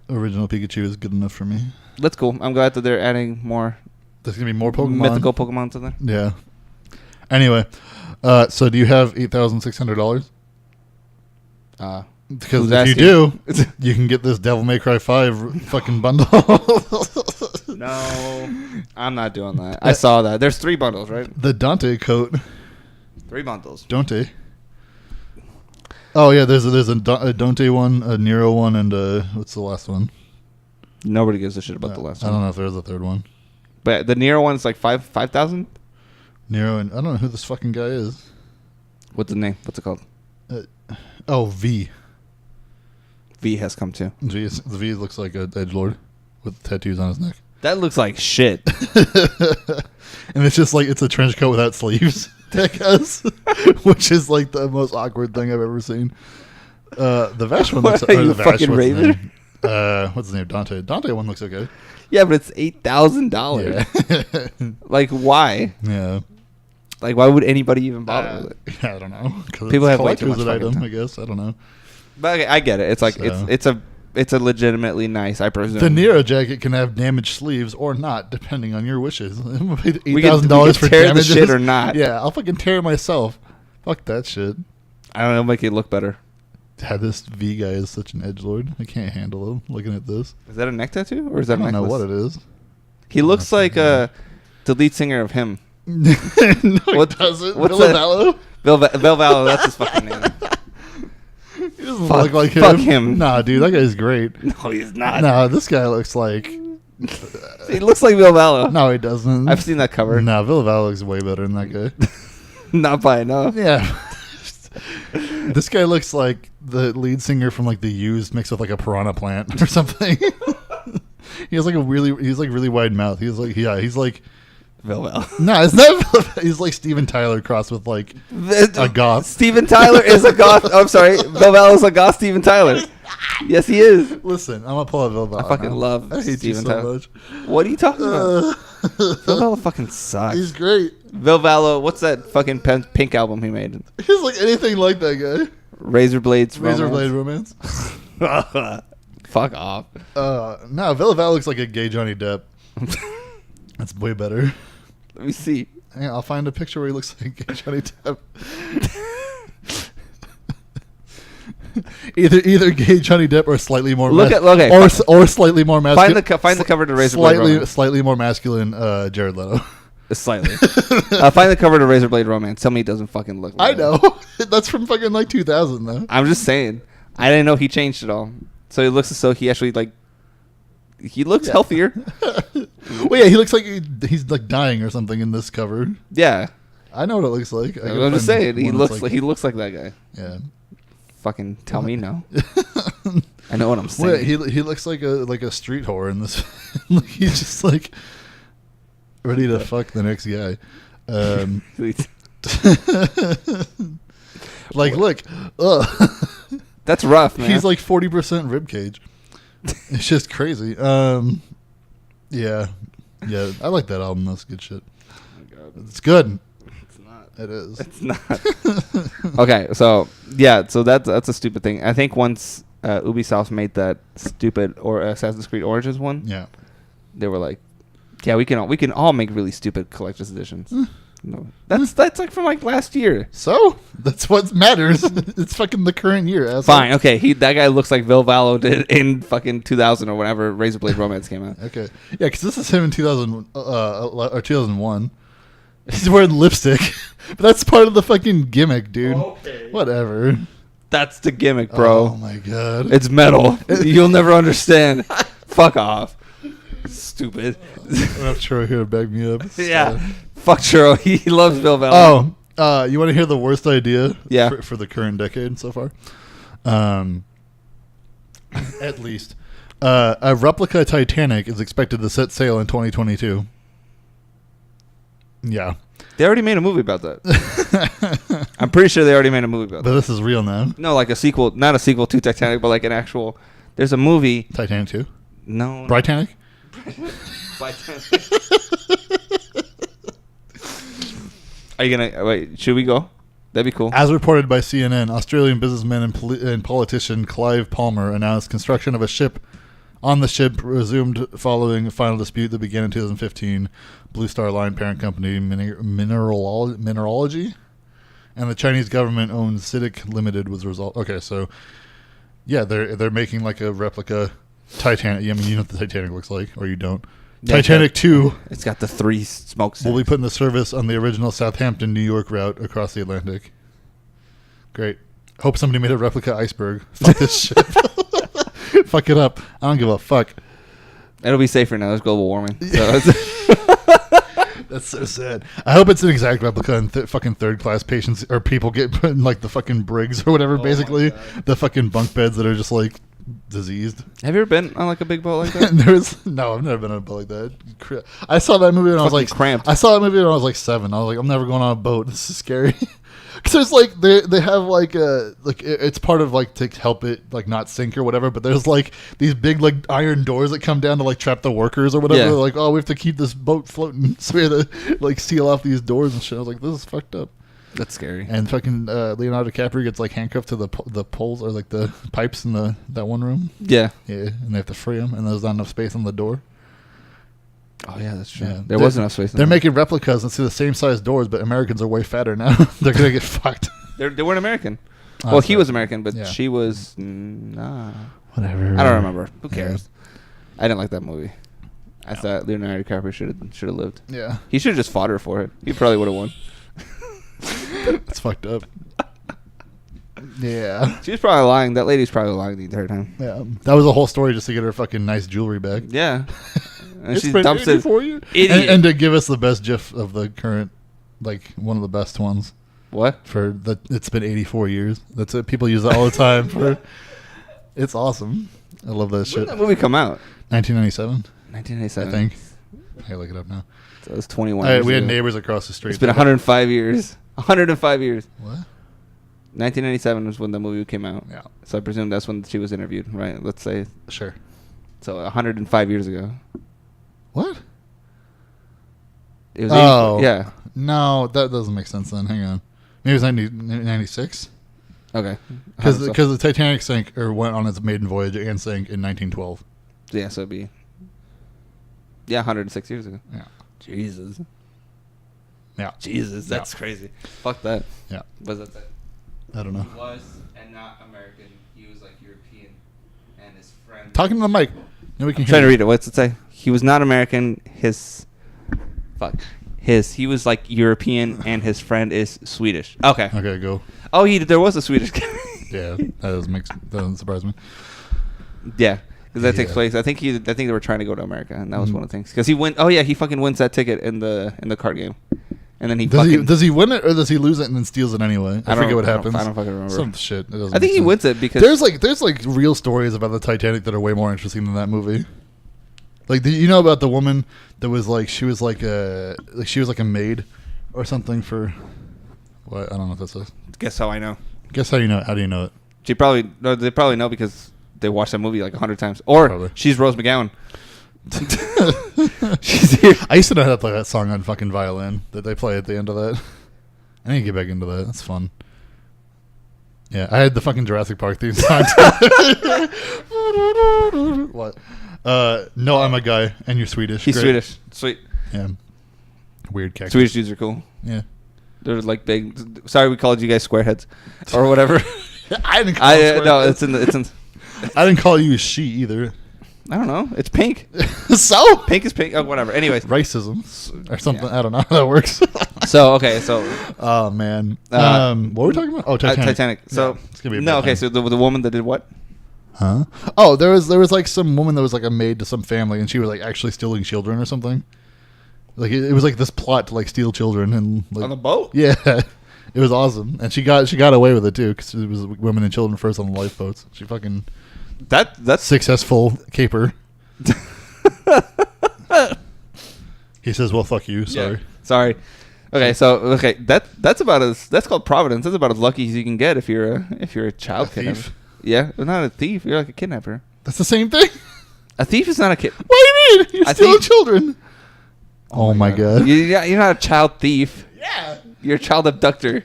[SPEAKER 2] Original Pikachu is good enough for me.
[SPEAKER 1] That's cool. I'm glad that they're adding more.
[SPEAKER 2] There's going to be more Pokemon.
[SPEAKER 1] Mythical Pokemon to there.
[SPEAKER 2] Yeah. Anyway, so do you have $8,600? Because if you do, you can get this Devil May Cry 5 fucking bundle.
[SPEAKER 1] No, I'm not doing that. I saw that. There's 3 bundles, right?
[SPEAKER 2] The Dante coat.
[SPEAKER 1] 3 bundles.
[SPEAKER 2] Dante. Oh yeah, there's a Dante one, a Nero one, and what's the last one?
[SPEAKER 1] Nobody gives a shit about the last one.
[SPEAKER 2] I don't know if there's a third one.
[SPEAKER 1] But the Nero one's like 5,000.
[SPEAKER 2] Nero, and I don't know who this fucking guy is.
[SPEAKER 1] What's the name? What's it called?
[SPEAKER 2] V.
[SPEAKER 1] V has come too.
[SPEAKER 2] The V looks like an edgelord with tattoos on his neck.
[SPEAKER 1] That looks like shit.
[SPEAKER 2] And it's just like it's a trench coat without sleeves. That has, which is like the most awkward thing I've ever seen. The Vash one looks.
[SPEAKER 1] What are you, fucking Raven?
[SPEAKER 2] What's his name? Dante. Dante one looks okay.
[SPEAKER 1] Yeah, but it's $8,000.
[SPEAKER 2] Yeah.
[SPEAKER 1] Like why?
[SPEAKER 2] Yeah.
[SPEAKER 1] Like why would anybody even bother with it?
[SPEAKER 2] I don't know.
[SPEAKER 1] People have way too much
[SPEAKER 2] item,
[SPEAKER 1] time.
[SPEAKER 2] I guess. I don't know.
[SPEAKER 1] But okay, I get it. It's like
[SPEAKER 2] So.
[SPEAKER 1] it's a legitimately nice. I presume
[SPEAKER 2] The Nero jacket can have damaged sleeves or not, depending on your wishes. $8,000
[SPEAKER 1] we can
[SPEAKER 2] for
[SPEAKER 1] tear
[SPEAKER 2] damages.
[SPEAKER 1] the shit or not.
[SPEAKER 2] Yeah, I'll fucking tear it myself. Fuck that shit.
[SPEAKER 1] I don't know. Make it look better.
[SPEAKER 2] This V guy is such an edgelord. I can't handle him. Looking at this,
[SPEAKER 1] Is that a neck tattoo or is that?
[SPEAKER 2] I don't know
[SPEAKER 1] necklace?
[SPEAKER 2] what it is.
[SPEAKER 1] He looks like the lead singer of Him.
[SPEAKER 2] No,
[SPEAKER 1] What-
[SPEAKER 2] it doesn't.
[SPEAKER 1] what's
[SPEAKER 2] Villavallo?
[SPEAKER 1] Velvallo. That's his fucking name.
[SPEAKER 2] He doesn't
[SPEAKER 1] Fuck-
[SPEAKER 2] look like him.
[SPEAKER 1] fuck him.
[SPEAKER 2] Nah, dude, that guy's great.
[SPEAKER 1] No, he's not.
[SPEAKER 2] Nah, this guy looks like.
[SPEAKER 1] He looks like Velvallo.
[SPEAKER 2] No, he doesn't.
[SPEAKER 1] I've seen that cover.
[SPEAKER 2] Nah, Villavallo looks way better than that guy.
[SPEAKER 1] Not by enough.
[SPEAKER 2] Yeah. This guy looks like the lead singer from like The Used mixed with like a piranha plant or something. He has like really wide mouth. He's like
[SPEAKER 1] Vilval.
[SPEAKER 2] No, it's not. He's like Steven Tyler crossed with like a goth.
[SPEAKER 1] Steven Tyler is a goth. Oh, I'm sorry. Vilval is a goth Steven Tyler. Yes, he is.
[SPEAKER 2] Listen, I'm gonna pull out Vilval.
[SPEAKER 1] I fucking love
[SPEAKER 2] I hate
[SPEAKER 1] Steven
[SPEAKER 2] you so
[SPEAKER 1] Tyler.
[SPEAKER 2] much.
[SPEAKER 1] What are you talking about? Vilval fucking sucks.
[SPEAKER 2] He's great.
[SPEAKER 1] Vilval, what's that fucking Pink album he made?
[SPEAKER 2] He's like anything like that guy.
[SPEAKER 1] Razor Blade
[SPEAKER 2] Romance.
[SPEAKER 1] Fuck off.
[SPEAKER 2] No, Vilval looks like a gay Johnny Depp. That's way better.
[SPEAKER 1] Let me see.
[SPEAKER 2] Hang on, I'll find a picture where he looks like gay Johnny Depp. either gay Johnny Depp or slightly more or slightly more masculine.
[SPEAKER 1] Find the cover to Razor Blade Romance.
[SPEAKER 2] Slightly more masculine Jared Leto.
[SPEAKER 1] Slightly. Find the cover to Razor Blade Romance. Tell me he doesn't fucking look like
[SPEAKER 2] I know. That's from fucking like 2000 though.
[SPEAKER 1] I'm just saying. I didn't know he changed at all. So he looks as though he actually like he looks healthier.
[SPEAKER 2] Well, yeah, he looks like he's like dying or something in this cover.
[SPEAKER 1] Yeah.
[SPEAKER 2] I know what it looks like.
[SPEAKER 1] I'm just saying he looks like that guy.
[SPEAKER 2] Yeah.
[SPEAKER 1] Fucking tell me no. I know what I'm saying.
[SPEAKER 2] Wait, he looks like a street whore in this. He's just like ready to fuck the next guy. Like, look,
[SPEAKER 1] that's rough, man.
[SPEAKER 2] He's like 40% rib cage. It's just crazy. Yeah. I like that album. That's good shit.
[SPEAKER 1] Oh my God.
[SPEAKER 2] It's good.
[SPEAKER 1] It's not.
[SPEAKER 2] It is.
[SPEAKER 1] It's not. Okay, so yeah, so that's a stupid thing. I think once Ubisoft made that stupid or Assassin's Creed Origins one,
[SPEAKER 2] yeah,
[SPEAKER 1] they were like, yeah, we can all make really stupid collector's editions. No, that's like from like last year.
[SPEAKER 2] So that's what matters. It's fucking the current year. Asshole.
[SPEAKER 1] Fine, okay. That guy looks like Vilval did in fucking 2000 or whenever Razor Blade Romance came out.
[SPEAKER 2] Okay, yeah, because this is him in 2000 or 2001. He's wearing lipstick, but that's part of the fucking gimmick, dude. Okay, whatever.
[SPEAKER 1] That's the gimmick, bro.
[SPEAKER 2] Oh my God,
[SPEAKER 1] it's metal. You'll never understand. Fuck off. Stupid.
[SPEAKER 2] I'm sure here to back me up.
[SPEAKER 1] Yeah. Fuck Churro. He loves Vilval.
[SPEAKER 2] Oh, you want to hear the worst idea?
[SPEAKER 1] Yeah.
[SPEAKER 2] For the current decade so far? At least. A replica Titanic is expected to set sail in 2022. Yeah.
[SPEAKER 1] They already made a movie about that. I'm pretty sure they already made a movie about that.
[SPEAKER 2] But this is real now?
[SPEAKER 1] No, like a sequel. Not a sequel to Titanic, but like an actual... There's a movie...
[SPEAKER 2] Titanic 2?
[SPEAKER 1] No.
[SPEAKER 2] Britannic?
[SPEAKER 1] Are you gonna wait? Should we go? That'd be cool.
[SPEAKER 2] As reported by CNN, Australian businessman and politician Clive Palmer announced construction of a ship on the ship resumed following a final dispute that began in 2015. Blue Star Line parent company Mineralogy and the Chinese government-owned CITIC Limited was resolved. Okay, so yeah, they're making like a replica Titanic. I mean, you know what the Titanic looks like, or you don't. Yeah, Titanic 2.
[SPEAKER 1] It's got the 3 smokestacks.
[SPEAKER 2] Will be put into service on the original Southampton, New York route across the Atlantic. Great. Hope somebody made a replica iceberg. Fuck this shit. Fuck it up. I don't give a fuck.
[SPEAKER 1] It'll be safer now. There's global warming.
[SPEAKER 2] So that's so sad. I hope it's an exact replica and fucking third-class patients or people get put in like the fucking brigs or whatever, basically. The fucking bunk beds that are just like diseased.
[SPEAKER 1] Have you ever been on like a big boat like that?
[SPEAKER 2] No, I've never been on a boat like that. I saw that movie when I was like
[SPEAKER 1] cramped.
[SPEAKER 2] I saw that movie when I was like 7. I was like, I'm never going on a boat. This is scary. Because there's like they have like it's part of like to help it like not sink or whatever. But there's like these big like iron doors that come down to like trap the workers or whatever.
[SPEAKER 1] Yeah.
[SPEAKER 2] Like, oh, we have to keep this boat floating, so we have to like seal off these doors and shit. I was like, this is fucked up.
[SPEAKER 1] That's scary.
[SPEAKER 2] And fucking Leonardo DiCaprio gets like handcuffed to the poles or like the pipes in that one room.
[SPEAKER 1] Yeah.
[SPEAKER 2] Yeah, and they have to free him, and there's not enough space on the door.
[SPEAKER 1] Oh yeah, that's true.
[SPEAKER 2] Yeah.
[SPEAKER 1] There wasn't enough space.
[SPEAKER 2] They're making replicas and see the same size doors, but Americans are way fatter now. They're gonna get fucked.
[SPEAKER 1] They weren't American.
[SPEAKER 2] Oh,
[SPEAKER 1] well, he was American, but
[SPEAKER 2] yeah.
[SPEAKER 1] she was nah.
[SPEAKER 2] Whatever.
[SPEAKER 1] I don't remember. Who cares?
[SPEAKER 2] Yeah.
[SPEAKER 1] I didn't like that movie. I thought Leonardo DiCaprio should have lived.
[SPEAKER 2] Yeah.
[SPEAKER 1] He should have just fought her for it. He probably would have won.
[SPEAKER 2] It's fucked up. Yeah.
[SPEAKER 1] She's probably lying. That lady's probably lying the entire time.
[SPEAKER 2] Yeah. That was a whole story just to get her fucking nice jewelry back.
[SPEAKER 1] Yeah. And she
[SPEAKER 2] been
[SPEAKER 1] dumps it
[SPEAKER 2] for you.
[SPEAKER 1] Idiot.
[SPEAKER 2] And to give us the best gif of the current, like one of the best ones.
[SPEAKER 1] What?
[SPEAKER 2] It's been 84 years. That's it. People use that all the time. It's awesome. I love that shit.
[SPEAKER 1] When did that movie come out?
[SPEAKER 2] 1997.
[SPEAKER 1] 1997.
[SPEAKER 2] I think. I gotta look it up now.
[SPEAKER 1] So it was 21
[SPEAKER 2] We had
[SPEAKER 1] ago.
[SPEAKER 2] neighbors across the street.
[SPEAKER 1] It's been 105 years. 105 years.
[SPEAKER 2] What?
[SPEAKER 1] 1997 was when the movie came out.
[SPEAKER 2] Yeah.
[SPEAKER 1] So I presume that's when she was interviewed, right? Let's say.
[SPEAKER 2] Sure.
[SPEAKER 1] So 105 years ago.
[SPEAKER 2] What?
[SPEAKER 1] It was yeah.
[SPEAKER 2] No, that doesn't make sense then. Hang on. Maybe it was 96?
[SPEAKER 1] Okay.
[SPEAKER 2] Because the Titanic sank or went on its maiden voyage and sank in 1912.
[SPEAKER 1] Yeah, so it'd be 106 years ago.
[SPEAKER 2] Yeah.
[SPEAKER 1] Jesus.
[SPEAKER 2] Yeah.
[SPEAKER 1] Jesus, that's crazy. Fuck that.
[SPEAKER 2] Yeah.
[SPEAKER 1] What does that say?
[SPEAKER 2] I don't know.
[SPEAKER 1] He was and not American. He was like European, and his friend.
[SPEAKER 2] Talking to the mic. No, we can
[SPEAKER 1] I'm
[SPEAKER 2] hear
[SPEAKER 1] trying to
[SPEAKER 2] you.
[SPEAKER 1] read it. What's it say? He was not American. He was like European, and his friend is Swedish. Okay.
[SPEAKER 2] Okay, go.
[SPEAKER 1] Oh, there was a Swedish guy.
[SPEAKER 2] Yeah, that doesn't surprise me.
[SPEAKER 1] Yeah, because that takes
[SPEAKER 2] Yeah.
[SPEAKER 1] place. I think they were trying to go to America, and that was one of the things. Because he went. Oh yeah, he fucking wins that ticket in the card game, and then
[SPEAKER 2] does he win it or does he lose it and then steals it anyway? I forget what happens.
[SPEAKER 1] I don't fucking remember.
[SPEAKER 2] Some shit. It doesn't
[SPEAKER 1] I think
[SPEAKER 2] make
[SPEAKER 1] he
[SPEAKER 2] sense.
[SPEAKER 1] wins it because
[SPEAKER 2] there's like real stories about the Titanic that are way more interesting than that movie. Like you know about the woman that was like she was like a maid or something for what I don't know what this is.
[SPEAKER 1] Guess how I know.
[SPEAKER 2] Guess how you know it. How do you know it?
[SPEAKER 1] They probably know because they watched that movie like 100 times. Or
[SPEAKER 2] Probably.
[SPEAKER 1] she's Rose McGowan. She's here.
[SPEAKER 2] I used to know how to play that song on fucking violin that they play at the end of that. I need to get back into that. That's fun. Yeah, I had the fucking Jurassic Park theme song. What? No, I'm a guy, and you're Swedish.
[SPEAKER 1] He's
[SPEAKER 2] Great.
[SPEAKER 1] Swedish. Sweet.
[SPEAKER 2] Yeah. Weird cactus.
[SPEAKER 1] Swedish dudes are cool.
[SPEAKER 2] Yeah.
[SPEAKER 1] They're like big. Sorry, we called you guys squareheads or whatever.
[SPEAKER 2] I didn't call you
[SPEAKER 1] No, it's in.
[SPEAKER 2] I didn't call you she either.
[SPEAKER 1] I don't know. It's pink.
[SPEAKER 2] So?
[SPEAKER 1] Pink is pink. Oh, whatever. Anyways.
[SPEAKER 2] Racism or something.
[SPEAKER 1] Yeah.
[SPEAKER 2] I don't know how that works.
[SPEAKER 1] So
[SPEAKER 2] Oh man. What were we talking about? Oh, Titanic.
[SPEAKER 1] Titanic. So
[SPEAKER 2] Yeah, it's gonna be a
[SPEAKER 1] no.
[SPEAKER 2] bad
[SPEAKER 1] Okay.
[SPEAKER 2] time.
[SPEAKER 1] So the woman that did what?
[SPEAKER 2] Huh? Oh, there was like some woman that was like a maid to some family, and she was like actually stealing children or something. Like it was like this plot to like steal children and like,
[SPEAKER 1] On the boat?
[SPEAKER 2] Yeah, it was awesome, and she got away with it too because it was women and children first on the lifeboats. She fucking
[SPEAKER 1] That's
[SPEAKER 2] successful caper. He says, "Well, fuck you." Sorry.
[SPEAKER 1] Yeah. Sorry. Okay, so that's called providence. That's about as lucky as you can get if you're a child kidnapper.
[SPEAKER 2] thief?
[SPEAKER 1] Yeah, well, not a thief. You're like a kidnapper.
[SPEAKER 2] That's the same thing.
[SPEAKER 1] A thief is not a kid.
[SPEAKER 2] What do you mean? You're
[SPEAKER 1] I
[SPEAKER 2] stealing
[SPEAKER 1] think-
[SPEAKER 2] children. Oh my god.
[SPEAKER 1] You're not a child thief.
[SPEAKER 2] Yeah.
[SPEAKER 1] You're a child abductor.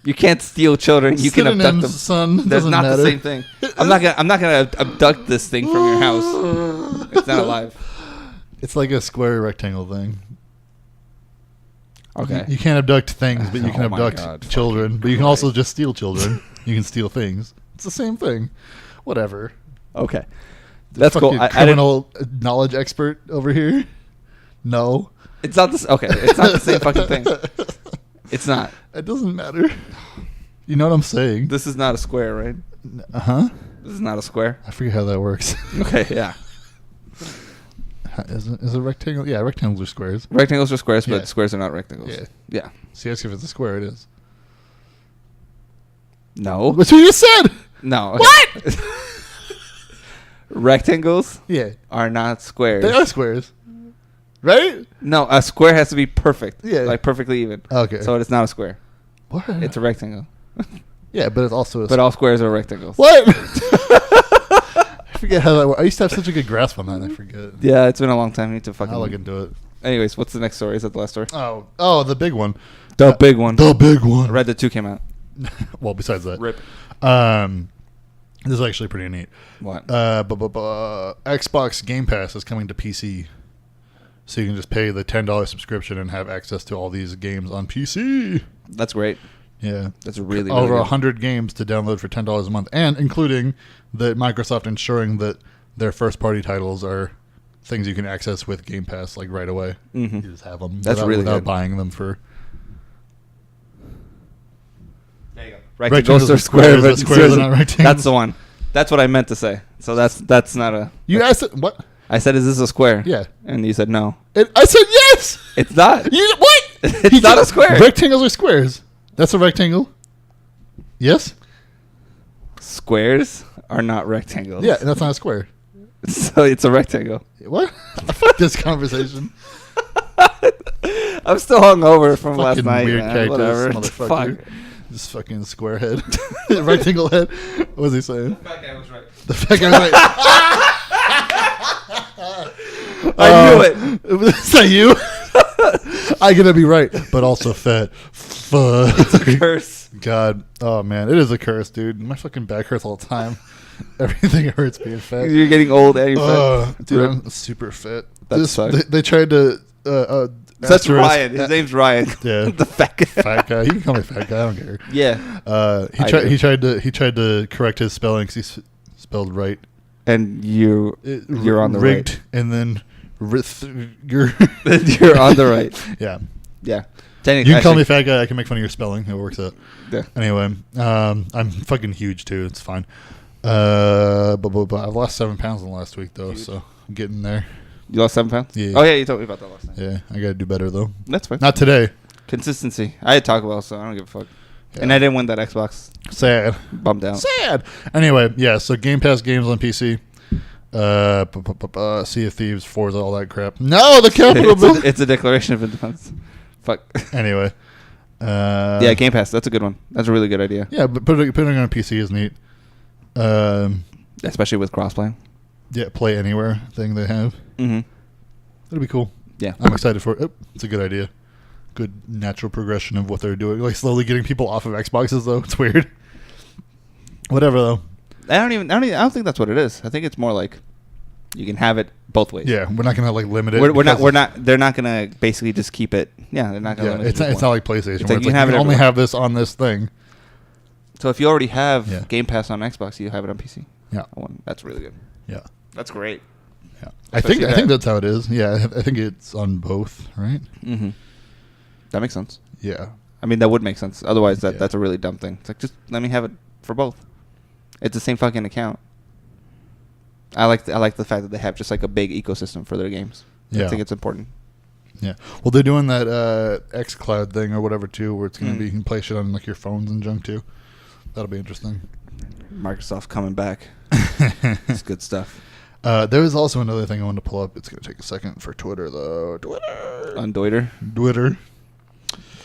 [SPEAKER 1] You can't steal children. You can abduct
[SPEAKER 2] Synonyms,
[SPEAKER 1] them.
[SPEAKER 2] son.
[SPEAKER 1] That's
[SPEAKER 2] Doesn't
[SPEAKER 1] not
[SPEAKER 2] matter.
[SPEAKER 1] the same thing. I'm not gonna abduct this thing from your house. It's not alive.
[SPEAKER 2] It's like a square rectangle thing.
[SPEAKER 1] Okay.
[SPEAKER 2] You can't abduct things, but you can
[SPEAKER 1] Oh my
[SPEAKER 2] abduct
[SPEAKER 1] God,
[SPEAKER 2] children.
[SPEAKER 1] fucking
[SPEAKER 2] But you can also just steal children. You can steal things. It's the same thing. Whatever.
[SPEAKER 1] Okay. That's cool.
[SPEAKER 2] Fucking
[SPEAKER 1] I didn't,
[SPEAKER 2] criminal knowledge expert over here. No.
[SPEAKER 1] it's not this. Okay. It's not the same fucking thing. It's not.
[SPEAKER 2] It doesn't matter. You know what I'm saying?
[SPEAKER 1] This is not a square, right?
[SPEAKER 2] Uh-huh.
[SPEAKER 1] This is not a square.
[SPEAKER 2] I forget how that works.
[SPEAKER 1] Okay. Yeah.
[SPEAKER 2] Is it rectangle? Yeah, rectangles are squares.
[SPEAKER 1] Rectangles are squares, but
[SPEAKER 2] Yeah.
[SPEAKER 1] squares are not rectangles.
[SPEAKER 2] Yeah.
[SPEAKER 1] Yeah.
[SPEAKER 2] See, if it's a square, it is.
[SPEAKER 1] No.
[SPEAKER 2] That's what you just said.
[SPEAKER 1] No. Okay.
[SPEAKER 2] What?
[SPEAKER 1] Rectangles
[SPEAKER 2] Yeah.
[SPEAKER 1] are not squares.
[SPEAKER 2] They are squares. Right?
[SPEAKER 1] No, a square has to be perfect.
[SPEAKER 2] Yeah.
[SPEAKER 1] Like perfectly even.
[SPEAKER 2] Okay.
[SPEAKER 1] So it's not a square.
[SPEAKER 2] What?
[SPEAKER 1] It's a rectangle.
[SPEAKER 2] Yeah, but it's also a
[SPEAKER 1] But all squares are rectangles.
[SPEAKER 2] What? I forget how that works. I used to have such a good grasp on that, and I forget.
[SPEAKER 1] Yeah, it's been a long time. I need to fucking.
[SPEAKER 2] I'll look into it.
[SPEAKER 1] Anyways, what's the next story? Is that the last story?
[SPEAKER 2] Oh, the big one.
[SPEAKER 1] The big one.
[SPEAKER 2] The big one.
[SPEAKER 1] Red Dead 2 came out.
[SPEAKER 2] Well, besides that.
[SPEAKER 1] Rip.
[SPEAKER 2] This is actually pretty neat.
[SPEAKER 1] What?
[SPEAKER 2] Xbox Game Pass is coming to PC. So you can just pay the $10 subscription and have access to all these games on PC.
[SPEAKER 1] That's great.
[SPEAKER 2] Yeah.
[SPEAKER 1] That's really,
[SPEAKER 2] Over
[SPEAKER 1] really
[SPEAKER 2] 100 games to download for $10 a month, and including that Microsoft ensuring that their first-party titles are things you can access with Game Pass like right away.
[SPEAKER 1] Mhm.
[SPEAKER 2] You just have them
[SPEAKER 1] That's really
[SPEAKER 2] without
[SPEAKER 1] good.
[SPEAKER 2] buying them for.
[SPEAKER 1] There you go.
[SPEAKER 2] Rectangles
[SPEAKER 1] are
[SPEAKER 2] are squares, but squares are not rectangles.
[SPEAKER 1] That's the one. That's what I meant to say. So that's not a.
[SPEAKER 2] You asked it, what?
[SPEAKER 1] I said, "Is this a square?"
[SPEAKER 2] Yeah.
[SPEAKER 1] And you said no.
[SPEAKER 2] I said yes.
[SPEAKER 1] It's not.
[SPEAKER 2] You, what?
[SPEAKER 1] It's not a square.
[SPEAKER 2] Rectangles are squares. That's a rectangle. Yes.
[SPEAKER 1] Squares are not rectangles.
[SPEAKER 2] Yeah, that's not a square.
[SPEAKER 1] So it's a rectangle.
[SPEAKER 2] What? Fuck this conversation.
[SPEAKER 1] I'm still hungover from last
[SPEAKER 2] Fucking
[SPEAKER 1] night.
[SPEAKER 2] weird
[SPEAKER 1] Man.
[SPEAKER 2] cactus,
[SPEAKER 1] Whatever.
[SPEAKER 2] motherfucker.
[SPEAKER 1] Fuck.
[SPEAKER 2] This fucking square head. Rectangle head. What was he saying?
[SPEAKER 1] The fat guy was right.
[SPEAKER 2] The fat guy was right.
[SPEAKER 1] I knew it.
[SPEAKER 2] Is that you? I gotta be right, but also fat. Fuck.
[SPEAKER 1] It's a curse.
[SPEAKER 2] God. Oh, man. It is a curse, dude. My fucking back hurts all the time. Everything hurts being fat.
[SPEAKER 1] You're getting old and you're fat.
[SPEAKER 2] Dude, I'm super fat.
[SPEAKER 1] That sucks.
[SPEAKER 2] They tried to...
[SPEAKER 1] That's Ryan. His name's Ryan.
[SPEAKER 2] Yeah.
[SPEAKER 1] The fat guy.
[SPEAKER 2] Fat guy. You can call me fat guy. I don't care.
[SPEAKER 1] Yeah.
[SPEAKER 2] He tried to correct his spelling because he spelled right.
[SPEAKER 1] And you're on the
[SPEAKER 2] rigged,
[SPEAKER 1] right.
[SPEAKER 2] And then you're
[SPEAKER 1] You're on the right.
[SPEAKER 2] Yeah.
[SPEAKER 1] Yeah.
[SPEAKER 2] You can call me fat guy. I can make fun of your spelling. It works out.
[SPEAKER 1] Yeah.
[SPEAKER 2] Anyway, I'm fucking huge too. It's fine. But I've lost 7 pounds in the last week though, so I'm getting there.
[SPEAKER 1] You lost 7 pounds?
[SPEAKER 2] Yeah.
[SPEAKER 1] Oh yeah, you told me about that last night.
[SPEAKER 2] Yeah, I gotta do better though.
[SPEAKER 1] That's fine.
[SPEAKER 2] Not today.
[SPEAKER 1] Consistency. I had Taco Bell, so I don't give a fuck.
[SPEAKER 2] Yeah.
[SPEAKER 1] And I didn't win that Xbox.
[SPEAKER 2] Sad.
[SPEAKER 1] Bummed out.
[SPEAKER 2] Sad. Anyway, yeah. So Game Pass games on PC. Sea of Thieves, Forza, all that crap. No, the Capitol Building.
[SPEAKER 1] It's a Declaration of Independence. Fuck.
[SPEAKER 2] Anyway.
[SPEAKER 1] Yeah, Game Pass. That's a good one. That's a really good idea.
[SPEAKER 2] Yeah, but putting it on a PC is neat.
[SPEAKER 1] Especially with crossplay.
[SPEAKER 2] Yeah, play anywhere thing they have.
[SPEAKER 1] Mm-hmm.
[SPEAKER 2] It'll be cool.
[SPEAKER 1] Yeah.
[SPEAKER 2] I'm excited for it. Oh, it's a good idea. Good natural progression of what they're doing. Like slowly getting people off of Xboxes though. It's weird. Whatever though.
[SPEAKER 1] I don't think that's what it is. I think it's more like you can have it both ways.
[SPEAKER 2] Yeah, we're not gonna like limit it.
[SPEAKER 1] We're not. They're not gonna basically just keep it. Yeah, they're not gonna.
[SPEAKER 2] Yeah,
[SPEAKER 1] limit
[SPEAKER 2] it's not like PlayStation.
[SPEAKER 1] It's
[SPEAKER 2] Where
[SPEAKER 1] like
[SPEAKER 2] you
[SPEAKER 1] have
[SPEAKER 2] can
[SPEAKER 1] it
[SPEAKER 2] only
[SPEAKER 1] everywhere.
[SPEAKER 2] have this on this thing.
[SPEAKER 1] So if you already have
[SPEAKER 2] Yeah.
[SPEAKER 1] Game Pass on Xbox, you have it on PC.
[SPEAKER 2] Yeah.
[SPEAKER 1] That's really good.
[SPEAKER 2] Yeah.
[SPEAKER 1] That's great.
[SPEAKER 2] Yeah. I
[SPEAKER 1] Especially
[SPEAKER 2] think
[SPEAKER 1] that.
[SPEAKER 2] that's how it is. Yeah, I think it's on both, right?
[SPEAKER 1] Mm-hmm. That makes sense.
[SPEAKER 2] Yeah.
[SPEAKER 1] I mean, that would make sense. Otherwise,
[SPEAKER 2] Yeah.
[SPEAKER 1] that's a really dumb thing. It's like, just let me have it for both. It's the same fucking account. I like the fact that they have just like a big ecosystem for their games.
[SPEAKER 2] Yeah.
[SPEAKER 1] I think it's important.
[SPEAKER 2] Yeah. Well, they're doing that xCloud thing or whatever too, where it's gonna be you can play shit on like your phones and junk too. That'll be interesting.
[SPEAKER 1] Microsoft coming back. It's good stuff.
[SPEAKER 2] There was also another thing I wanted to pull up. It's gonna take a second for Twitter though.
[SPEAKER 1] On Twitter?
[SPEAKER 2] Twitter.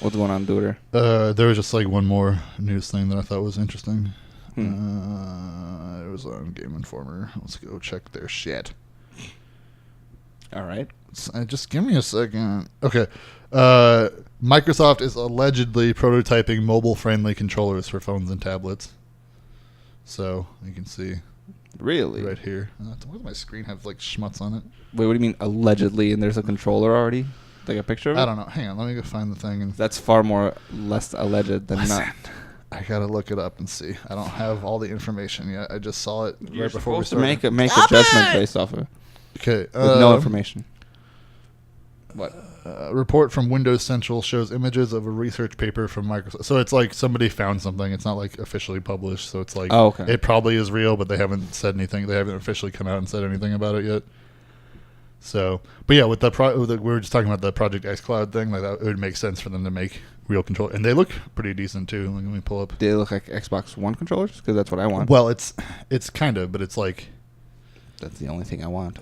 [SPEAKER 1] What's going on, Twitter?
[SPEAKER 2] There was just like one more news thing that I thought was interesting. It was on Game Informer. Let's go check their shit.
[SPEAKER 1] All right.
[SPEAKER 2] Just give me a second. Okay. Microsoft is allegedly prototyping mobile-friendly controllers for phones and tablets. So you can see
[SPEAKER 1] Really?
[SPEAKER 2] right here. Why does my screen have like schmutz on it?
[SPEAKER 1] Wait, what do you mean allegedly? And there's a controller already? Like a picture of it?
[SPEAKER 2] I don't know. Hang on. Let me go find the thing. And
[SPEAKER 1] That's far more less alleged than not.
[SPEAKER 2] I gotta look it up and see. I don't have all the information yet. I just saw it
[SPEAKER 1] You're
[SPEAKER 2] right before we
[SPEAKER 1] supposed to
[SPEAKER 2] started.
[SPEAKER 1] make a judgment based off of it.
[SPEAKER 2] Okay.
[SPEAKER 1] With no information. What?
[SPEAKER 2] Report from Windows Central shows images of a research paper from Microsoft. So it's like somebody found something. It's not like officially published. So it's like
[SPEAKER 1] Oh, okay.
[SPEAKER 2] it probably is real, but they haven't said anything. They haven't officially come out and said anything about it yet. So, but yeah, with the we were just talking about the Project xCloud thing. Like that, it would make sense for them to make real control, and they look pretty decent too. Like, let me pull up.
[SPEAKER 1] Do they look like Xbox One controllers? Because that's what I want.
[SPEAKER 2] Well, it's kind of, but it's like
[SPEAKER 1] That's the only thing I want.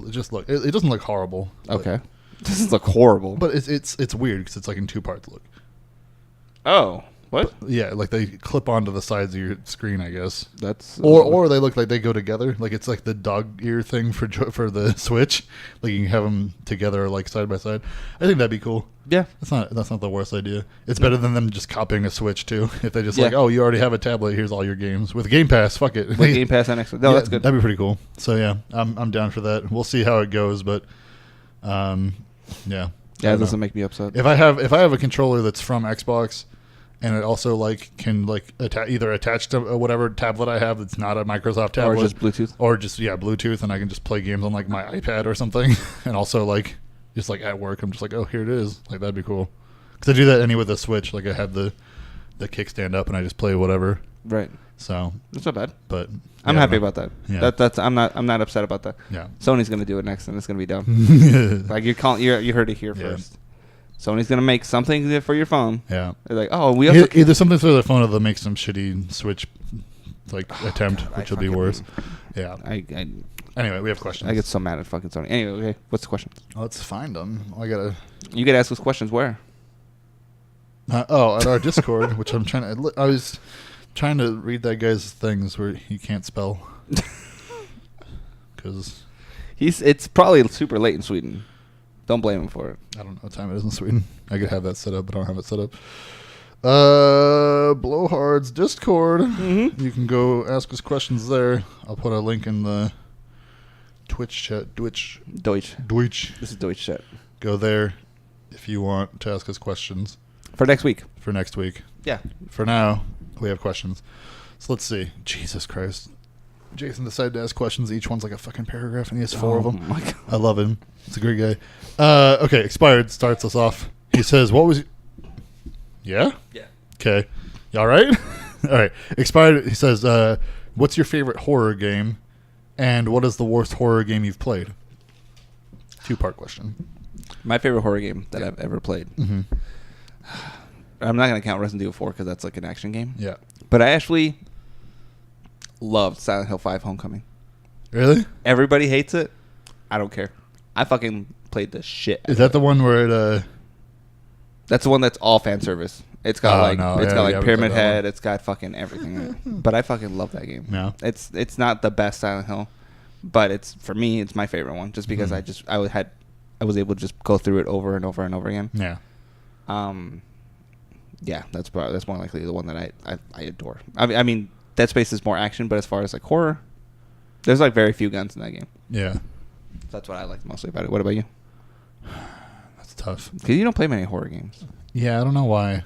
[SPEAKER 2] just look. It doesn't look horrible.
[SPEAKER 1] Okay. Doesn't look horrible.
[SPEAKER 2] But it's weird because it's like in two parts. Look.
[SPEAKER 1] Oh, what?
[SPEAKER 2] But, yeah, like they clip onto the sides of your screen, I guess.
[SPEAKER 1] That's
[SPEAKER 2] Or they look like they go together. Like it's like the dog ear thing for the Switch. Like you can have them together like side by side. I think that'd be cool.
[SPEAKER 1] yeah.
[SPEAKER 2] That's not the worst idea. It's better than them just copying a Switch too. If they just
[SPEAKER 1] Yeah.
[SPEAKER 2] like, oh, you already have a tablet. Here's all your games with Game Pass. Fuck it.
[SPEAKER 1] With Game Pass and Xbox. No,
[SPEAKER 2] Yeah,
[SPEAKER 1] that's good.
[SPEAKER 2] That'd be pretty cool. So yeah, I'm down for that. We'll see how it goes, but yeah.
[SPEAKER 1] Yeah,
[SPEAKER 2] I
[SPEAKER 1] it
[SPEAKER 2] don't
[SPEAKER 1] doesn't
[SPEAKER 2] know.
[SPEAKER 1] make me upset.
[SPEAKER 2] If I have a controller that's from Xbox, and it also like can like either attach to whatever tablet I have that's not a Microsoft tablet,
[SPEAKER 1] Or just Bluetooth.
[SPEAKER 2] or just Bluetooth, and I can just play games on like my iPad or something, and also like just like at work, I'm just like, oh, here it is. Like that'd be cool. Because I do that with the Switch. Like I have the kickstand up, and I just play whatever.
[SPEAKER 1] Right.
[SPEAKER 2] So
[SPEAKER 1] That's not bad.
[SPEAKER 2] but
[SPEAKER 1] I'm
[SPEAKER 2] yeah,
[SPEAKER 1] happy
[SPEAKER 2] no.
[SPEAKER 1] about that.
[SPEAKER 2] Yeah.
[SPEAKER 1] That's I'm not upset about that.
[SPEAKER 2] Yeah.
[SPEAKER 1] Sony's gonna do it next, and it's gonna be dumb. Like you heard it here
[SPEAKER 2] Yeah.
[SPEAKER 1] first. Sony's gonna make something for your phone.
[SPEAKER 2] Yeah.
[SPEAKER 1] They're like, oh, we also
[SPEAKER 2] either something for the phone or they'll make some shitty Switch attempt, which will be worse. Yeah. Anyway, we have questions.
[SPEAKER 1] I get so mad at fucking Sony. Anyway, okay, what's the question?
[SPEAKER 2] Let's find them.
[SPEAKER 1] You could ask us questions where?
[SPEAKER 2] At our Discord, which I'm trying to. I was trying to read that guy's things where he can't spell. Because
[SPEAKER 1] it's probably super late in Sweden. Don't blame him for it.
[SPEAKER 2] I don't know what time it is in Sweden. I could have that set up, but I don't have it set up. Blowhards Discord. Mm-hmm. You can go ask us questions there. I'll put a link in the Twitch chat. Deutsch.
[SPEAKER 1] This is Deutsch chat.
[SPEAKER 2] Go there if you want to ask us questions.
[SPEAKER 1] For next week.
[SPEAKER 2] Yeah. For now, we have questions. So let's see. Jesus Christ. Jason decided to ask questions. Each one's like a fucking paragraph, and he has 4 of them.
[SPEAKER 1] My God.
[SPEAKER 2] I love him. He's a great guy. Okay, Expired starts us off. He says, what was... Yeah?
[SPEAKER 1] Yeah.
[SPEAKER 2] Okay. You all right? All right. Expired, he says, what's your favorite horror game, and what is the worst horror game you've played? 2-part question.
[SPEAKER 1] My favorite horror game that I've ever played.
[SPEAKER 2] Mm-hmm.
[SPEAKER 1] I'm not going to count Resident Evil 4 because that's like an action game.
[SPEAKER 2] Yeah.
[SPEAKER 1] But I actually loved Silent Hill 5 Homecoming.
[SPEAKER 2] Really?
[SPEAKER 1] Everybody hates it. I don't care. I fucking played the shit.
[SPEAKER 2] Is that the one where it...
[SPEAKER 1] That's the one that's all fan service. It's got Pyramid Head. It's got fucking everything in it. But I fucking love that game.
[SPEAKER 2] Yeah.
[SPEAKER 1] It's not the best Silent Hill, but it's for me it's my favorite one just because I was able to just go through it over and over and over again.
[SPEAKER 2] Yeah.
[SPEAKER 1] Yeah, that's more likely the one that I adore. I mean, Dead Space is more action, but as far as like horror, there's like very few guns in that game.
[SPEAKER 2] Yeah.
[SPEAKER 1] That's what I like mostly about it. What about you?
[SPEAKER 2] That's tough.
[SPEAKER 1] Because you don't play many horror games.
[SPEAKER 2] Yeah, I don't know why.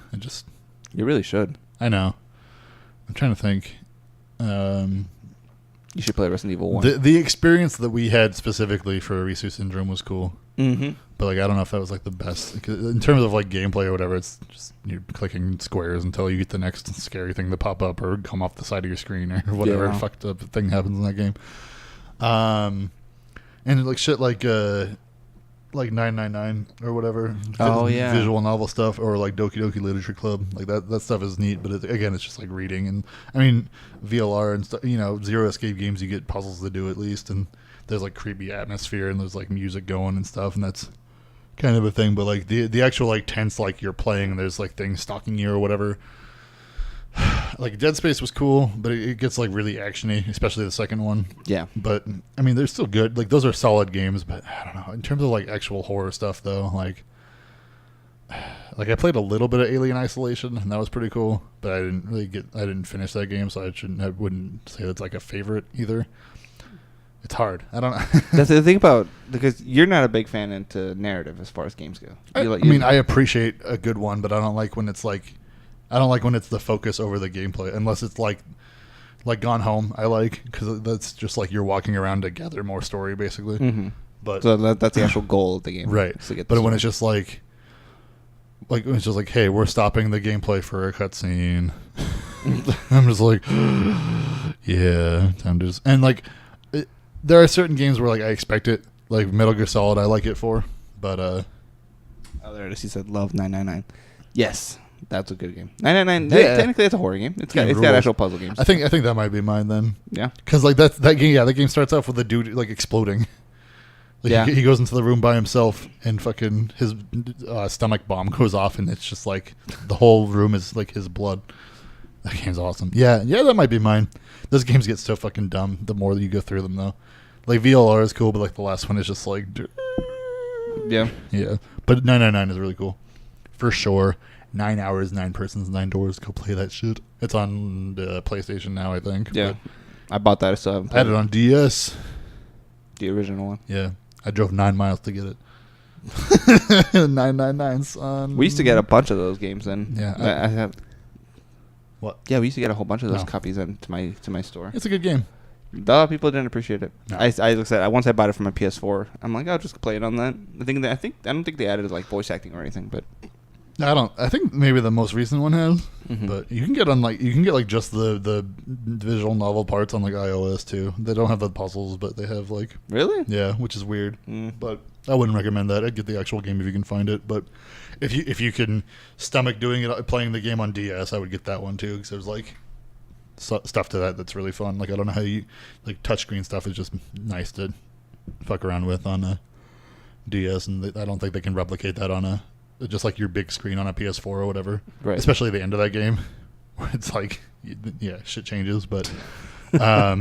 [SPEAKER 1] You really should.
[SPEAKER 2] I know. I'm trying to think.
[SPEAKER 1] You should play Resident Evil 1.
[SPEAKER 2] The experience that we had specifically for Risu Syndrome was cool.
[SPEAKER 1] Mm-hmm.
[SPEAKER 2] But like, I don't know if that was like the best. In terms of like gameplay or whatever, it's just you're clicking squares until you get the next scary thing to pop up or come off the side of your screen or whatever fucked up thing happens in that game. And like shit like 999 or whatever.
[SPEAKER 1] Oh yeah.
[SPEAKER 2] Visual novel stuff or like Doki Doki Literature Club. Like that stuff is neat, but again, it's just like reading. And I mean, VLR and stuff, Zero Escape games, you get puzzles to do at least. And there's like creepy atmosphere and there's like music going and stuff. And that's kind of a thing. But like the actual like tense, like you're playing and there's like things stalking you or whatever. Like Dead Space was cool, but it gets like really actiony, especially the second one. Yeah. But I mean, they're still good. Like those are solid games, but I don't know. In terms of like actual horror stuff, though, like I played a little bit of Alien Isolation, and that was pretty cool. But I didn't finish that game, so I wouldn't say that's like a favorite either. It's hard. I don't know.
[SPEAKER 1] That's the thing about because you're not a big fan into narrative as far as games go.
[SPEAKER 2] I appreciate a good one, but I don't like when it's like. I don't like when it's the focus over the gameplay, unless it's like Gone Home. I like because that's just like you're walking around to gather more story, basically. Mm-hmm. But
[SPEAKER 1] so that's the actual goal of the game,
[SPEAKER 2] right? But when it's just like it's just like, hey, we're stopping the gameplay for a cutscene. I'm just like, yeah, time to just and like there are certain games where like I expect it, like Metal Gear Solid. I like it for, but
[SPEAKER 1] oh, there it is. He said, "Love 999." Yes. That's a good game. 999. Yeah. Technically, it's a horror game. It's got actual puzzle games.
[SPEAKER 2] I think that might be mine then.
[SPEAKER 1] Yeah.
[SPEAKER 2] Because like that game. Yeah, that game starts off with a dude like exploding. Like he goes into the room by himself and fucking his stomach bomb goes off and it's just like the whole room is like his blood. That game's awesome. Yeah, that might be mine. Those games get so fucking dumb the more that you go through them though. Like VLR is cool, but like the last one is just like. Yeah. But 999 is really cool, for sure. 9 hours, 9 persons, 9 doors. Go play that shit. It's on the PlayStation now, I think.
[SPEAKER 1] Yeah, I bought that. I still haven't played
[SPEAKER 2] I had it on DS.
[SPEAKER 1] The original one.
[SPEAKER 2] Yeah, I drove 9 miles to get it. 999, son.
[SPEAKER 1] We used to get a bunch of those games then.
[SPEAKER 2] Yeah,
[SPEAKER 1] I have.
[SPEAKER 2] What?
[SPEAKER 1] Yeah, we used to get a whole bunch of those copies into my store.
[SPEAKER 2] It's a good game.
[SPEAKER 1] The people didn't appreciate it.
[SPEAKER 2] No.
[SPEAKER 1] I said once I bought it from my PS4. I'm like, I'll just play it on that. I don't think they added like voice acting or anything, but.
[SPEAKER 2] I think maybe the most recent one has,
[SPEAKER 1] Mm-hmm.
[SPEAKER 2] but you can get just the visual novel parts on like iOS too. They don't have the puzzles, but they have like
[SPEAKER 1] Really?
[SPEAKER 2] yeah, which is weird.
[SPEAKER 1] Mm.
[SPEAKER 2] But I wouldn't recommend that. I'd get the actual game if you can find it. But if you can stomach doing it, playing the game on DS, I would get that one too because there's like stuff to that that's really fun. Like I don't know how you like touchscreen stuff is just nice to fuck around with on a DS, and I don't think they can replicate that on a just like your big screen on a PS4 or whatever.
[SPEAKER 1] Right.
[SPEAKER 2] Especially the end of that game, where it's like, yeah, shit changes. But, yeah,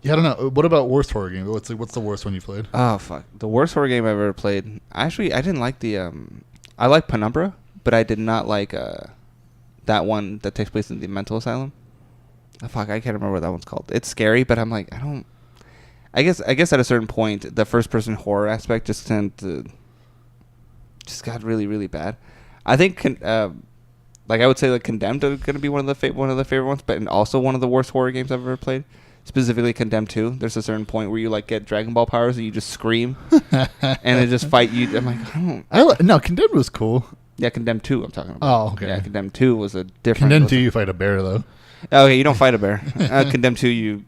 [SPEAKER 2] I don't know. What about worst horror game? What's the worst one you played?
[SPEAKER 1] Oh fuck! The worst horror game I've ever played. Actually, I didn't like the. I like Penumbra, but I did not like that one that takes place in the mental asylum. Oh, fuck, I can't remember what that one's called. It's scary, but I'm like, I don't. I guess at a certain point, the first person horror aspect just got really, really bad. I think like I would say like Condemned are going to be one of the favorite ones, but also one of the worst horror games I've ever played. Specifically Condemned 2. There's a certain point where you like get Dragon Ball powers and you just scream and they just fight you. I'm like,
[SPEAKER 2] No, Condemned was cool.
[SPEAKER 1] Yeah, Condemned 2 I'm talking about.
[SPEAKER 2] Oh, okay.
[SPEAKER 1] Yeah, Condemned 2 was a different.
[SPEAKER 2] Condemned 2 you fight a bear though.
[SPEAKER 1] Oh, okay, you don't fight a bear. Condemned 2 you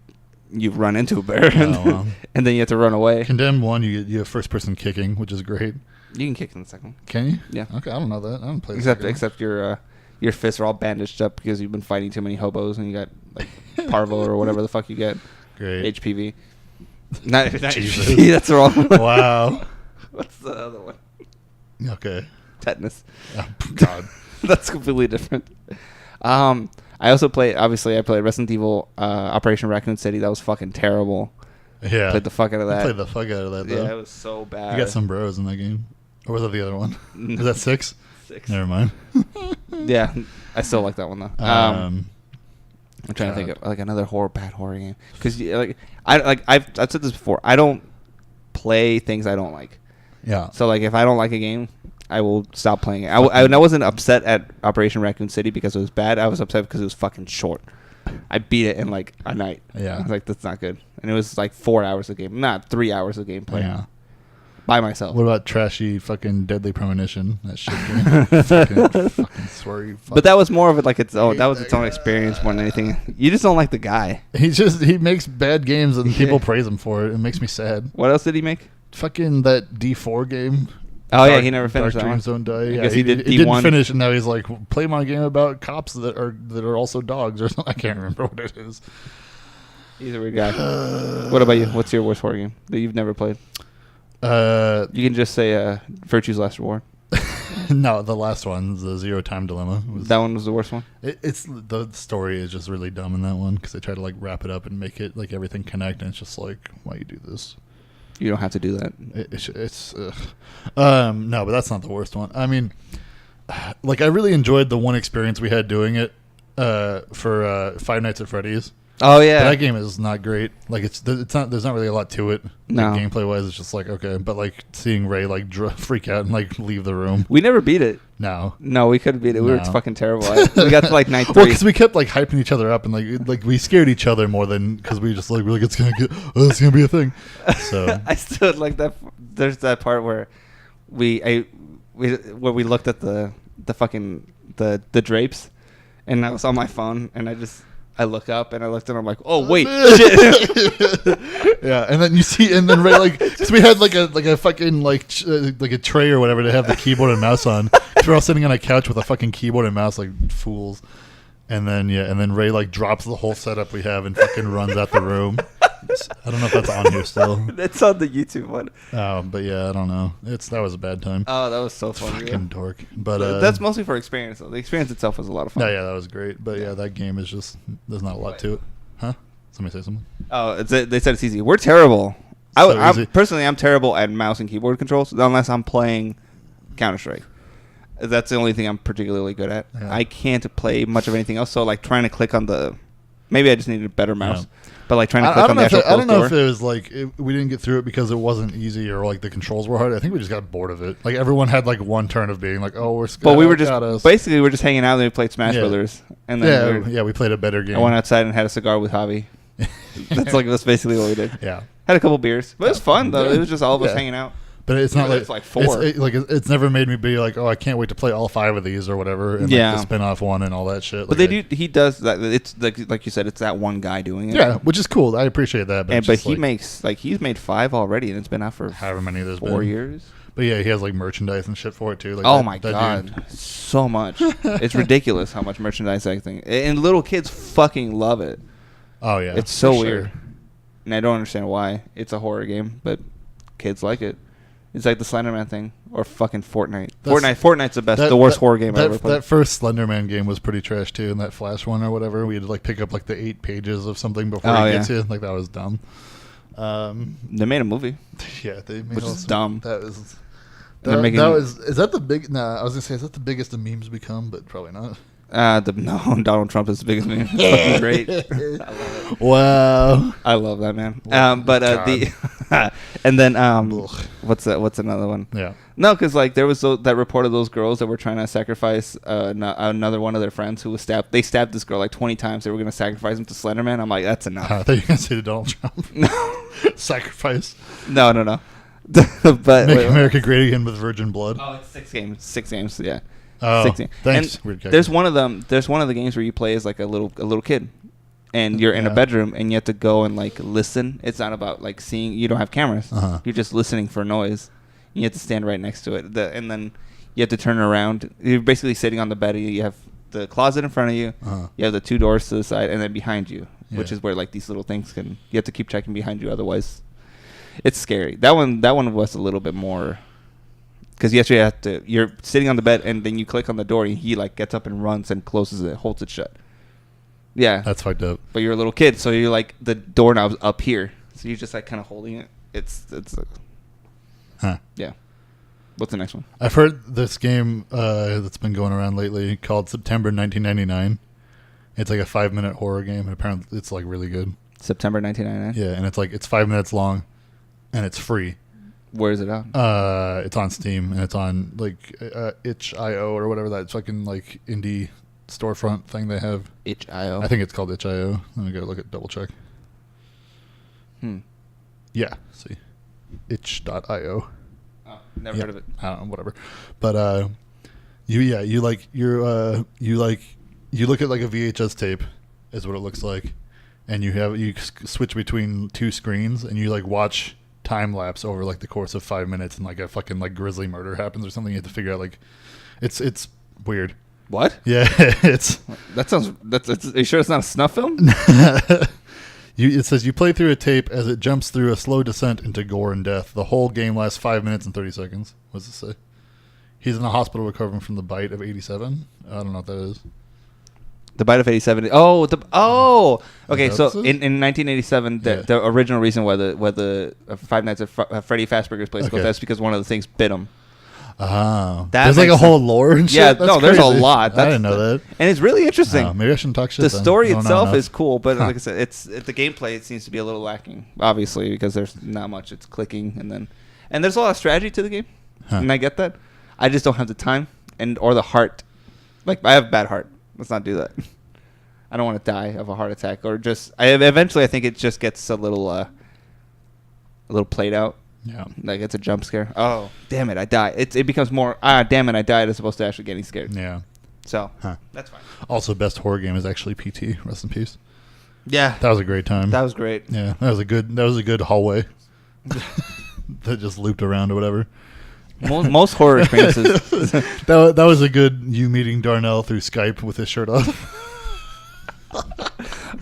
[SPEAKER 1] run into a bear and then you have to run away.
[SPEAKER 2] Condemned 1 you have first person kicking, which is great.
[SPEAKER 1] You can kick in the second one.
[SPEAKER 2] Can you?
[SPEAKER 1] Yeah.
[SPEAKER 2] Okay, I don't know that. I haven't played the
[SPEAKER 1] Except your fists are all bandaged up because you've been fighting too many hobos and you got like parvo or whatever the fuck you get.
[SPEAKER 2] Great.
[SPEAKER 1] HPV. Not HPV, that's the wrong one.
[SPEAKER 2] Wow.
[SPEAKER 1] What's the other one?
[SPEAKER 2] Okay.
[SPEAKER 1] Tetanus.
[SPEAKER 2] Oh, God.
[SPEAKER 1] That's completely different. I also played Resident Evil Operation Raccoon City. That was fucking terrible.
[SPEAKER 2] Yeah.
[SPEAKER 1] Played the fuck out of that.
[SPEAKER 2] I played the fuck out of that, though.
[SPEAKER 1] Yeah, it was so bad.
[SPEAKER 2] You got some bros in that game. Or was that the other one? Was that 6?
[SPEAKER 1] 6.
[SPEAKER 2] Never mind.
[SPEAKER 1] Yeah, I still like that one, though. I'm trying to think of like another bad horror game. Because I've said this before. I don't play things I don't like.
[SPEAKER 2] Yeah.
[SPEAKER 1] So like if I don't like a game, I will stop playing it. I wasn't upset at Operation Raccoon City because it was bad. I was upset because it was fucking short. I beat it in like a night. Yeah. I was like, that's not good. And it was like 4 hours of game, not 3 hours of gameplay. Yeah. By myself.
[SPEAKER 2] What about trashy fucking Deadly Premonition? That shit game. fucking sweary.
[SPEAKER 1] But that was more of it like its own experience more than anything. You just don't like the guy.
[SPEAKER 2] He makes bad games and people praise him for it. It makes me sad.
[SPEAKER 1] What else did he make?
[SPEAKER 2] Fucking that D4 game.
[SPEAKER 1] Oh yeah, he never finished
[SPEAKER 2] Dark
[SPEAKER 1] that
[SPEAKER 2] Dreams
[SPEAKER 1] one.
[SPEAKER 2] Don't Die.
[SPEAKER 1] Yeah, he
[SPEAKER 2] didn't finish, and now he's like, play my game about cops that are also dogs or something. I can't remember what it is.
[SPEAKER 1] He's a weird guy. What about you? What's your worst horror game that you've never played? You can just say Virtue's Last Reward.
[SPEAKER 2] No, the last one, the Zero Time Dilemma.
[SPEAKER 1] That one was the worst one?
[SPEAKER 2] It's the story is just really dumb in that one because they try to like wrap it up and make it like everything connect, and it's just like, why you do this?
[SPEAKER 1] You don't have to do that.
[SPEAKER 2] No, but that's not the worst one. I mean, like I really enjoyed the one experience we had doing it for Five Nights at Freddy's.
[SPEAKER 1] Oh yeah,
[SPEAKER 2] but that game is not great. Like it's not. There's not really a lot to it.
[SPEAKER 1] No,
[SPEAKER 2] like, gameplay wise, it's just like okay. But like seeing Ray like freak out and like leave the room.
[SPEAKER 1] We never beat it.
[SPEAKER 2] No,
[SPEAKER 1] we couldn't beat it. We were fucking terrible at it. We got to like night 3.
[SPEAKER 2] Well, because we kept like hyping each other up and like we scared each other more than because we just like it's gonna be a thing. So
[SPEAKER 1] I still like that. There's that part where we looked at the fucking the drapes, and I was on my phone and I look up and I looked and I'm like, oh wait, shit.
[SPEAKER 2] Yeah, and then Ray like, cause we had like a fucking like a tray or whatever to have the keyboard and mouse on. We're all sitting on a couch with a fucking keyboard and mouse like fools, and then Ray like drops the whole setup we have and fucking runs out the room. I don't know if that's on here still.
[SPEAKER 1] It's on the YouTube one.
[SPEAKER 2] Oh, but yeah, I don't know. That was a bad time.
[SPEAKER 1] Oh, that was so funny.
[SPEAKER 2] Fucking dork. But
[SPEAKER 1] that's mostly for experience though. The experience itself was a lot of fun.
[SPEAKER 2] No, yeah, that was great. But yeah, that game is just there's not a lot to it. Huh? Somebody say something?
[SPEAKER 1] Oh, they said it's easy. We're terrible. I'm terrible at mouse and keyboard controls unless I'm playing Counter-Strike. That's the only thing I'm particularly good at. Yeah. I can't play much of anything else. So like trying to click on maybe I just needed a better mouse. Yeah. But like trying to click on the actual
[SPEAKER 2] I don't know if it was like we didn't get through it because it wasn't easy or like the controls were hard. I think we just got bored of it. Like everyone had like one turn of being like, oh, we're scared.
[SPEAKER 1] Well, we were just hanging out and we played Smash Brothers. And then
[SPEAKER 2] we played a better game.
[SPEAKER 1] I went outside and had a cigar with Javi. That's basically what we did.
[SPEAKER 2] Yeah,
[SPEAKER 1] had a couple beers, but it was fun though. It was just all of us hanging out.
[SPEAKER 2] But it's not
[SPEAKER 1] it's like 4.
[SPEAKER 2] It's never made me be like, oh, I can't wait to play all 5 of these or whatever. And
[SPEAKER 1] yeah,
[SPEAKER 2] the spin-off one and all that shit.
[SPEAKER 1] But he does that. It's like you said, it's that one guy doing it.
[SPEAKER 2] Yeah, which is cool. I appreciate that.
[SPEAKER 1] But he makes he's made 5 already, and it's been out for
[SPEAKER 2] however many there's
[SPEAKER 1] 4 years.
[SPEAKER 2] But yeah, he has like merchandise and shit for it too. Like
[SPEAKER 1] oh my god, so much! It's ridiculous how much merchandise I think, and little kids fucking love it.
[SPEAKER 2] Oh yeah,
[SPEAKER 1] it's so weird, and I don't understand why. It's a horror game, but kids like it. It's like the Slenderman thing, or fucking Fortnite. Fortnite's the worst horror game I ever played.
[SPEAKER 2] That first Slenderman game was pretty trash too, and that Flash one or whatever, we had to like pick up like the 8 pages of something before you get to. Like that was dumb.
[SPEAKER 1] They made a movie.
[SPEAKER 2] Yeah, they made
[SPEAKER 1] which is dumb.
[SPEAKER 2] That was. Is that the big? Nah, I was gonna say, is that the biggest the memes become? But probably not.
[SPEAKER 1] No, Donald Trump is the biggest meme. Fucking great. I love it.
[SPEAKER 2] Wow.
[SPEAKER 1] I love that, man. And then what's another one?
[SPEAKER 2] Yeah.
[SPEAKER 1] No, because like there was that report of those girls that were trying to sacrifice another one of their friends who was stabbed. They stabbed this girl like 20 times. They were gonna sacrifice him to Slenderman. I'm like, that's enough.
[SPEAKER 2] I thought you were gonna say to Donald Trump.
[SPEAKER 1] No.
[SPEAKER 2] Sacrifice.
[SPEAKER 1] No. But
[SPEAKER 2] Make America great again with virgin blood.
[SPEAKER 1] Oh, it's 6 games. 6 games. Yeah.
[SPEAKER 2] Oh,
[SPEAKER 1] 6 games.
[SPEAKER 2] Thanks.
[SPEAKER 1] And there's one of them. There's one of the games where you play as like a little kid, and you're in a bedroom, and you have to go and like listen. It's not about like seeing. You don't have cameras. You're just listening for noise. You have to stand right next to it, and then you have to turn around. You're basically sitting on the bed. You have the closet in front of you. You have the 2 doors to the side, and then behind you, which is where like these little things can. You have to keep checking behind you, otherwise, it's scary. That one was a little bit more. Because you're sitting on the bed, and then you click on the door, and he like gets up and runs and closes it, holds it shut. Yeah,
[SPEAKER 2] that's fucked up.
[SPEAKER 1] But you're a little kid, so you're like the doorknob's up here, so you're just like kind of holding it. It's yeah. What's the next one?
[SPEAKER 2] I've heard this game that's been going around lately called September 1999. It's like a 5-minute horror game, and apparently it's like really good.
[SPEAKER 1] September 1999.
[SPEAKER 2] Yeah, and it's 5 minutes long, and it's free.
[SPEAKER 1] Where is it on?
[SPEAKER 2] It's on Steam, and it's on like itch.io or whatever that fucking like indie storefront thing they have.
[SPEAKER 1] Itch.io.
[SPEAKER 2] I think it's called itch.io. Let me go look at double check. Yeah, see, itch.io.
[SPEAKER 1] Oh, never heard of it.
[SPEAKER 2] I don't know, whatever. But you look at like a VHS tape, is what it looks like, and you switch between 2 screens, and you like watch time lapse over like the course of 5 minutes, and like a fucking like grisly murder happens or something. You have to figure out like it's weird.
[SPEAKER 1] What?
[SPEAKER 2] Yeah, it's
[SPEAKER 1] that sounds. Are you sure it's not a snuff film?
[SPEAKER 2] It says you play through a tape as it jumps through a slow descent into gore and death. The whole game lasts 5 minutes and 30 seconds. What does it say? He's in the hospital recovering from the bite of 87. I don't know what that is.
[SPEAKER 1] The bite of 87. Okay. So in 1987, the original reason why the Five Nights at Freddy Fazbear's Place goes, that's because one of the things bit him.
[SPEAKER 2] Oh, there's like a whole lore and shit.
[SPEAKER 1] Yeah, no, there's a lot.
[SPEAKER 2] I didn't know that,
[SPEAKER 1] and it's really interesting.
[SPEAKER 2] Maybe I shouldn't talk shit.
[SPEAKER 1] The story itself is cool, but like I said, the gameplay. It seems to be a little lacking, obviously, because there's not much. It's clicking, and there's a lot of strategy to the game, and I get that. I just don't have the time or the heart. Like, I have a bad heart. Let's not do that. I don't want to die of a heart attack, or just. Eventually, I think it just gets a little played out.
[SPEAKER 2] Yeah,
[SPEAKER 1] like it's a jump scare. Oh, damn it, I died. It becomes more. Damn it, I died, as opposed to actually getting scared.
[SPEAKER 2] Yeah.
[SPEAKER 1] So that's fine.
[SPEAKER 2] Also, best horror game is actually PT. Rest in peace.
[SPEAKER 1] Yeah,
[SPEAKER 2] that was a great time.
[SPEAKER 1] That was great.
[SPEAKER 2] Yeah, that was a good hallway that just looped around or whatever.
[SPEAKER 1] Most horror experiences.
[SPEAKER 2] that was a good you meeting Darnell through Skype with his shirt off.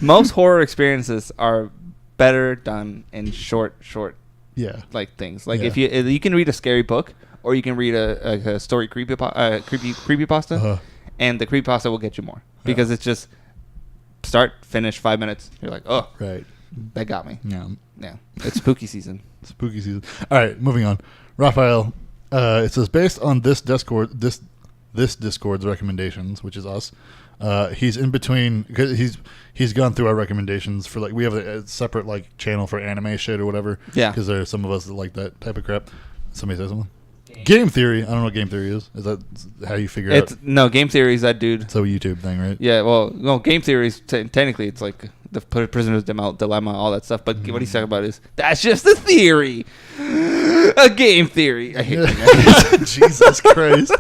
[SPEAKER 1] Most horror experiences are better done in short.
[SPEAKER 2] Yeah,
[SPEAKER 1] like things. Like if you can read a scary book, or you can read a story creepypasta, and the creepypasta will get you more because it's just start, finish, 5 minutes. You're like, oh,
[SPEAKER 2] right,
[SPEAKER 1] that got me.
[SPEAKER 2] Yeah.
[SPEAKER 1] It's spooky season.
[SPEAKER 2] Spooky season. All right, moving on. Raphael, it says based on this Discord's recommendations, which is us. He's in between because he's gone through our recommendations for like we have a separate like channel for anime shit or whatever.
[SPEAKER 1] Yeah.
[SPEAKER 2] Because there are some of us that like that type of crap. Somebody say something. Game theory. I don't know what game theory is. Is that how you figure out?
[SPEAKER 1] No, game theory is that dude.
[SPEAKER 2] It's a YouTube thing, right?
[SPEAKER 1] Yeah. Well, no, game theory is technically it's like the prisoner's dilemma, all that stuff. But what he's talking about is that's just a theory. A game theory. I hate that guy.
[SPEAKER 2] Jesus Christ.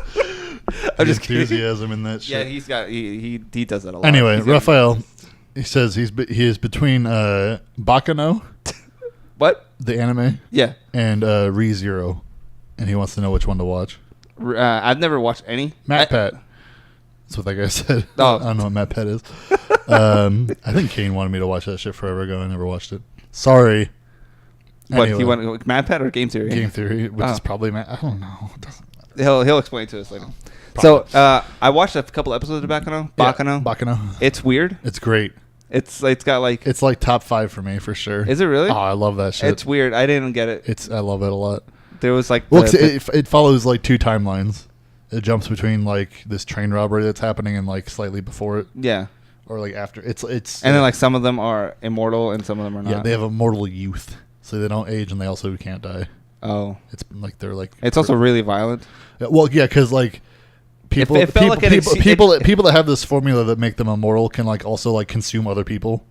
[SPEAKER 1] I'm just kidding.
[SPEAKER 2] Enthusiasm in that shit.
[SPEAKER 1] Yeah, he does that a lot.
[SPEAKER 2] Anyway,
[SPEAKER 1] He's got-
[SPEAKER 2] Raphael, he says he is between Bakano,
[SPEAKER 1] What?
[SPEAKER 2] the anime,
[SPEAKER 1] Yeah.
[SPEAKER 2] and ReZero, and he wants to know which one to watch.
[SPEAKER 1] I've never watched any.
[SPEAKER 2] Pat. That's what that guy said.
[SPEAKER 1] Oh.
[SPEAKER 2] I don't know what Matt Pat is. I think Kane wanted me to watch that shit forever ago. I never watched it. Sorry.
[SPEAKER 1] What
[SPEAKER 2] Anyway,
[SPEAKER 1] he want? Mad Pet or Game Theory?
[SPEAKER 2] Game Theory, which
[SPEAKER 1] Oh.
[SPEAKER 2] is probably Matt. I don't know. It doesn't
[SPEAKER 1] He'll explain to us later.
[SPEAKER 2] Probably.
[SPEAKER 1] So I watched a couple episodes of Bakano.
[SPEAKER 2] Yeah,
[SPEAKER 1] Bakano.
[SPEAKER 2] Bakano.
[SPEAKER 1] It's weird.
[SPEAKER 2] It's great.
[SPEAKER 1] It's got like.
[SPEAKER 2] It's like top 5 for me for sure.
[SPEAKER 1] Is it really?
[SPEAKER 2] Oh, I love that shit.
[SPEAKER 1] It's weird. I didn't get it.
[SPEAKER 2] I love it a lot.
[SPEAKER 1] There was like.
[SPEAKER 2] Well, it follows like 2 timelines. It jumps between like this train robbery that's happening and like slightly before it,
[SPEAKER 1] yeah.
[SPEAKER 2] or like after. It's
[SPEAKER 1] And then like some of them are immortal and some of them are not.
[SPEAKER 2] yeah, they have immortal youth, so they don't age and they also can't die.
[SPEAKER 1] Oh.
[SPEAKER 2] It's like they're like.
[SPEAKER 1] It's also really violent.
[SPEAKER 2] Well, yeah, because like people,
[SPEAKER 1] It felt like
[SPEAKER 2] people that have this formula that make them immortal can like also like consume other people.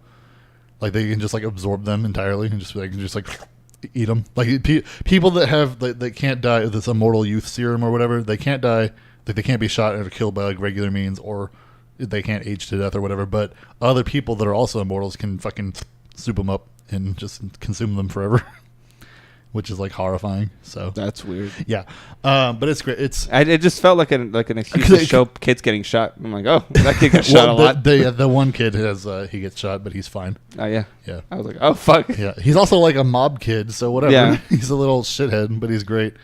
[SPEAKER 2] Like they can just like absorb them entirely and just eat them. Like people that have that can't die with this immortal youth serum or whatever, they can't die. Like they can't be shot or killed by like regular means, or they can't age to death or whatever. But other people that are also immortals can fucking soup them up and just consume them forever. Which is like horrifying. So
[SPEAKER 1] That's weird.
[SPEAKER 2] yeah, but it's great.
[SPEAKER 1] It just felt like an excuse to show kids getting shot. I'm like, oh, that kid got shot a lot.
[SPEAKER 2] The one kid he gets shot, but he's fine.
[SPEAKER 1] Oh yeah.
[SPEAKER 2] Yeah,
[SPEAKER 1] I was like, oh fuck.
[SPEAKER 2] yeah. He's also like a mob kid, so whatever.
[SPEAKER 1] Yeah.
[SPEAKER 2] He's a little shithead, but he's great.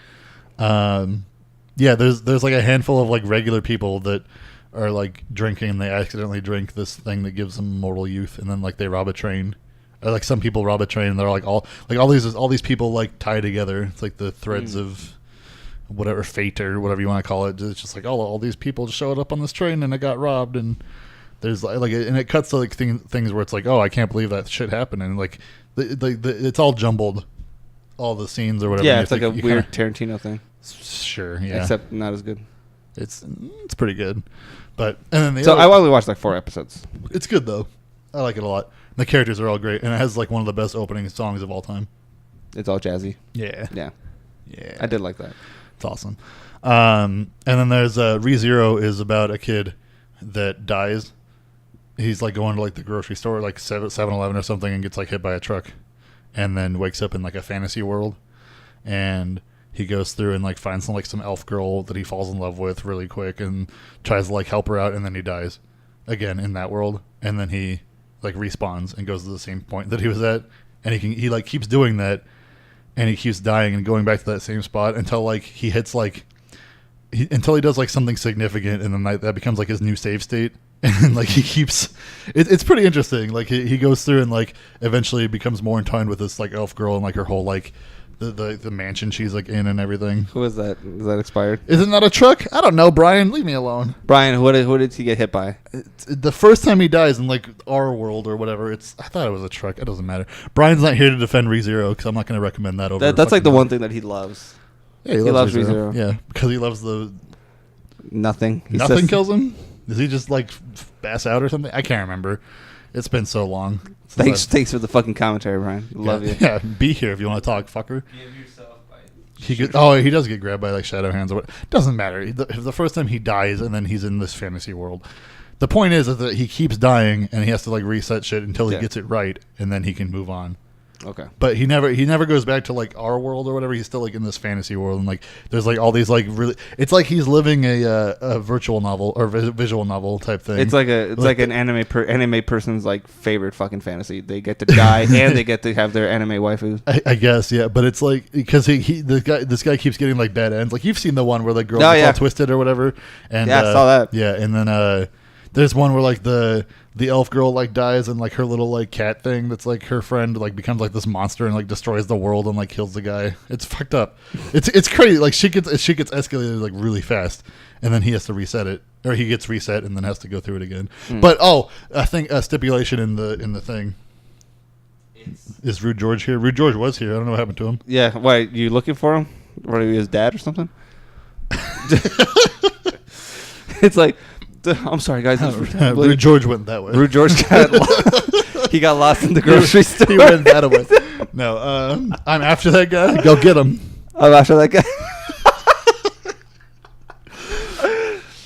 [SPEAKER 2] Yeah. There's like a handful of like regular people that are like drinking, and they accidentally drink this thing that gives them immortal youth, and then like they rob a train. Or like some people rob a train, and they're like all these people like tie together. It's like the threads of whatever fate or whatever you want to call it. It's just like all these people showed up on this train and it got robbed, and there's like and it cuts to like things where it's like, oh, I can't believe that shit happened, and like it's all jumbled, all the scenes or whatever.
[SPEAKER 1] Yeah, it's like a weird Tarantino thing.
[SPEAKER 2] Sure, yeah,
[SPEAKER 1] Except not as good.
[SPEAKER 2] it's pretty good, but and then
[SPEAKER 1] So I only watched like 4 episodes.
[SPEAKER 2] it's good though. I like it a lot. The characters are all great, and it has like one of the best opening songs of all time.
[SPEAKER 1] It's all jazzy.
[SPEAKER 2] Yeah,
[SPEAKER 1] Yeah.
[SPEAKER 2] yeah,
[SPEAKER 1] I did like that.
[SPEAKER 2] It's awesome. And then there's ReZero is about a kid that dies. He's like going to like the grocery store, like 7-Eleven or something, and gets like hit by a truck, and then wakes up in like a fantasy world, and he goes through and like finds some elf girl that he falls in love with really quick, and tries to like help her out, and then he dies again in that world, and then he like respawns and goes to the same point that he was at, and he like keeps doing that, and he keeps dying and going back to that same spot until like he hits until he does like something significant, and then that becomes like his new save state, and like he keeps it's pretty interesting. Like he goes through and like eventually becomes more entwined with this like elf girl and like her whole like the mansion she's like in and everything.
[SPEAKER 1] Who is that? Is that expired?
[SPEAKER 2] Isn't that a truck? I don't know, Brian. Leave me alone.
[SPEAKER 1] Brian, who did he get hit by?
[SPEAKER 2] The first time he dies in like our world or whatever, I thought it was a truck. It doesn't matter. Brian's not here to defend ReZero because I'm not going to recommend that over.
[SPEAKER 1] That's like the one thing that he loves.
[SPEAKER 2] Yeah,
[SPEAKER 1] he loves ReZero.
[SPEAKER 2] Yeah, because he loves the
[SPEAKER 1] Nothing.
[SPEAKER 2] nothing kills him. Does he just like pass out or something? I can't remember. It's been so long.
[SPEAKER 1] Thanks for the fucking commentary, Brian. Love you.
[SPEAKER 2] Yeah, be here if you want to talk, fucker.
[SPEAKER 3] Give yourself by
[SPEAKER 2] He does get grabbed by like shadow hands or what. Doesn't matter. The first time he dies and then he's in this fantasy world. The point is that he keeps dying and he has to like reset shit until he gets it right, and then he can move on.
[SPEAKER 1] Okay.
[SPEAKER 2] But he never goes back to like our world or whatever. He's still like in this fantasy world, and like there's like all these like really. It's like he's living a virtual novel or visual novel type thing.
[SPEAKER 1] It's like an anime person's like favorite fucking fantasy. They get to die and they get to have their anime waifu.
[SPEAKER 2] I guess, yeah, but it's like because this guy keeps getting like bad ends. Like you've seen the one where the girl gets all twisted or whatever. And
[SPEAKER 1] yeah, I saw that.
[SPEAKER 2] Yeah, and then there's one where like the elf girl like dies, and like her little like cat thing that's like her friend like becomes like this monster and like destroys the world and like kills the guy. It's fucked up. It's crazy. Like she gets escalated like really fast, and then he has to reset it, or he gets reset and then has to go through it again. But I think a stipulation in the thing. Is Rude George here? Rude George was here. I don't know what happened to him.
[SPEAKER 1] Yeah, why you looking for him? Or his dad or something? It's like, I'm sorry, guys.
[SPEAKER 2] Rude George went that way.
[SPEAKER 1] Rude George got lost. He got lost in the grocery store.
[SPEAKER 2] He went that way. No, I'm after that guy. Go get him.
[SPEAKER 1] I'm after that guy.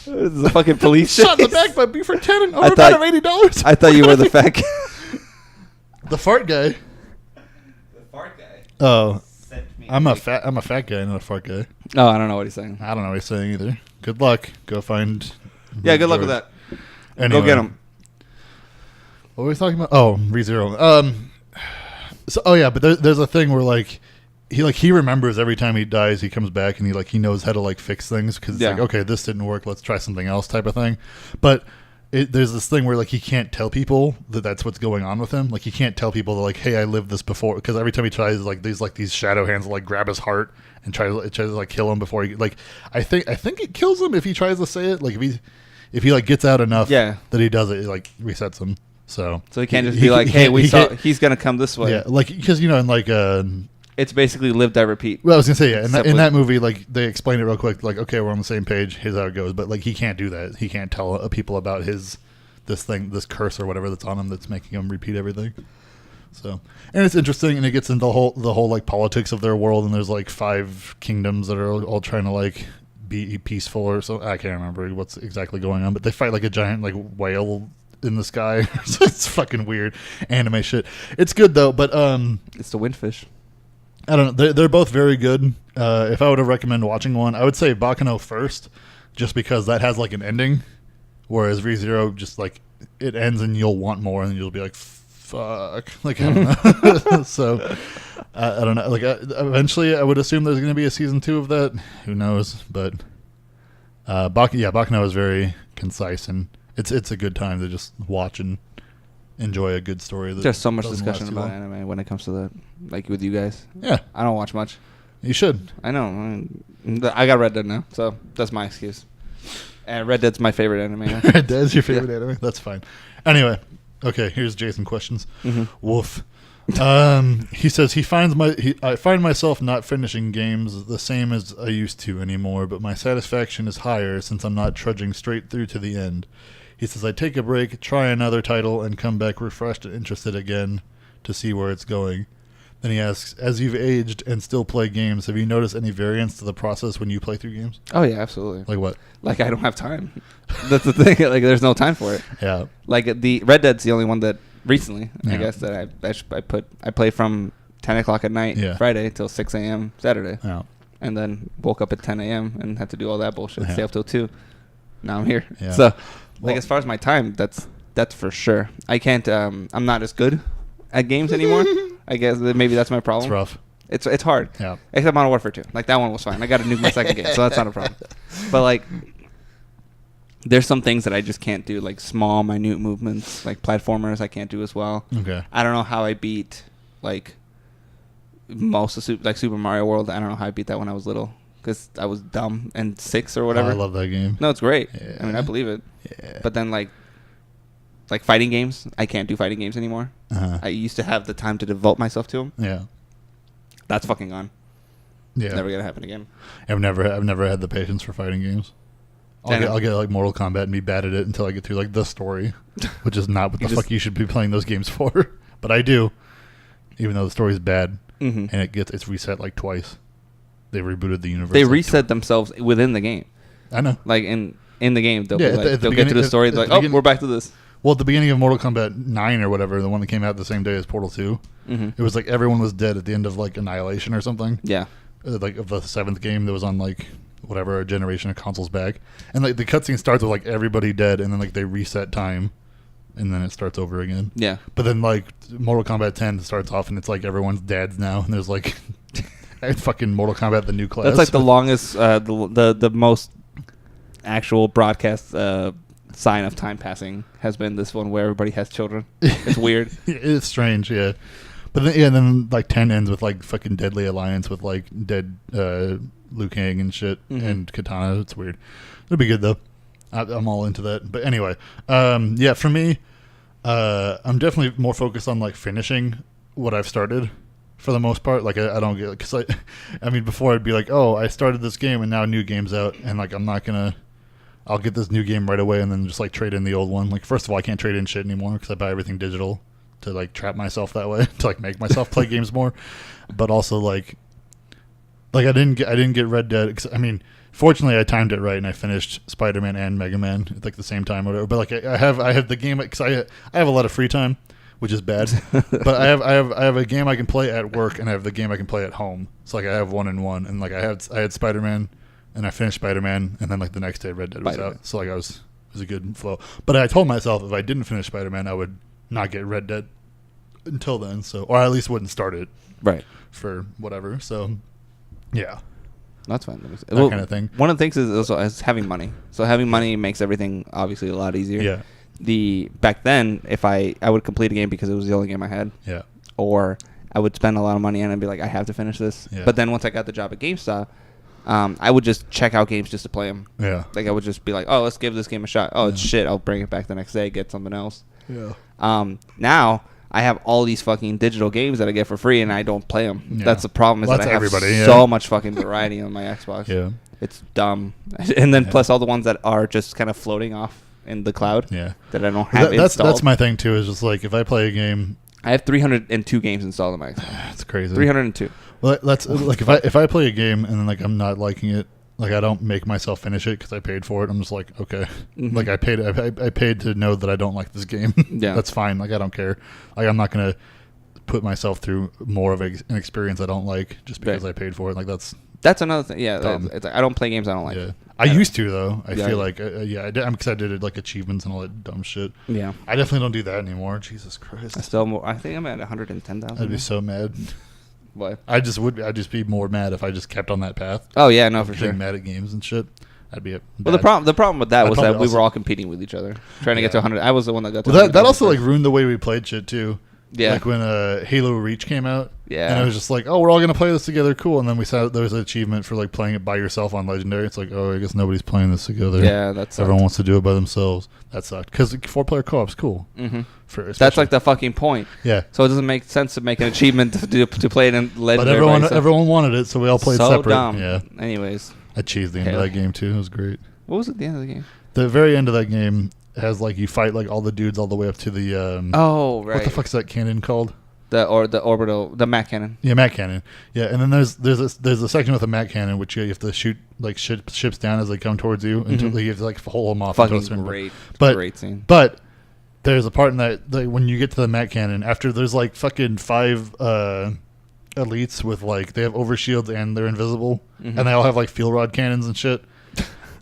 [SPEAKER 1] This is a fucking police
[SPEAKER 2] Shot in the
[SPEAKER 1] chase.
[SPEAKER 2] back by Buford Tennant.
[SPEAKER 1] I
[SPEAKER 2] Over
[SPEAKER 1] thought-
[SPEAKER 2] of $80.
[SPEAKER 1] I thought you were the fat guy.
[SPEAKER 2] The fart guy.
[SPEAKER 1] The fart guy.
[SPEAKER 2] Oh, I'm a fat guy, not a fart guy.
[SPEAKER 1] Oh, I don't know what he's saying.
[SPEAKER 2] I don't know what he's saying either. Good luck. Go find.
[SPEAKER 1] Yeah, good luck with that.
[SPEAKER 2] Anyway,
[SPEAKER 1] Go get him.
[SPEAKER 2] What were we talking about? Oh, ReZero. But there's a thing where like he remembers every time he dies, he comes back and he knows how to like fix things because it's like, okay, this didn't work, let's try something else type of thing. But there's this thing where like he can't tell people that that's what's going on with him. Like he can't tell people that like, hey, I lived this before, because every time he tries like these shadow hands will like grab his heart and try to like kill him before he like. I think it kills him if he tries to say it. Like if he like gets out enough, that he does it like resets him. So
[SPEAKER 1] he can't just be like, hey, he's gonna come this way.
[SPEAKER 2] Yeah, like because in like
[SPEAKER 1] it's basically live, die, repeat.
[SPEAKER 2] Well, I was gonna say in that movie, like they explain it real quick, like okay, we're on the same page. Here's how it goes. But like he can't do that. He can't tell people about this curse or whatever that's on him that's making him repeat everything. So, and it's interesting, and it gets into the whole like politics of their world. And there's like 5 kingdoms that are all trying to like be peaceful or so. I can't remember what's exactly going on, but they fight like a giant like whale in the sky. It's fucking weird anime shit. It's good though, but
[SPEAKER 1] it's the windfish.
[SPEAKER 2] I don't know. They're both very good. If I were to recommend watching one, I would say Baccano first, just because that has like an ending, whereas ReZero just like it ends and you'll want more and you'll be like, fuck. Like I don't know. So I don't know. Like eventually, I would assume there's going to be a season 2 of that. Who knows? But Baccano is very concise and it's a good time to just watch and enjoy a good story.
[SPEAKER 1] There's so much discussion about anime when it comes to that, like with you guys.
[SPEAKER 2] Yeah,
[SPEAKER 1] I don't watch much.
[SPEAKER 2] You should.
[SPEAKER 1] I know. I got Red Dead now, so that's my excuse. And Red Dead's my favorite anime.
[SPEAKER 2] Red Dead's your favorite anime? That's fine. Anyway, okay, here's Jason questions.
[SPEAKER 1] Mm-hmm.
[SPEAKER 2] Woof. He says I find myself not finishing games the same as I used to anymore, but my satisfaction is higher since I'm not trudging straight through to the end. He says, I take a break, try another title, and come back refreshed and interested again to see where it's going. Then he asks, as you've aged and still play games, have you noticed any variance to the process when you play through games?
[SPEAKER 1] Oh, yeah, absolutely.
[SPEAKER 2] Like what?
[SPEAKER 1] Like, I don't have time. That's the thing. Like, there's no time for it.
[SPEAKER 2] Yeah.
[SPEAKER 1] Like, the Red Dead's the only one that recently, I guess, that I play from 10 o'clock at night Friday till 6 a.m. Saturday. Yeah. And then woke up at 10 a.m. and had to do all that bullshit. Stay up till 2. Now I'm here. Yeah. So... Like, as far as my time, that's for sure. I can't. I'm not as good at games anymore. I guess maybe that's my problem.
[SPEAKER 2] It's rough.
[SPEAKER 1] It's hard. Yeah. Except Modern Warfare 2. Like, that one was fine. I got to nuke my second game, so that's not a problem. But like, there's some things that I just can't do, like small, minute movements, like platformers. I can't do as well.
[SPEAKER 2] Okay.
[SPEAKER 1] I don't know how I beat like most of Super Mario World. I don't know how I beat that when I was little. Because I was dumb and 6 or whatever.
[SPEAKER 2] Oh, I love that game.
[SPEAKER 1] No, it's great.
[SPEAKER 2] Yeah.
[SPEAKER 1] I mean, I believe it.
[SPEAKER 2] Yeah.
[SPEAKER 1] But then, like fighting games, I can't do fighting games anymore. I used to have the time to devote myself to them.
[SPEAKER 2] Yeah.
[SPEAKER 1] That's fucking gone.
[SPEAKER 2] Yeah.
[SPEAKER 1] It's never gonna happen again.
[SPEAKER 2] I've never had the patience for fighting games. I'll get like Mortal Kombat and be bad at it until I get through like the story, which is not what the fuck you should be playing those games for. But I do, even though the story's bad, and it's reset like twice. They rebooted the universe.
[SPEAKER 1] They reset themselves within the game.
[SPEAKER 2] I know.
[SPEAKER 1] Like in the game, they'll get to the story. They're like, oh, we're back to this.
[SPEAKER 2] Well, at the beginning of Mortal Kombat 9 or whatever, the one that came out the same day as Portal 2, it was like everyone was dead at the end of like Annihilation or something.
[SPEAKER 1] Yeah.
[SPEAKER 2] Like of the 7th game that was on like whatever a generation of consoles back, and like the cutscene starts with like everybody dead, and then like they reset time, and then it starts over again.
[SPEAKER 1] Yeah. But
[SPEAKER 2] then like Mortal Kombat 10 starts off, and it's like everyone's dads now, and there's like. Fucking Mortal Kombat, the new class.
[SPEAKER 1] That's like the longest, the most actual broadcast sign of time passing has been this one where everybody has children. It's weird.
[SPEAKER 2] It's strange, yeah. But then like 10 ends with like fucking Deadly Alliance with like dead Liu Kang and shit and Katana. It's weird. It'll be good though. I'm all into that. But anyway, for me, I'm definitely more focused on like finishing what I've started. For the most part, like I don't get, because I mean, before I'd be like, oh, I started this game and now a new game's out, and like I'll get this new game right away and then just like trade in the old one. Like first of all, I can't trade in shit anymore because I buy everything digital to like trap myself that way to like make myself play games more. But also like Like I didn't get Red Dead. 'Cause, I mean, fortunately, I timed it right and I finished Spider-Man and Mega Man at like the same time or whatever. But like I have the game because I have a lot of free time, which is bad. But I have a game I can play at work and I have the game I can play at home. So like I have one and one, and like I had Spider-Man and I finished Spider-Man, and then like the next day Red Dead was out. So like it was a good flow. But I told myself if I didn't finish Spider-Man, I would not get Red Dead until then. So or at least wouldn't start it.
[SPEAKER 1] Right.
[SPEAKER 2] For whatever. So yeah.
[SPEAKER 1] That's fine.
[SPEAKER 2] That kind of thing.
[SPEAKER 1] One of the things is also is having money. So having money makes everything obviously a lot easier.
[SPEAKER 2] Yeah.
[SPEAKER 1] Back then, if I would complete a game because it was the only game I had.
[SPEAKER 2] Yeah.
[SPEAKER 1] Or I would spend a lot of money on it and be like, I have to finish this.
[SPEAKER 2] Yeah.
[SPEAKER 1] But then once I got the job at GameStop, I would just check out games just to play them.
[SPEAKER 2] Yeah.
[SPEAKER 1] Like I would just be like, oh, let's give this game a shot. Oh, it's shit. I'll bring it back the next day, get something else.
[SPEAKER 2] Yeah.
[SPEAKER 1] Now I have all these fucking digital games that I get for free and I don't play them.
[SPEAKER 2] Yeah.
[SPEAKER 1] That's the problem. Is
[SPEAKER 2] Well,
[SPEAKER 1] that I have
[SPEAKER 2] everybody,
[SPEAKER 1] so much fucking variety on my Xbox.
[SPEAKER 2] Yeah.
[SPEAKER 1] It's dumb. And then plus all the ones that are just kind of floating off in the cloud.
[SPEAKER 2] Yeah.
[SPEAKER 1] That I don't have installed.
[SPEAKER 2] That's my thing too. Is just like if I play a game,
[SPEAKER 1] I have 302 games installed on my Xbox.
[SPEAKER 2] That's crazy.
[SPEAKER 1] 302.
[SPEAKER 2] Well, that's like if I play a game and then like I'm not liking it, like I don't make myself finish it because I paid for it. I'm just like, okay, like I paid to know that I don't like this game.
[SPEAKER 1] Yeah,
[SPEAKER 2] that's fine. Like I don't care. Like I'm not gonna put myself through more of an experience I don't like just because I paid for it. Like
[SPEAKER 1] that's another thing. Yeah, it's like, I don't play games I don't like.
[SPEAKER 2] Yeah. I used to though. I feel like I did because I did like achievements and all that dumb shit.
[SPEAKER 1] Yeah,
[SPEAKER 2] I definitely don't do that anymore. Jesus Christ.
[SPEAKER 1] I think I'm at 110,000.
[SPEAKER 2] I'd be so mad.
[SPEAKER 1] What?
[SPEAKER 2] I'd just be more mad if I just kept on that path.
[SPEAKER 1] Oh yeah, no, for sure.
[SPEAKER 2] Mad at games and shit. I'd be
[SPEAKER 1] well. The problem with that was that we were all competing with each other, trying to get to 100. I was the one that got to.
[SPEAKER 2] Well, that also like ruined the way we played shit too.
[SPEAKER 1] Yeah.
[SPEAKER 2] Like when Halo Reach came out.
[SPEAKER 1] Yeah.
[SPEAKER 2] And it was just like, oh, we're all gonna play this together, cool. And then we saw there was an achievement for like playing it by yourself on Legendary. It's like, oh, I guess nobody's playing this together.
[SPEAKER 1] Yeah, that's
[SPEAKER 2] everyone wants to do it by themselves. That sucked because 4-player co-op's cool.
[SPEAKER 1] Mm-hmm. That's like the fucking point.
[SPEAKER 2] Yeah.
[SPEAKER 1] So it doesn't make sense to make an achievement to play it in Legendary.
[SPEAKER 2] But everyone wanted it, so we all played separate.
[SPEAKER 1] Dumb.
[SPEAKER 2] Yeah.
[SPEAKER 1] Anyways.
[SPEAKER 2] I cheesed the end of that game too. It was great.
[SPEAKER 1] What was at the end of the game?
[SPEAKER 2] The very end of that game has like you fight like all the dudes all the way up to the.
[SPEAKER 1] Oh right.
[SPEAKER 2] What the fuck's that cannon called?
[SPEAKER 1] The orbital, the Mac cannon.
[SPEAKER 2] Yeah, Mac cannon. Yeah, and then there's a section with a Mac cannon which you have to shoot like ships down as they come towards you until you have to like hold them off.
[SPEAKER 1] Fucking great scene.
[SPEAKER 2] But there's a part in that when you get to the Mac cannon after there's like fucking 5 elites with like they have overshields and they're invisible and they all have like field rod cannons and shit.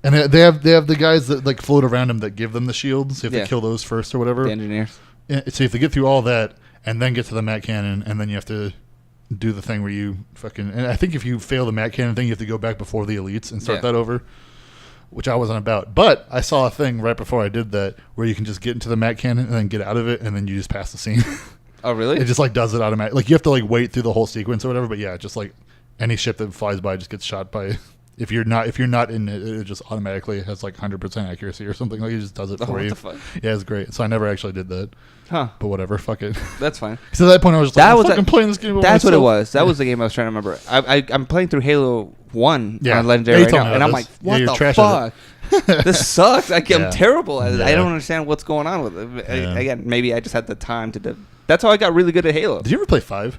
[SPEAKER 2] And they have the guys that like float around them that give them the shields. So you have to kill those first or whatever.
[SPEAKER 1] The engineers.
[SPEAKER 2] So you have to get through all that. And then get to the Mac cannon, and then you have to do the thing where you fucking... And I think if you fail the Mac cannon thing, you have to go back before the elites and start that over, which I wasn't about. But I saw a thing right before I did that where you can just get into the Mac cannon and then get out of it, and then you just pass the scene.
[SPEAKER 1] Oh, really?
[SPEAKER 2] It just like does it automatically. Like you have to like wait through the whole sequence or whatever, but yeah, just like any ship that flies by just gets shot by... If you're not in it, it just automatically has like 100% accuracy or something. Like it just does it for you.
[SPEAKER 1] What the fuck?
[SPEAKER 2] Yeah, it's great. So I never actually did that.
[SPEAKER 1] Huh.
[SPEAKER 2] But whatever, fuck it.
[SPEAKER 1] That's fine.
[SPEAKER 2] So at that point I was just like, I'm fucking playing this game by
[SPEAKER 1] That's
[SPEAKER 2] myself.
[SPEAKER 1] what it was. That was the game I was trying to remember. I'm playing through Halo 1 on Legendary right now, and I'm like, what the fuck? This sucks. I'm terrible at it. I don't understand what's going on with it. Again, maybe I just had the time to do. That's how I got really good at Halo.
[SPEAKER 2] Did you ever play 5?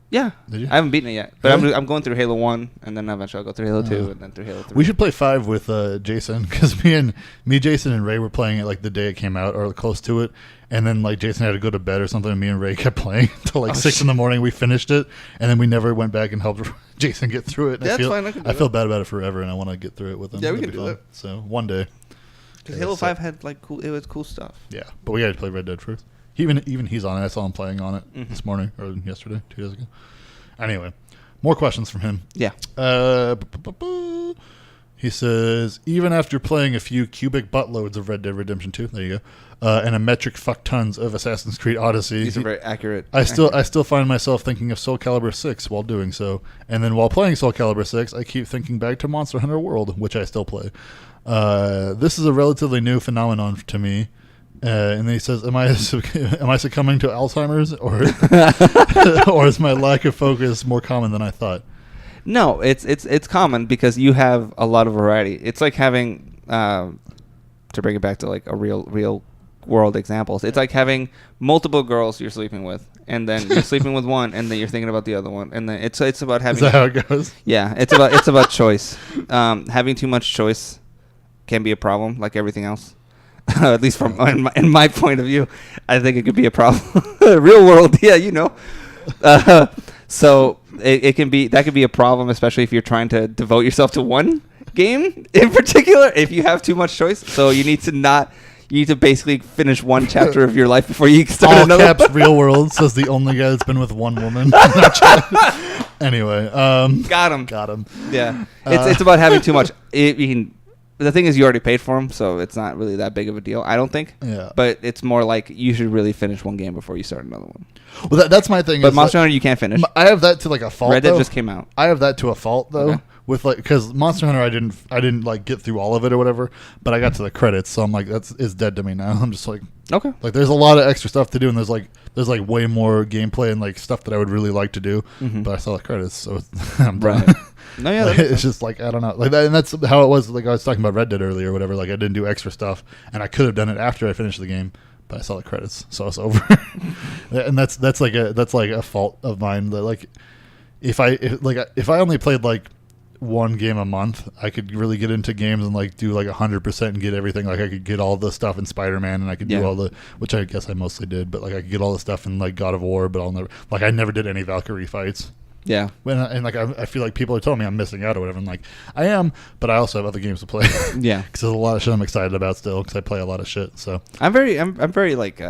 [SPEAKER 1] Yeah.
[SPEAKER 2] Did you?
[SPEAKER 1] I haven't beaten it yet. But
[SPEAKER 2] Really?
[SPEAKER 1] I'm going through Halo 1, and then eventually I'll go through Halo 2, and then through Halo 3.
[SPEAKER 2] We should play 5 with Jason, because me, Jason, and Ray were playing it like the day it came out, or close to it. And then like Jason had to go to bed or something, and me and Ray kept playing until like 6 in the morning. We finished it, and then we never went back and helped Jason get through it.
[SPEAKER 1] That's fine.
[SPEAKER 2] I feel bad about it forever, and I want to get through it with him.
[SPEAKER 1] Yeah, we can do that.
[SPEAKER 2] So one day.
[SPEAKER 1] Because Halo 5 had like cool. It was cool stuff.
[SPEAKER 2] Yeah, but we got to play Red Dead first. Even he's on it. I saw him playing on it this morning or yesterday, 2 days ago. Anyway, more questions from him.
[SPEAKER 1] Yeah.
[SPEAKER 2] He says, even after playing a few cubic buttloads of Red Dead Redemption 2, there you go, and a metric fuck tons of Assassin's Creed Odyssey.
[SPEAKER 1] These are very accurate.
[SPEAKER 2] I still find myself thinking of Soul Calibur 6 while doing so. And then while playing Soul Calibur 6, I keep thinking back to Monster Hunter World, which I still play. This is a relatively new phenomenon to me. And then he says, am I succumbing to Alzheimer's, or is my lack of focus more common than I thought?
[SPEAKER 1] No, it's common because you have a lot of variety. It's like having, to bring it back to like a real world examples. It's like having multiple girls you're sleeping with, and then you're sleeping with one, and then you're thinking about the other one, and then it's about having.
[SPEAKER 2] Is that how it goes?
[SPEAKER 1] Yeah, it's about choice. Having too much choice can be a problem, like everything else. At least from in my point of view, I think it could be a problem. Real world, yeah, you know. So it can be a problem, especially if you're trying to devote yourself to one game in particular. If you have too much choice, so you need to basically finish one chapter of your life before you start
[SPEAKER 2] all
[SPEAKER 1] another.
[SPEAKER 2] Caps real world says the only guy that's been with one woman. Anyway,
[SPEAKER 1] got him. Yeah, it's about having too much. The thing is, you already paid for them, so it's not really that big of a deal, I don't think.
[SPEAKER 2] Yeah.
[SPEAKER 1] But it's more like you should really finish one game before you start another one.
[SPEAKER 2] Well, that's my thing.
[SPEAKER 1] But Monster Hunter, you can't finish.
[SPEAKER 2] I have that to like a fault.
[SPEAKER 1] Red Dead
[SPEAKER 2] though.
[SPEAKER 1] just came out.
[SPEAKER 2] I have that to a fault though,
[SPEAKER 1] Okay.
[SPEAKER 2] with like because Monster Hunter, I didn't like get through all of it or whatever, but I got to the credits, so I'm like it's dead to me now. I'm just like
[SPEAKER 1] Okay.
[SPEAKER 2] like there's a lot of extra stuff to do, and there's like way more gameplay and like stuff that I would really like to do, but I saw the credits, so I'm done.
[SPEAKER 1] Right. No, yeah,
[SPEAKER 2] Like,
[SPEAKER 1] that makes
[SPEAKER 2] it's just like I don't know, like that, and that's how it was. Like I was talking about Red Dead earlier, or whatever. Like I didn't do extra stuff, and I could have done it after I finished the game, but I saw the credits, so it's over. And that's like a fault of mine. That like if I only played like one game a month, I could really get into games and like do like 100% and get everything. Like I could get all the stuff in Spider-Man, and I could do all the, which I guess I mostly did, but like I could get all the stuff in like God of War, but I never did any Valkyrie fights.
[SPEAKER 1] Yeah.
[SPEAKER 2] And like I feel like people are telling me I'm missing out or whatever. I'm like, I am, but I also have other games to play.
[SPEAKER 1] Yeah.
[SPEAKER 2] Because there's a lot of shit I'm excited about still, because I play a lot of shit. So
[SPEAKER 1] I'm very like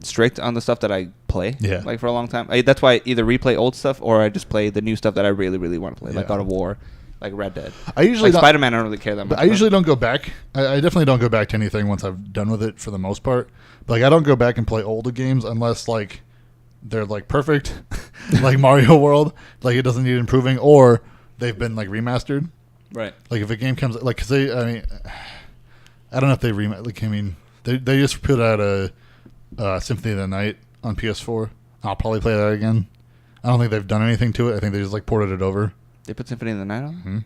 [SPEAKER 1] strict on the stuff that I play.
[SPEAKER 2] Yeah.
[SPEAKER 1] Like for a long time. That's why I either replay old stuff or I just play the new stuff that I really, really want to play, like God of War, like Red Dead.
[SPEAKER 2] I usually
[SPEAKER 1] like Spider-Man, I don't really care that much.
[SPEAKER 2] I usually don't go back. I definitely don't go back to anything once I've done with it for the most part. But like I don't go back and play older games unless like they're like perfect, like Mario World, like it doesn't need improving, or they've been like remastered.
[SPEAKER 1] Right.
[SPEAKER 2] Like if a game comes, like because I don't know if they they just put out a Symphony of the Night on PS4. I'll probably play that again. I don't think they've done anything to it. I think they just like ported it over.
[SPEAKER 1] They put Symphony of the Night on?
[SPEAKER 2] Mm-hmm.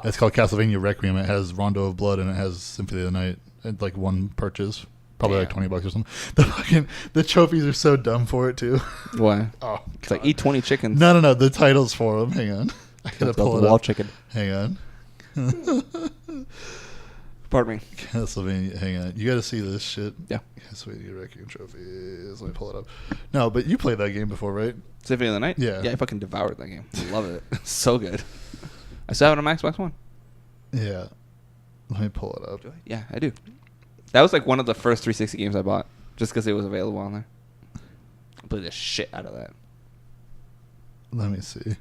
[SPEAKER 2] It's called Castlevania Requiem. It has Rondo of Blood and it has Symphony of the Night. It's like one purchase. Probably like $20 or something. The trophies are so dumb for it too.
[SPEAKER 1] Why?
[SPEAKER 2] Oh,
[SPEAKER 1] it's like eat 20 chickens.
[SPEAKER 2] No. The titles for them. Hang on. I gotta pull it
[SPEAKER 1] wall
[SPEAKER 2] up.
[SPEAKER 1] chicken.
[SPEAKER 2] Hang on.
[SPEAKER 1] Pardon me.
[SPEAKER 2] Castlevania. Hang on. You got to see this shit.
[SPEAKER 1] Yeah.
[SPEAKER 2] Castlevania Requiem trophies. Let me pull it up. No, but you played that game before, right?
[SPEAKER 1] Symphony of the Night?
[SPEAKER 2] Yeah.
[SPEAKER 1] Yeah, I fucking devoured that game. I love it. So good. I still have it on my Xbox One.
[SPEAKER 2] Yeah. Let me pull it up.
[SPEAKER 1] Yeah, I do. That was like one of the first 360 games I bought, just because it was available on there. I played the shit out of that.
[SPEAKER 2] Let me see.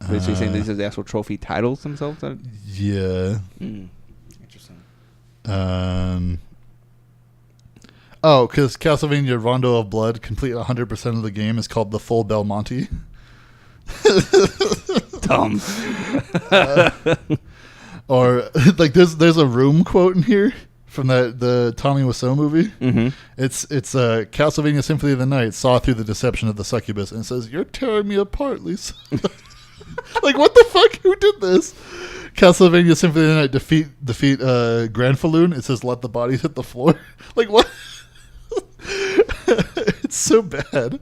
[SPEAKER 1] Wait, so you're saying these are the actual trophy titles themselves?
[SPEAKER 2] Yeah.
[SPEAKER 1] Interesting.
[SPEAKER 2] Oh, because Castlevania Rondo of Blood, complete 100% of the game, is called the Full Belmonte.
[SPEAKER 1] Dumb.
[SPEAKER 2] Or like there's a Room quote in here from the Tommy Wiseau movie.
[SPEAKER 1] Mm-hmm.
[SPEAKER 2] It's Castlevania Symphony of the Night saw through the deception of the succubus, and it says, "You're tearing me apart, Lisa." Like what the fuck? Who did this? Castlevania Symphony of the Night defeat Granfalloon. It says, "Let the bodies hit the floor." Like what? It's so bad.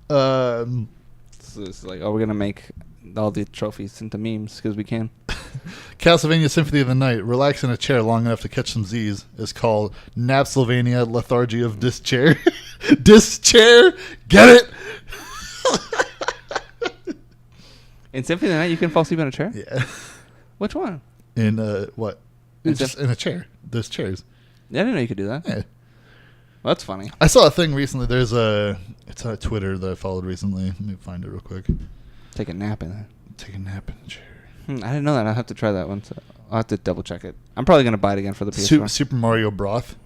[SPEAKER 1] So it's like, oh, we're gonna make all the trophies into memes because we can.
[SPEAKER 2] Castlevania Symphony of the Night, relax in a chair long enough to catch some Z's, is called Napsylvania Lethargy of Disc Chair. Disc Chair? Get it?
[SPEAKER 1] In Symphony of the Night, you can fall asleep in a chair?
[SPEAKER 2] Yeah.
[SPEAKER 1] Which one?
[SPEAKER 2] In what? It's just in a chair. There's chairs.
[SPEAKER 1] Yeah, I didn't know you could do that.
[SPEAKER 2] Yeah.
[SPEAKER 1] Well, that's funny.
[SPEAKER 2] I saw a thing recently. It's on Twitter that I followed recently. Let me find it real quick.
[SPEAKER 1] Take a nap in that.
[SPEAKER 2] Take a nap in the chair.
[SPEAKER 1] I didn't know that. I'll have to try that one. So I'll have to double check it. I'm probably going to buy it again for the PS4.
[SPEAKER 2] Super Mario Broth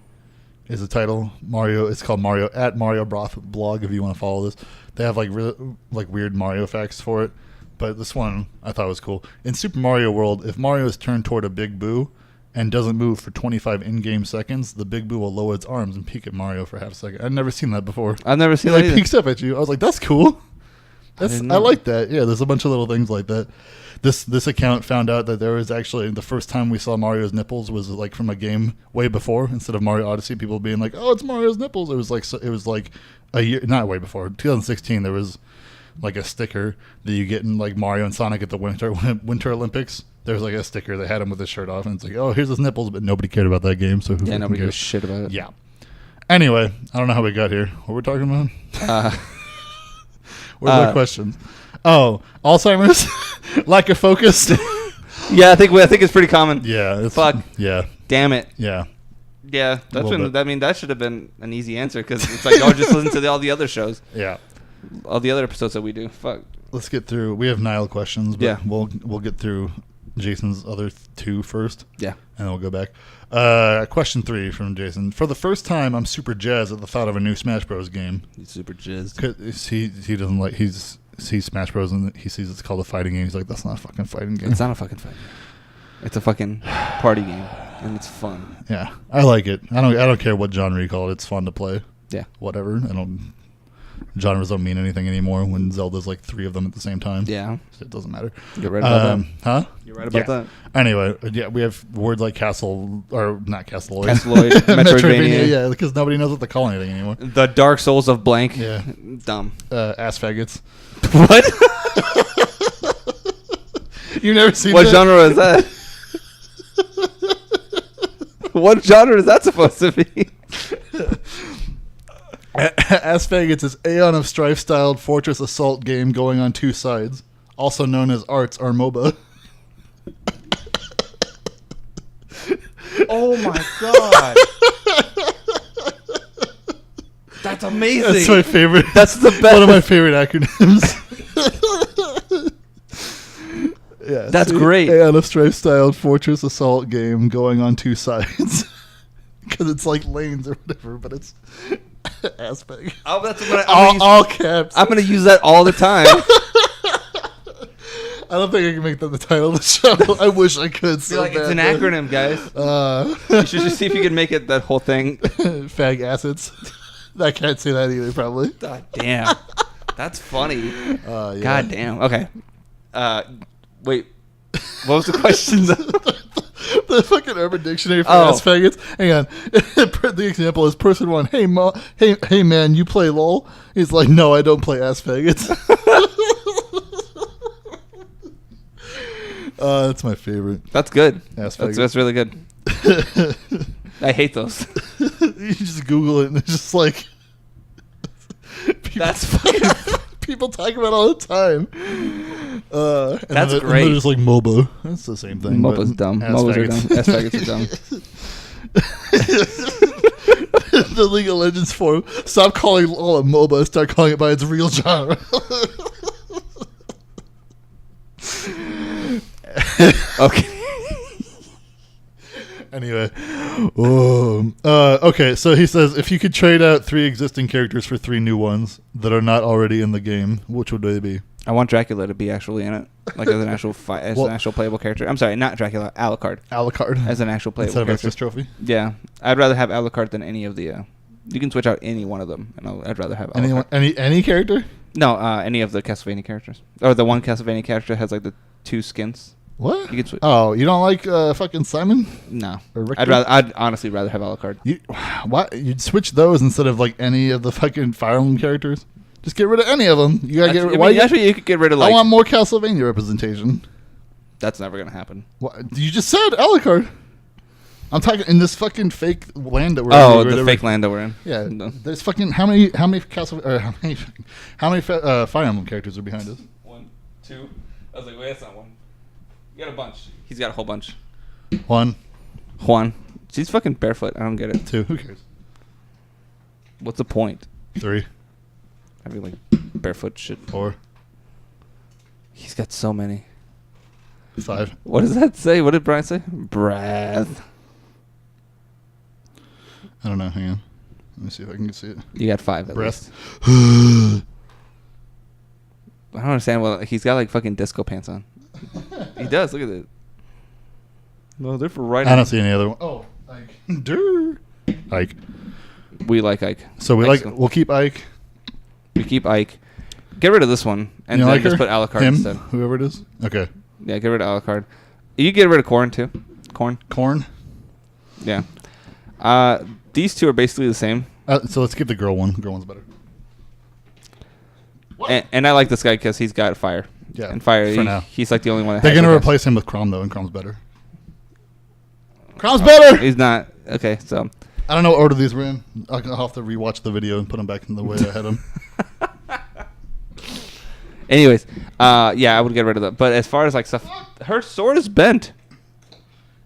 [SPEAKER 2] is the title. It's called Mario at Mario Broth blog if you want to follow this. They have like weird Mario facts for it. But this one I thought was cool. In Super Mario World, if Mario is turned toward a Big Boo and doesn't move for 25 in-game seconds, the Big Boo will lower its arms and peek at Mario for half a second. I'd never seen that before.
[SPEAKER 1] I've never seen
[SPEAKER 2] that
[SPEAKER 1] that
[SPEAKER 2] either. Peeks up at you. I was like, that's cool. I like that. Yeah, there's a bunch of little things like that. This account found out that there was actually the first time we saw Mario's nipples was like from a game way before. Instead of Mario Odyssey, people being like, "Oh, it's Mario's nipples." It was like a year, not way before, 2016. There was like a sticker that you get in like Mario and Sonic at the Winter Olympics. There was like a sticker that had him with his shirt off, and it's like, "Oh, here's his nipples," but nobody cared about that game. So
[SPEAKER 1] yeah, nobody gives a shit about it.
[SPEAKER 2] Yeah. Anyway, I don't know how we got here. What were we talking about? What are the questions? Oh, Alzheimer's, lack of focus.
[SPEAKER 1] Yeah, I think it's pretty common.
[SPEAKER 2] Yeah.
[SPEAKER 1] Fuck.
[SPEAKER 2] Yeah.
[SPEAKER 1] Damn it.
[SPEAKER 2] Yeah.
[SPEAKER 1] Yeah, that should have been an easy answer because it's like, oh, just listen to all the other shows.
[SPEAKER 2] Yeah.
[SPEAKER 1] All the other episodes that we do. Fuck.
[SPEAKER 2] Let's get through. We have Nile questions, but
[SPEAKER 1] yeah.
[SPEAKER 2] we'll get through Jason's other two first.
[SPEAKER 1] Yeah. And
[SPEAKER 2] then we'll go back. Question 3 from Jason. For the first time, I'm super jazzed at the thought of a new Smash Bros. Game.
[SPEAKER 1] He's super jazzed.
[SPEAKER 2] He doesn't like, he sees Smash Bros. And he sees it's called a fighting game. He's like, that's not a fucking fighting game.
[SPEAKER 1] It's not a fucking fighting game. It's a fucking party game, and it's fun.
[SPEAKER 2] Yeah, I like it. I don't care what genre you call it. It's fun to play.
[SPEAKER 1] Yeah.
[SPEAKER 2] Whatever. Genres don't mean anything anymore when Zelda's like 3 of them at the same time.
[SPEAKER 1] Yeah.
[SPEAKER 2] So it doesn't matter.
[SPEAKER 1] You're right about that.
[SPEAKER 2] Huh?
[SPEAKER 1] You're right about that.
[SPEAKER 2] Anyway, yeah, we have words like castle, or not Castleoid.
[SPEAKER 1] Castleoid, Metroidvania.
[SPEAKER 2] Yeah, because nobody knows what to call anything anymore.
[SPEAKER 1] The Dark Souls of blank.
[SPEAKER 2] Yeah.
[SPEAKER 1] Dumb.
[SPEAKER 2] Ass faggots.
[SPEAKER 1] What?
[SPEAKER 2] You've never seen
[SPEAKER 1] what
[SPEAKER 2] that?
[SPEAKER 1] Genre is that? What genre is that supposed to be?
[SPEAKER 2] Ass Faggots is Aeon of Strife-styled fortress assault game going on 2 sides, also known as Arts or MOBA.
[SPEAKER 1] Oh my god. That's amazing.
[SPEAKER 2] That's my favorite.
[SPEAKER 1] That's the best.
[SPEAKER 2] One of my favorite acronyms. Yeah,
[SPEAKER 1] that's great.
[SPEAKER 2] Aeon of Strife-styled fortress assault game going on 2 sides. Because it's like lanes or whatever, but it's aspect.
[SPEAKER 1] Oh, that's what
[SPEAKER 2] all caps.
[SPEAKER 1] I'm going to use that all the time.
[SPEAKER 2] I don't think I can make that the title of the show. I wish I could. So
[SPEAKER 1] like, it's an acronym, guys. You should just see if you can make it that whole thing.
[SPEAKER 2] Fag acids. I can't say that either, probably.
[SPEAKER 1] God damn. That's funny.
[SPEAKER 2] Yeah.
[SPEAKER 1] God damn. Okay. Wait. What was the question?
[SPEAKER 2] The fucking Urban Dictionary for ass faggots. Hang on. The example is person 1. Hey man, you play LOL? He's like, no, I don't play ass faggots. That's my favorite.
[SPEAKER 1] That's good.
[SPEAKER 2] Ass faggots.
[SPEAKER 1] That's really good. I hate those.
[SPEAKER 2] You just Google it and it's just like
[SPEAKER 1] that's fucking
[SPEAKER 2] people talk about it all the time.
[SPEAKER 1] That's great.
[SPEAKER 2] And they're just like MOBA. That's the same thing.
[SPEAKER 1] MOBA's dumb. MOBAs are dumb. Ass faggots are dumb.
[SPEAKER 2] The League of Legends forum. Stop calling LOL a MOBA. Start calling it by its real genre.
[SPEAKER 1] Okay.
[SPEAKER 2] Anyway. Okay, so he says, if you could trade out 3 existing characters for 3 new ones that are not already in the game, which would they be?
[SPEAKER 1] I want Dracula to be actually in it, like as an actual an actual playable character. I'm sorry, not Dracula, Alucard.
[SPEAKER 2] Alucard
[SPEAKER 1] as an actual playable
[SPEAKER 2] instead
[SPEAKER 1] character.
[SPEAKER 2] Instead of Exodus Trophy.
[SPEAKER 1] Yeah, I'd rather have Alucard than any of the. You can switch out any one of them, and I'd rather have Alucard.
[SPEAKER 2] Any character?
[SPEAKER 1] No, any of the Castlevania characters, or the one Castlevania character has like the 2 skins.
[SPEAKER 2] What?
[SPEAKER 1] You can switch.
[SPEAKER 2] Oh, you don't like fucking Simon?
[SPEAKER 1] No,
[SPEAKER 2] or
[SPEAKER 1] I'd honestly rather have Alucard.
[SPEAKER 2] Why you'd switch those instead of like any of the fucking Fire Emblem characters? Just get rid of any of them. You gotta get rid.
[SPEAKER 1] Actually, you could get rid of.
[SPEAKER 2] I want more Castlevania representation.
[SPEAKER 1] That's never gonna happen.
[SPEAKER 2] What? You just said Alucard. I'm talking in this fucking fake land that we're in.
[SPEAKER 1] Oh, the fake land that we're in.
[SPEAKER 2] Yeah, no. There's fucking how many Fire Emblem characters are behind us?
[SPEAKER 1] 1, 2. I was like, wait, that's not one. You got a bunch. He's got a whole bunch.
[SPEAKER 2] 1.
[SPEAKER 1] Juan. She's fucking barefoot. I don't get it.
[SPEAKER 2] 2. Who cares?
[SPEAKER 1] What's the point?
[SPEAKER 2] 3.
[SPEAKER 1] Having like barefoot shit.
[SPEAKER 2] 4.
[SPEAKER 1] He's got so many.
[SPEAKER 2] 5.
[SPEAKER 1] What does that say? What did Brian say? Breath.
[SPEAKER 2] I don't know. Hang on. Let me see if I can see it.
[SPEAKER 1] You got 5 at
[SPEAKER 2] Breath.
[SPEAKER 1] least. I don't understand. Well, he's got like fucking disco pants on. He does. Look at it. No, they're for right.
[SPEAKER 2] I don't see any other one. Oh, Ike. Durr. Ike.
[SPEAKER 1] We like Ike.
[SPEAKER 2] So
[SPEAKER 1] we'll
[SPEAKER 2] keep Ike.
[SPEAKER 1] We keep Ike. Get rid of this one. And
[SPEAKER 2] you
[SPEAKER 1] then
[SPEAKER 2] like
[SPEAKER 1] just
[SPEAKER 2] her?
[SPEAKER 1] put Alucard
[SPEAKER 2] Him?
[SPEAKER 1] instead.
[SPEAKER 2] Whoever it is. Okay.
[SPEAKER 1] Yeah, get rid of Alucard. You get rid of Corn too. Corn. Yeah. These two are basically the same.
[SPEAKER 2] So let's give the girl one. The girl one's better.
[SPEAKER 1] And I like this guy because he's got fire.
[SPEAKER 2] Yeah.
[SPEAKER 1] And fire.
[SPEAKER 2] For now.
[SPEAKER 1] He's like the only one. That
[SPEAKER 2] They're
[SPEAKER 1] has
[SPEAKER 2] gonna
[SPEAKER 1] it.
[SPEAKER 2] replace him with Crom though, and Crom's better. Crom's better.
[SPEAKER 1] He's not. Okay, so.
[SPEAKER 2] I don't know what order these were in. I'll have to rewatch the video and put them back in the way I had them.
[SPEAKER 1] Anyways, yeah, I would get rid of that. But as far as like stuff, her sword is bent.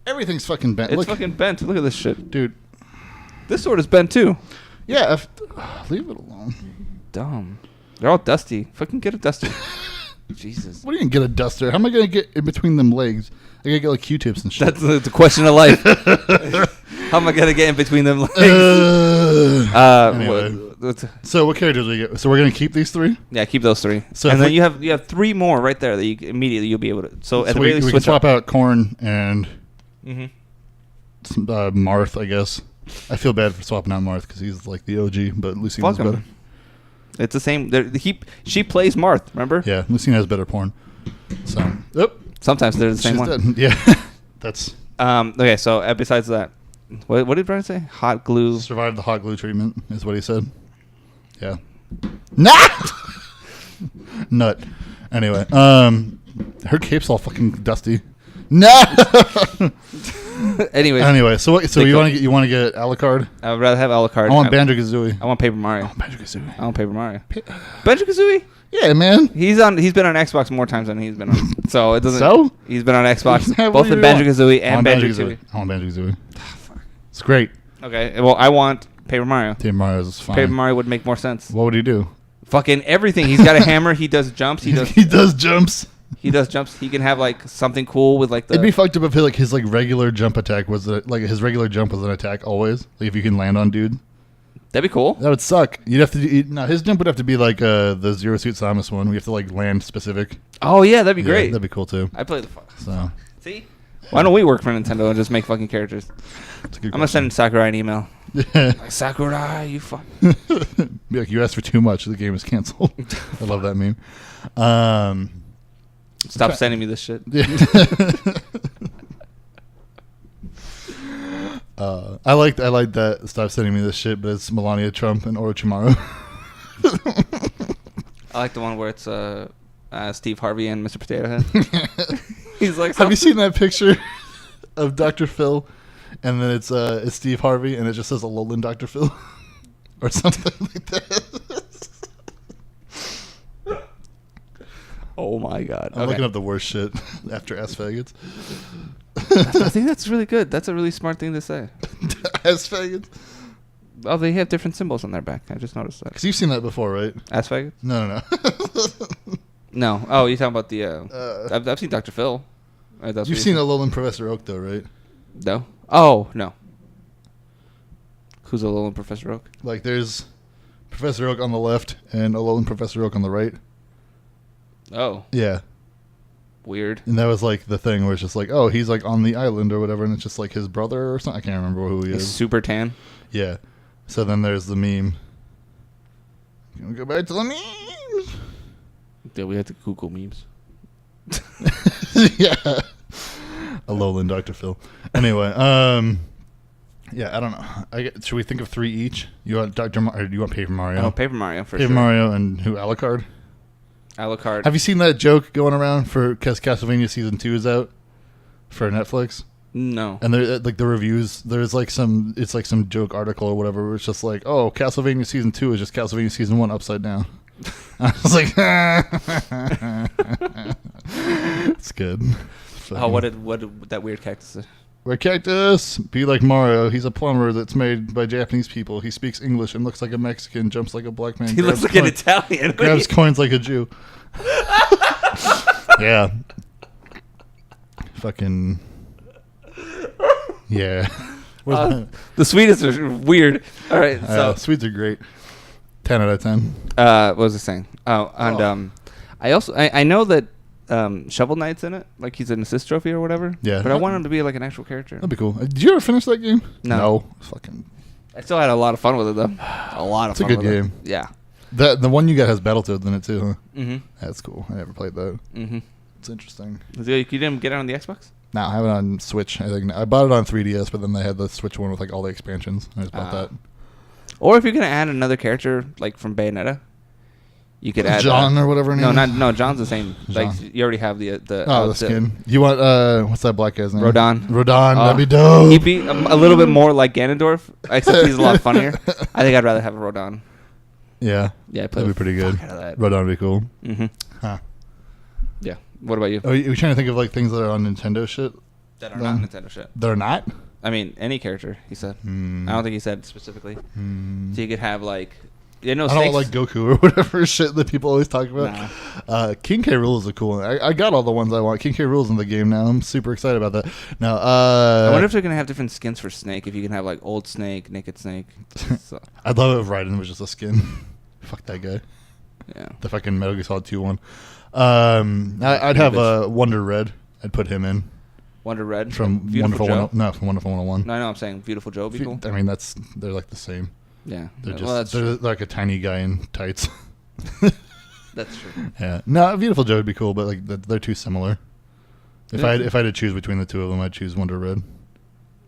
[SPEAKER 2] Everything's fucking bent.
[SPEAKER 1] It's fucking bent. Look at this shit,
[SPEAKER 2] dude.
[SPEAKER 1] This sword is bent too.
[SPEAKER 2] Yeah, leave it alone.
[SPEAKER 1] Dumb. They're all dusty. Fucking get a duster. Jesus.
[SPEAKER 2] What are you gonna get a duster? How am I gonna get in between them legs? I gotta get like Q-tips and shit.
[SPEAKER 1] That's the question of life. How am I gonna get in between them legs?
[SPEAKER 2] Anyway. So what characters do we get? So we're gonna keep these three.
[SPEAKER 1] Yeah, keep those three.
[SPEAKER 2] So
[SPEAKER 1] and then you have three more right there that you'll be able to. So at the very least,
[SPEAKER 2] we can swap out Corn and
[SPEAKER 1] Mm-hmm.
[SPEAKER 2] Marth, I guess. I feel bad for swapping out Marth because he's like the OG, but Lucina's
[SPEAKER 1] Fuck him.
[SPEAKER 2] better.
[SPEAKER 1] It's the same. She plays Marth. Remember?
[SPEAKER 2] Yeah, Lucina has better porn. So,
[SPEAKER 1] Sometimes they're the same
[SPEAKER 2] she's
[SPEAKER 1] one.
[SPEAKER 2] dead. Yeah, that's
[SPEAKER 1] Okay, so besides that, what did Brian say? Hot glue.
[SPEAKER 2] survived the hot glue treatment is what he said. Yeah. Nah! Nut. Anyway, her cape's all fucking dusty. No.
[SPEAKER 1] Anyway,
[SPEAKER 2] so you want to get Alucard?
[SPEAKER 1] I would rather have Alucard.
[SPEAKER 2] I want Banjo-Kazooie.
[SPEAKER 1] I want Paper Mario.
[SPEAKER 2] Oh, Banjo-Kazooie.
[SPEAKER 1] I want Paper Mario. Banjo-Kazooie?
[SPEAKER 2] Yeah, man.
[SPEAKER 1] He's been on Xbox more times than he's been on. So it doesn't.
[SPEAKER 2] So?
[SPEAKER 1] He's been on Xbox
[SPEAKER 2] What
[SPEAKER 1] both
[SPEAKER 2] do
[SPEAKER 1] in
[SPEAKER 2] you want?
[SPEAKER 1] Banjo-Kazooie
[SPEAKER 2] I
[SPEAKER 1] and
[SPEAKER 2] want
[SPEAKER 1] Banjo-Kazooie.
[SPEAKER 2] I want Banjo-Kazooie. It's great.
[SPEAKER 1] Okay, well I want Paper Mario.
[SPEAKER 2] Paper Mario is fine.
[SPEAKER 1] Paper Mario would make more sense.
[SPEAKER 2] What would he do?
[SPEAKER 1] Fucking everything. He's got a hammer. He does jumps. He does
[SPEAKER 2] jumps.
[SPEAKER 1] He does jumps. He can have like something cool with like the.
[SPEAKER 2] It'd be fucked up if his like regular jump attack was his regular jump was an attack always. Like if you can land on dude.
[SPEAKER 1] That'd be cool.
[SPEAKER 2] That would suck. You'd have to no. His jump would have to be like the Zero Suit Samus one. We have to like land specific.
[SPEAKER 1] Oh yeah, that'd be great.
[SPEAKER 2] That'd be cool too.
[SPEAKER 1] I play the fuck.
[SPEAKER 2] So
[SPEAKER 1] see, why don't we work for Nintendo and just make fucking characters? I'm gonna send Sakurai an email. Like, Sakurai, you fuck.
[SPEAKER 2] Be like, you asked for too much. The game is canceled. I love that meme.
[SPEAKER 1] Stop sending me this shit.
[SPEAKER 2] Yeah. I like that. Stop sending me this shit, but it's Melania Trump and Orochimaru.
[SPEAKER 1] I like the one where it's Steve Harvey and Mr. Potato Head. He's like,
[SPEAKER 2] have you seen that picture of Dr. Phil? And then it's Steve Harvey, and it just says Alolan Dr. Phil, or something like that.
[SPEAKER 1] Oh my god!
[SPEAKER 2] I'm looking up the worst shit after ass faggots.
[SPEAKER 1] I think that's really good. That's a really smart thing to say.
[SPEAKER 2] Ass faggots.
[SPEAKER 1] Oh, they have different symbols on their back. I just noticed that.
[SPEAKER 2] Because you've seen that before, right?
[SPEAKER 1] Ass faggots?
[SPEAKER 2] No.
[SPEAKER 1] No. Oh, you're talking about the. I've seen Dr. Phil.
[SPEAKER 2] You've seen Alolan Professor Oak, though, right?
[SPEAKER 1] No. Oh no. Who's Alolan Professor Oak?
[SPEAKER 2] Like, there's Professor Oak on the left and Alolan Professor Oak on the right.
[SPEAKER 1] Oh.
[SPEAKER 2] Yeah.
[SPEAKER 1] Weird.
[SPEAKER 2] And that was like the thing where it's just like, oh, he's like on the island or whatever, and it's just like his brother or something. I can't remember who he is.
[SPEAKER 1] Super tan.
[SPEAKER 2] Yeah. So then there's the meme. Can we go back to the memes?
[SPEAKER 1] Yeah, we had to Google memes.
[SPEAKER 2] Yeah. Alolan Dr. Phil. Anyway, yeah, I don't know. Should we think of three each? You want or do you want Paper Mario?
[SPEAKER 1] Oh, Paper Mario for
[SPEAKER 2] Paper
[SPEAKER 1] sure.
[SPEAKER 2] Mario and who? Alucard?
[SPEAKER 1] Alucard.
[SPEAKER 2] Have you seen that joke going around for because Castlevania Season 2 is out for Netflix?
[SPEAKER 1] No.
[SPEAKER 2] And there, like the reviews, there's like some joke article or whatever where it's just like, oh, Castlevania Season 2 is just Castlevania Season 1 upside down. I was like, it's good.
[SPEAKER 1] Oh, what did that weird cactus say?
[SPEAKER 2] Where Cactus, be like Mario. He's a plumber that's made by Japanese people. He speaks English and looks like a Mexican, jumps like a black man.
[SPEAKER 1] He looks like an Italian.
[SPEAKER 2] Grabs coins like a Jew. Yeah. Fucking. Yeah.
[SPEAKER 1] The Swedes are weird. All right, so
[SPEAKER 2] Swedes are great. 10 out of 10.
[SPEAKER 1] what was I saying? Oh, and I know that Shovel Knight's in it, like he's an assist trophy or whatever.
[SPEAKER 2] Yeah.
[SPEAKER 1] But I want him to be like an actual character.
[SPEAKER 2] That'd be cool. Did you ever finish that game?
[SPEAKER 1] No.
[SPEAKER 2] Fucking.
[SPEAKER 1] I still had a lot of fun with it though. A lot of fun.
[SPEAKER 2] It's a good
[SPEAKER 1] with
[SPEAKER 2] game.
[SPEAKER 1] It. Yeah.
[SPEAKER 2] The one you got has Battletoads in it too, huh?
[SPEAKER 1] Mm-hmm.
[SPEAKER 2] That's cool. I never played that.
[SPEAKER 1] Mm-hmm.
[SPEAKER 2] It's interesting.
[SPEAKER 1] You didn't get it on the Xbox?
[SPEAKER 2] No, I have it on Switch. I think I bought it on 3DS, but then they had the Switch one with like all the expansions. I just bought that.
[SPEAKER 1] Or if you're gonna add another character like from Bayonetta, you could add
[SPEAKER 2] John or whatever.
[SPEAKER 1] No, John's the same.
[SPEAKER 2] John.
[SPEAKER 1] Like you already have the
[SPEAKER 2] skin. You want what's that black guy's name?
[SPEAKER 1] Rodon.
[SPEAKER 2] That'd be dope.
[SPEAKER 1] He'd be a little bit more like Ganondorf, except he's a lot funnier. I think I'd rather have a Rodon.
[SPEAKER 2] Yeah, that'd be pretty good. Rodon would be cool.
[SPEAKER 1] Mm-hmm.
[SPEAKER 2] Huh.
[SPEAKER 1] Yeah. What about you?
[SPEAKER 2] Are you trying to think of like things that are on Nintendo shit?
[SPEAKER 1] That are not Nintendo shit.
[SPEAKER 2] They're not?
[SPEAKER 1] I mean, any character, he said. I don't think he said specifically. So you could have like... I don't
[SPEAKER 2] like Goku or whatever shit that people always talk about. Nah. King K. Rool is a cool one. I got all the ones I want. King K. Rool's in the game now. I'm super excited about that. Now,
[SPEAKER 1] I wonder if they're going to have different skins for Snake. If you can have like Old Snake, Naked Snake. So.
[SPEAKER 2] I'd love it if Raiden was just a skin. Fuck that guy.
[SPEAKER 1] Yeah.
[SPEAKER 2] The fucking Metal Gear Solid 2 one. I'd have Wonder Red. I'd put him in.
[SPEAKER 1] Wonder Red
[SPEAKER 2] from Wonderful 101. No, from Wonderful 101.
[SPEAKER 1] No, I know. I'm saying Beautiful Joe would be cool.
[SPEAKER 2] I mean, they're like the same.
[SPEAKER 1] Yeah.
[SPEAKER 2] They're just they're like a tiny guy in tights.
[SPEAKER 1] That's true.
[SPEAKER 2] Yeah. No, Beautiful Joe would be cool, but like they're too similar. If I had to choose between the two of them, I'd choose Wonder Red.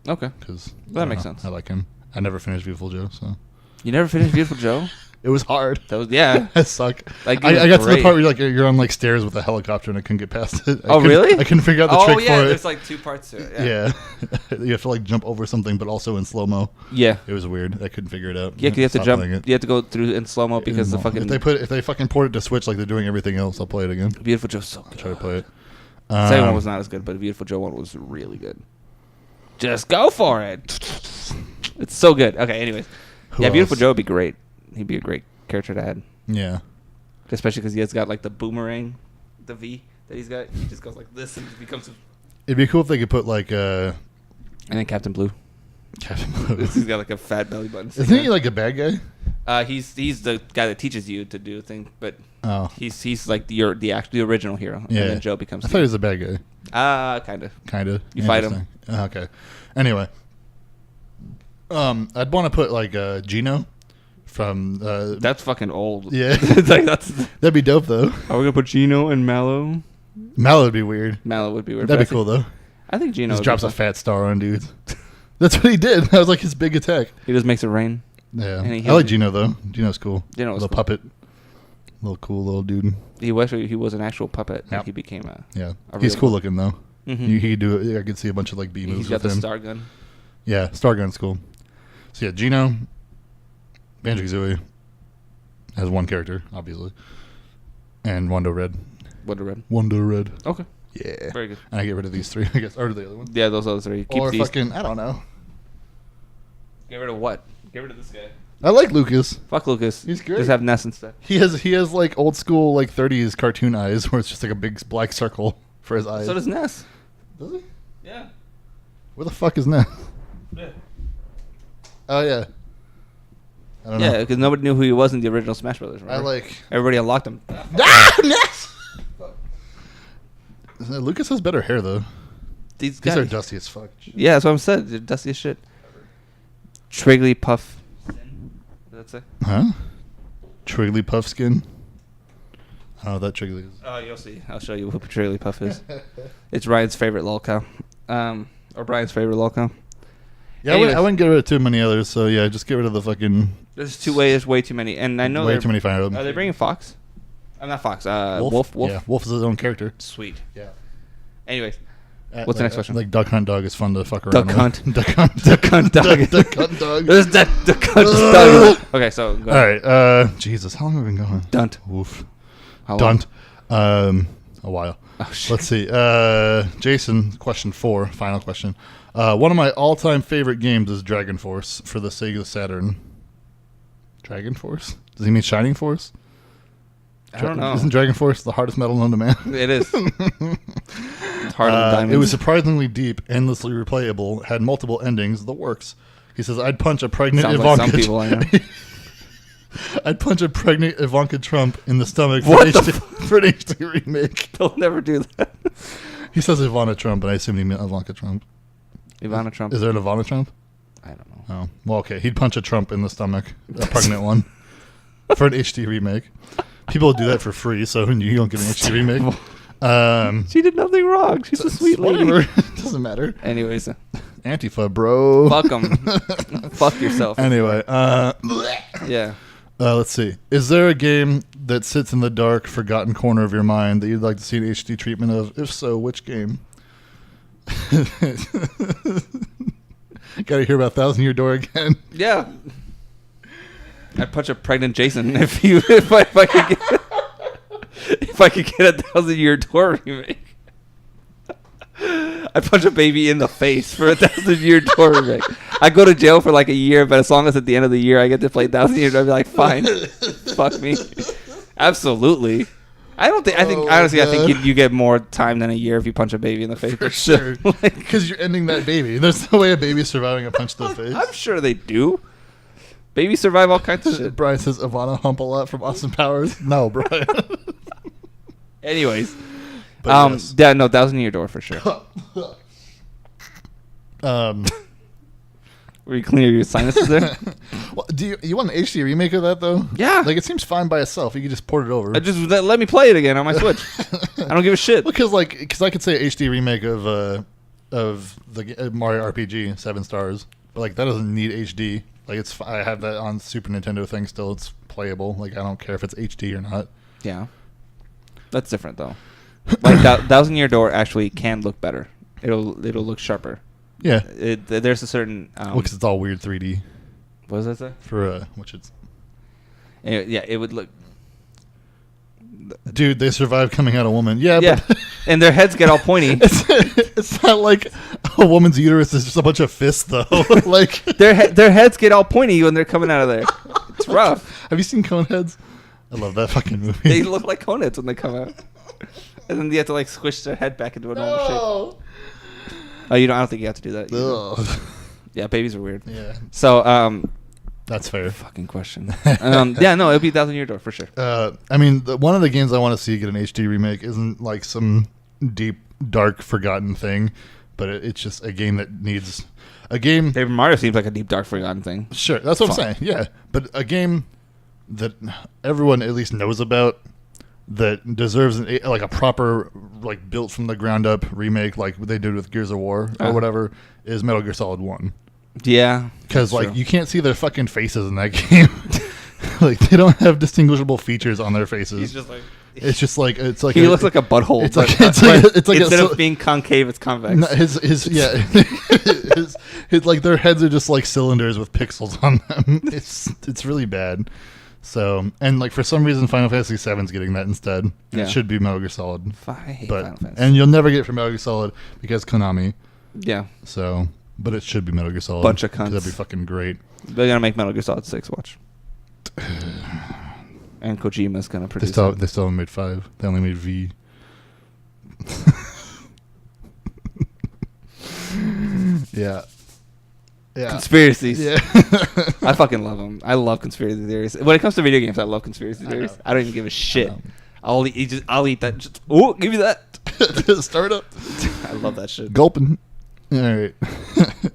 [SPEAKER 1] Okay.
[SPEAKER 2] Because
[SPEAKER 1] that makes sense.
[SPEAKER 2] I like him. I never finished Beautiful Joe, so.
[SPEAKER 1] You never finished Beautiful Joe?
[SPEAKER 2] It was hard.
[SPEAKER 1] I
[SPEAKER 2] suck. Like I got to the part where you're on like stairs with a helicopter and I couldn't get past it.
[SPEAKER 1] Really?
[SPEAKER 2] I couldn't figure out the trick for it.
[SPEAKER 1] There's like two parts to it.
[SPEAKER 2] Yeah. You have to like jump over something, but also in slow mo.
[SPEAKER 1] Yeah.
[SPEAKER 2] It was weird. I couldn't figure it out.
[SPEAKER 1] Yeah, 'cause you have to jump. You have to go through in slow mo because the fucking.
[SPEAKER 2] If they fucking port it to Switch like they're doing everything else, I'll play it again.
[SPEAKER 1] Beautiful Joe's so good.
[SPEAKER 2] I'll try to play it.
[SPEAKER 1] The second one was not as good, but the Beautiful Joe one was really good. Just go for it. It's so good. Okay, anyways. Beautiful Joe would be great. He'd be a great character to add.
[SPEAKER 2] Yeah.
[SPEAKER 1] Especially because he has got like the boomerang, the V that he's got. He just goes like this and becomes.
[SPEAKER 2] It'd be cool if they could put like
[SPEAKER 1] And then Captain Blue. He's got like a fat belly button.
[SPEAKER 2] Isn't he like a bad guy?
[SPEAKER 1] He's the guy that teaches you to do things, but he's like the original hero.
[SPEAKER 2] Yeah.
[SPEAKER 1] And then Joe becomes.
[SPEAKER 2] I thought he was a bad guy.
[SPEAKER 1] Kind of.
[SPEAKER 2] Kind of.
[SPEAKER 1] You fight him.
[SPEAKER 2] Okay. Anyway. I'd want to put like Gino from.
[SPEAKER 1] That's fucking old.
[SPEAKER 2] Yeah.
[SPEAKER 1] It's like
[SPEAKER 2] that'd be dope though.
[SPEAKER 1] Are we gonna put Gino and Mallow?
[SPEAKER 2] Mallow would be weird.
[SPEAKER 1] That'd be
[SPEAKER 2] cool though.
[SPEAKER 1] I think Gino
[SPEAKER 2] just drops a fat star on dudes. That's what he did. That was like his big attack.
[SPEAKER 1] He just makes it rain.
[SPEAKER 2] Yeah. I like Gino though. Gino's cool.
[SPEAKER 1] Gino's
[SPEAKER 2] little
[SPEAKER 1] cool.
[SPEAKER 2] Puppet. Little cool little dude.
[SPEAKER 1] He was an actual puppet.
[SPEAKER 2] Yep.
[SPEAKER 1] He became a.
[SPEAKER 2] Yeah. He's cool looking though. Mm-hmm. He could do it. I could see a bunch of like B moves.
[SPEAKER 1] He's got the star gun.
[SPEAKER 2] Yeah, star gun's cool. So yeah, Gino, Banjo-Kazooie has one character, obviously, and Wonder Red. Wonder Red.
[SPEAKER 1] Okay.
[SPEAKER 2] Yeah.
[SPEAKER 1] Very good.
[SPEAKER 2] And I get rid of these three, I guess, or the other one.
[SPEAKER 1] Yeah, those other three. Keep these.
[SPEAKER 2] Fucking, I don't know.
[SPEAKER 1] Get rid of what? Get rid of this guy.
[SPEAKER 2] I like Lucas.
[SPEAKER 1] Fuck Lucas.
[SPEAKER 2] He's great.
[SPEAKER 1] Just have Ness instead.
[SPEAKER 2] He has like old school like 30s cartoon eyes where it's just like a big black circle for his eyes.
[SPEAKER 1] So does Ness.
[SPEAKER 2] Does he?
[SPEAKER 1] Yeah.
[SPEAKER 2] Where the fuck is Ness?
[SPEAKER 1] Yeah.
[SPEAKER 2] Oh yeah. I don't know.
[SPEAKER 1] Yeah, because nobody knew who he was in the original Smash Brothers. Remember? Everybody unlocked him.
[SPEAKER 2] Ness! Lucas has better hair though.
[SPEAKER 1] These
[SPEAKER 2] are dusty as fuck.
[SPEAKER 1] Yeah, that's what I'm saying. They're dusty as shit. Trigglypuff. That's it.
[SPEAKER 2] Huh? Trigglypuff skin. I don't know what that Triggly is.
[SPEAKER 1] Oh, you'll see. I'll show you who Trigglypuff is. It's Ryan's favorite lolcow. Or Brian's favorite lolcow.
[SPEAKER 2] Yeah, I wouldn't get rid of too many others. So yeah, just get rid of the fucking.
[SPEAKER 1] There's way too many, and I know
[SPEAKER 2] way too many fire of them.
[SPEAKER 1] Are they bringing Fox? I'm not Fox. Wolf.
[SPEAKER 2] Yeah, Wolf is his own character.
[SPEAKER 1] Sweet.
[SPEAKER 2] Yeah.
[SPEAKER 1] Anyways, what's the next question?
[SPEAKER 2] Like Duck Hunt Dog is fun to fuck around
[SPEAKER 1] Duck Hunt.
[SPEAKER 2] with. Duck Hunt.
[SPEAKER 1] Duck Hunt Dog.
[SPEAKER 2] Duck Hunt Dog.
[SPEAKER 1] There's that Duck Hunt Dog. Okay, so go
[SPEAKER 2] ahead. All right. Jesus, how long have we been going?
[SPEAKER 1] Dunt.
[SPEAKER 2] Woof.
[SPEAKER 1] How long?
[SPEAKER 2] Dunt. A while.
[SPEAKER 1] Oh, shit.
[SPEAKER 2] Let's see. Jason, question 4, final question. One of my all-time favorite games is Dragon Force for the Sega Saturn. Dragon Force? Does he mean Shining Force?
[SPEAKER 1] I don't know.
[SPEAKER 2] Isn't Dragon Force the hardest metal known to man?
[SPEAKER 1] It is. It's harder than diamonds.
[SPEAKER 2] It was surprisingly deep, endlessly replayable, had multiple endings, the works. He says, I'd punch a pregnant
[SPEAKER 1] Sounds
[SPEAKER 2] Ivanka.
[SPEAKER 1] Like some people I know.
[SPEAKER 2] I'd punch a pregnant Ivanka Trump in the stomach
[SPEAKER 1] for an
[SPEAKER 2] HD remake.
[SPEAKER 1] They'll never do that.
[SPEAKER 2] He says Ivana Trump, and I assume he meant Ivanka Trump.
[SPEAKER 1] Ivana Trump.
[SPEAKER 2] Is there an Ivana Trump?
[SPEAKER 1] I don't know.
[SPEAKER 2] Oh, well, okay. He'd punch a Trump in the stomach, a pregnant one. for an HD remake. People do that for free, so you don't get an HD remake.
[SPEAKER 1] She did nothing wrong. She's a sweet lady.
[SPEAKER 2] Doesn't matter.
[SPEAKER 1] Anyways,
[SPEAKER 2] Antifa, bro.
[SPEAKER 1] fuck them. Fuck yourself.
[SPEAKER 2] Anyway,
[SPEAKER 1] Yeah.
[SPEAKER 2] let's see. Is there a game that sits in the dark, forgotten corner of your mind that you'd like to see an HD treatment of? If so, which game? Got to hear about Thousand Year Door again.
[SPEAKER 1] Yeah. I'd punch a pregnant Jason if I could get a 1,000 Year Door remake. I'd punch a baby in the face for a 1,000 Year Door remake. I go to jail for like a year, but as long as at the end of the year I get to play 1,000 Year Door, I'd be like, fine, fuck me. Absolutely. I think honestly, I think you get more time than a year if you punch a baby in the face.
[SPEAKER 2] For sure. Because you're ending that baby. There's no way a baby's surviving a punch to the face.
[SPEAKER 1] I'm sure they do. Babies survive all kinds of shit.
[SPEAKER 2] Brian says Ivana hump a lot from Austin Powers. No, Brian.
[SPEAKER 1] Anyways.
[SPEAKER 2] Yes.
[SPEAKER 1] Yeah, no, 1,000 Year Door for sure. Were you cleaning your sinuses there?
[SPEAKER 2] Well, do you want an HD remake of that though?
[SPEAKER 1] Yeah.
[SPEAKER 2] Like it seems fine by itself. You could just port it over.
[SPEAKER 1] Just let me play it again on my Switch. I don't give a shit.
[SPEAKER 2] Because I could say HD remake of the Mario RPG 7 stars, but like that doesn't need HD. Like I have that on Super Nintendo thing still. It's playable. Like I don't care if it's HD or not.
[SPEAKER 1] Yeah. That's different though. Like 1,000 Year Door actually can look better. It'll look sharper.
[SPEAKER 2] Yeah.
[SPEAKER 1] There's a certain
[SPEAKER 2] because it's all weird 3D.
[SPEAKER 1] What does that say?
[SPEAKER 2] For which it's.
[SPEAKER 1] Anyway, yeah, it would look.
[SPEAKER 2] Dude, they survived coming out a woman. Yeah,
[SPEAKER 1] yeah,
[SPEAKER 2] but
[SPEAKER 1] and their heads get all pointy.
[SPEAKER 2] It's not like a woman's uterus is just a bunch of fists, though. Like
[SPEAKER 1] their heads get all pointy when they're coming out of there. It's rough.
[SPEAKER 2] Have you seen Coneheads? I love that fucking movie.
[SPEAKER 1] They look like coneheads when they come out, and then you have to like squish their head back into a normal shape. Oh, I don't think you have to do that. Yeah, babies are weird.
[SPEAKER 2] Yeah.
[SPEAKER 1] So,
[SPEAKER 2] that's fair.
[SPEAKER 1] Fucking question. Yeah, no, it'll be 1,000 Year Door for sure.
[SPEAKER 2] I mean, one of the games I want to see get an HD remake isn't like some deep, dark, forgotten thing, but it's just a game that needs a game.
[SPEAKER 1] Paper Mario seems like a deep, dark, forgotten thing.
[SPEAKER 2] Sure, that's what I'm saying. Yeah, but a game that everyone at least knows about that deserves like a proper, like built from the ground up remake, like they did with Gears of War or whatever, is Metal Gear Solid 1.
[SPEAKER 1] Yeah,
[SPEAKER 2] because like you can't see their fucking faces in that game. Like they don't have distinguishable features on their faces.
[SPEAKER 1] He's just like.
[SPEAKER 2] It's just like
[SPEAKER 1] he looks like a butthole.
[SPEAKER 2] It's like
[SPEAKER 1] instead of being concave, it's convex.
[SPEAKER 2] No, his like their heads are just like cylinders with pixels on them. It's really bad. So and like for some reason Final Fantasy VII's getting that instead.
[SPEAKER 1] Yeah.
[SPEAKER 2] It should be Metal Gear Solid.
[SPEAKER 1] I hate
[SPEAKER 2] but
[SPEAKER 1] Final Fantasy.
[SPEAKER 2] and you'll never get it from Metal Gear Solid because Konami.
[SPEAKER 1] Yeah.
[SPEAKER 2] So, but it should be Metal Gear Solid.
[SPEAKER 1] Bunch of cunts.
[SPEAKER 2] That'd be fucking great.
[SPEAKER 1] They're gonna make Metal Gear Solid 6. Watch. And Kojima's gonna produce.
[SPEAKER 2] They still haven't made 5. They only made V. Yeah. Yeah.
[SPEAKER 1] Conspiracies.
[SPEAKER 2] Yeah.
[SPEAKER 1] I fucking love them. I love conspiracy theories. When it comes to video games, I love conspiracy theories. I don't even give a shit. I'll eat that. Give me that.
[SPEAKER 2] Start up.
[SPEAKER 1] I love that shit.
[SPEAKER 2] Gulping. All right.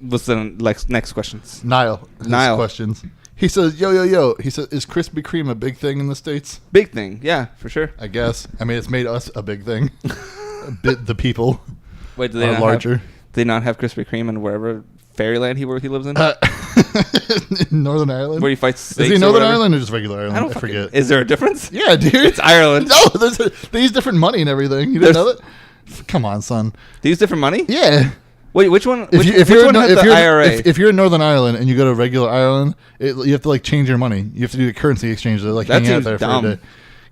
[SPEAKER 1] What's the next questions?
[SPEAKER 2] Niall. Questions. He says, yo. He says, is Krispy Kreme a big thing in the States?
[SPEAKER 1] Big thing. Yeah, for sure.
[SPEAKER 2] I guess. I mean, it's made us a big thing. The people.
[SPEAKER 1] Wait, do they not
[SPEAKER 2] larger?
[SPEAKER 1] Do they not have Krispy Kreme in wherever Fairyland he lives in?
[SPEAKER 2] In Northern Ireland?
[SPEAKER 1] Where he fights snakes.
[SPEAKER 2] Is he in Northern Ireland or just regular Ireland? I forget.
[SPEAKER 1] Is there a difference?
[SPEAKER 2] Yeah, dude.
[SPEAKER 1] It's Ireland.
[SPEAKER 2] No, they use different money and everything. You didn't know that? Come on, son.
[SPEAKER 1] They use different money?
[SPEAKER 2] Yeah.
[SPEAKER 1] Wait, which one?
[SPEAKER 2] If you're in Northern Ireland and you go to regular Ireland, you have to like change your money. You have to do a currency exchange. They're like hanging out there for a day.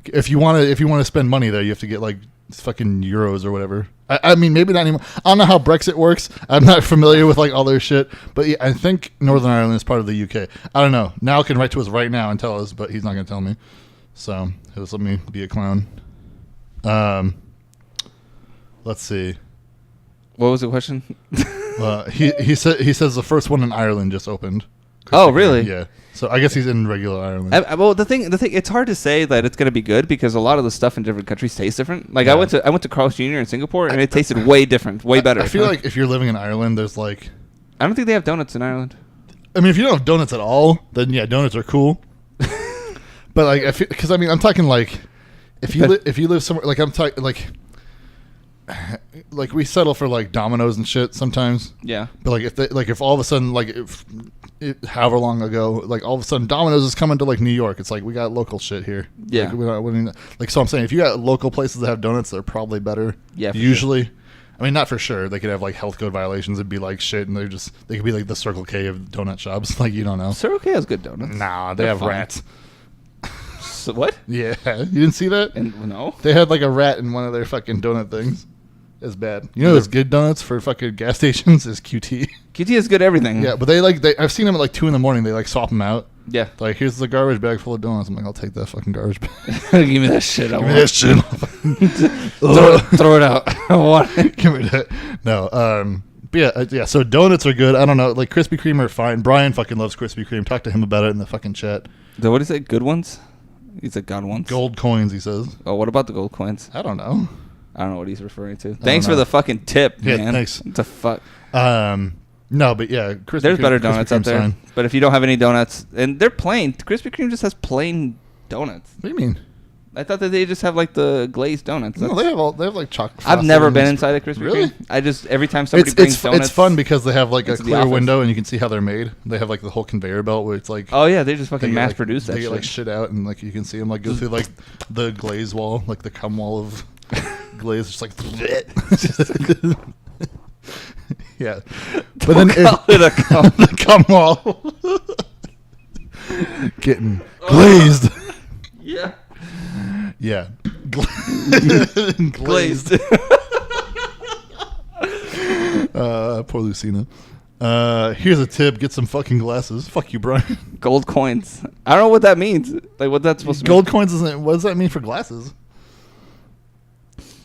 [SPEAKER 2] If you want to spend money there, you have to get like fucking euros or whatever. I mean, maybe not anymore. I don't know how Brexit works. I'm not familiar with like all their shit. But yeah, I think Northern Ireland is part of the UK. I don't know. Niall can write to us right now and tell us, but he's not going to tell me. So he'll just let me be a clown. Let's see.
[SPEAKER 1] What was the question?
[SPEAKER 2] He says the first one in Ireland just opened.
[SPEAKER 1] Oh, really?
[SPEAKER 2] Yeah. So I guess he's in regular Ireland.
[SPEAKER 1] Well, the thing, it's hard to say that it's going to be good because a lot of the stuff in different countries tastes different. Like I went to Carl's Jr. in Singapore and it tasted way different, way better.
[SPEAKER 2] I feel like if you're living in Ireland, there's like.
[SPEAKER 1] I don't think they have donuts in Ireland.
[SPEAKER 2] I mean, if you don't have donuts at all, then yeah, donuts are cool. But like, because I mean, I'm talking like, if you live somewhere, like I'm talking like we settle for like Domino's and shit sometimes.
[SPEAKER 1] Yeah.
[SPEAKER 2] But like if all of a sudden like however long ago, like all of a sudden Domino's is coming to like New York, it's like we got local shit here.
[SPEAKER 1] Yeah.
[SPEAKER 2] Like so I'm saying if you got local places that have donuts, they're probably better.
[SPEAKER 1] Yeah.
[SPEAKER 2] Usually. Sure. I mean, not for sure. They could have like health code violations and be like shit, and they could be like the Circle K of donut shops. Like you don't know.
[SPEAKER 1] Circle K has good donuts.
[SPEAKER 2] Nah, they have rats.
[SPEAKER 1] So what?
[SPEAKER 2] Yeah, you didn't see that?
[SPEAKER 1] No.
[SPEAKER 2] They had like a rat in one of their fucking donut things. It's bad. You know those good donuts for fucking gas stations is QT.
[SPEAKER 1] QT is good everything.
[SPEAKER 2] Yeah, but I've seen them at like 2 a.m. They like swap them out.
[SPEAKER 1] Yeah.
[SPEAKER 2] Like, here's the garbage bag full of donuts. I'm like, I'll take that fucking garbage bag.
[SPEAKER 1] Give me that shit.
[SPEAKER 2] Give me that shit.
[SPEAKER 1] Throw it out. I want it.
[SPEAKER 2] Give me that. No. But yeah. So donuts are good. I don't know. Like Krispy Kreme are fine. Brian fucking loves Krispy Kreme. Talk to him about it in the fucking chat.
[SPEAKER 1] So what is it? Good ones? He said God ones.
[SPEAKER 2] Gold coins. He says.
[SPEAKER 1] Oh, what about the gold coins?
[SPEAKER 2] I don't know.
[SPEAKER 1] I don't know what he's referring to. Thanks for the fucking tip, man.
[SPEAKER 2] Yeah, thanks.
[SPEAKER 1] What the fuck?
[SPEAKER 2] No, but yeah,
[SPEAKER 1] there's better donuts out there. Fine. But if you don't have any donuts, and they're plain, Krispy Kreme just has plain donuts.
[SPEAKER 2] What do you mean?
[SPEAKER 1] I thought that they just have like the glazed donuts.
[SPEAKER 2] No, they have like chocolate.
[SPEAKER 1] I've never been inside a Krispy Kreme.
[SPEAKER 2] Really?
[SPEAKER 1] I just every time somebody brings donuts,
[SPEAKER 2] it's fun because they have like a clear window and you can see how they're made. They have like the whole conveyor belt where it's like,
[SPEAKER 1] oh yeah, they just fucking mass produce that.
[SPEAKER 2] They get like shit out and like you can see them like go through like the glaze wall, like the cum wall of glaze, just like. Yeah, but then the cum wall getting glazed.
[SPEAKER 1] Yeah.
[SPEAKER 2] Yeah.
[SPEAKER 1] Glazed.
[SPEAKER 2] Poor Lucina. Here's a tip: get some fucking glasses. Fuck you, Brian.
[SPEAKER 1] Gold coins. I don't know what that means. Like, what that's supposed to mean.
[SPEAKER 2] Gold coins isn't. What does that mean for glasses?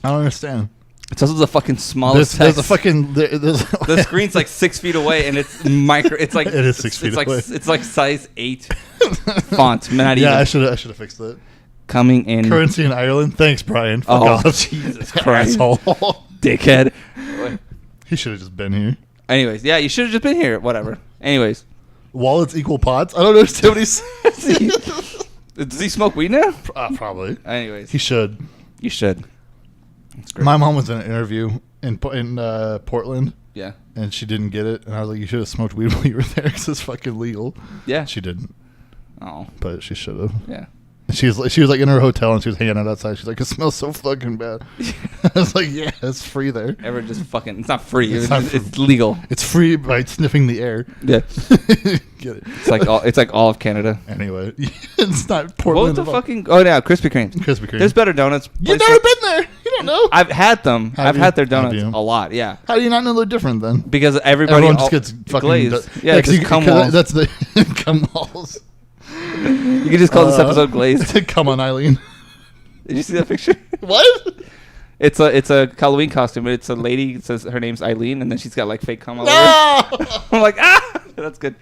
[SPEAKER 2] I don't understand.
[SPEAKER 1] It's also the fucking smallest
[SPEAKER 2] there's a fucking...
[SPEAKER 1] the screen's like 6 feet away, and it's micro... It's like...
[SPEAKER 2] It is 6 feet away.
[SPEAKER 1] It's like size 8 font. Not even.
[SPEAKER 2] Yeah, I should have fixed that.
[SPEAKER 1] Coming in...
[SPEAKER 2] Currency in Ireland. Thanks, Brian. Fuck off.
[SPEAKER 1] Jesus Christ.
[SPEAKER 2] Asshole.
[SPEAKER 1] Dickhead.
[SPEAKER 2] He should have just been here.
[SPEAKER 1] Anyways, yeah, you should have just been here. Whatever. Anyways.
[SPEAKER 2] Wallets equal pots? I don't understand what he's...
[SPEAKER 1] Does he smoke weed now?
[SPEAKER 2] Probably.
[SPEAKER 1] Anyways.
[SPEAKER 2] He should.
[SPEAKER 1] You should.
[SPEAKER 2] My mom was in an interview in Portland.
[SPEAKER 1] Yeah.
[SPEAKER 2] And she didn't get it. And I was like, you should have smoked weed while you were there because it's fucking legal.
[SPEAKER 1] Yeah.
[SPEAKER 2] She didn't.
[SPEAKER 1] Oh.
[SPEAKER 2] But she should have.
[SPEAKER 1] Yeah.
[SPEAKER 2] She was like in her hotel and she was hanging out outside. She's like, it smells so fucking bad. I was like, yeah, it's free there.
[SPEAKER 1] Ever just fucking... It's not free.
[SPEAKER 2] It's
[SPEAKER 1] legal.
[SPEAKER 2] It's free by sniffing the air.
[SPEAKER 1] Yeah.
[SPEAKER 2] Get it.
[SPEAKER 1] It's like all of Canada.
[SPEAKER 2] Anyway, it's not Portland.
[SPEAKER 1] What the fucking... Oh, yeah, Krispy Kreme.
[SPEAKER 2] Krispy Kreme.
[SPEAKER 1] There's better donuts.
[SPEAKER 2] You've never been there. You don't know.
[SPEAKER 1] I've had them. I've had their donuts a lot, yeah.
[SPEAKER 2] How do you not know they're different then?
[SPEAKER 1] Because everyone
[SPEAKER 2] just gets fucking
[SPEAKER 1] glazed. Yeah, just cum walls.
[SPEAKER 2] That's the cum walls.
[SPEAKER 1] You can just call this episode Glazed.
[SPEAKER 2] Come on, Eileen.
[SPEAKER 1] Did you see that picture?
[SPEAKER 2] What?
[SPEAKER 1] It's a Halloween costume. It's a lady. It says her name's Eileen, and then she's got like fake cum all over. I'm like, that's good.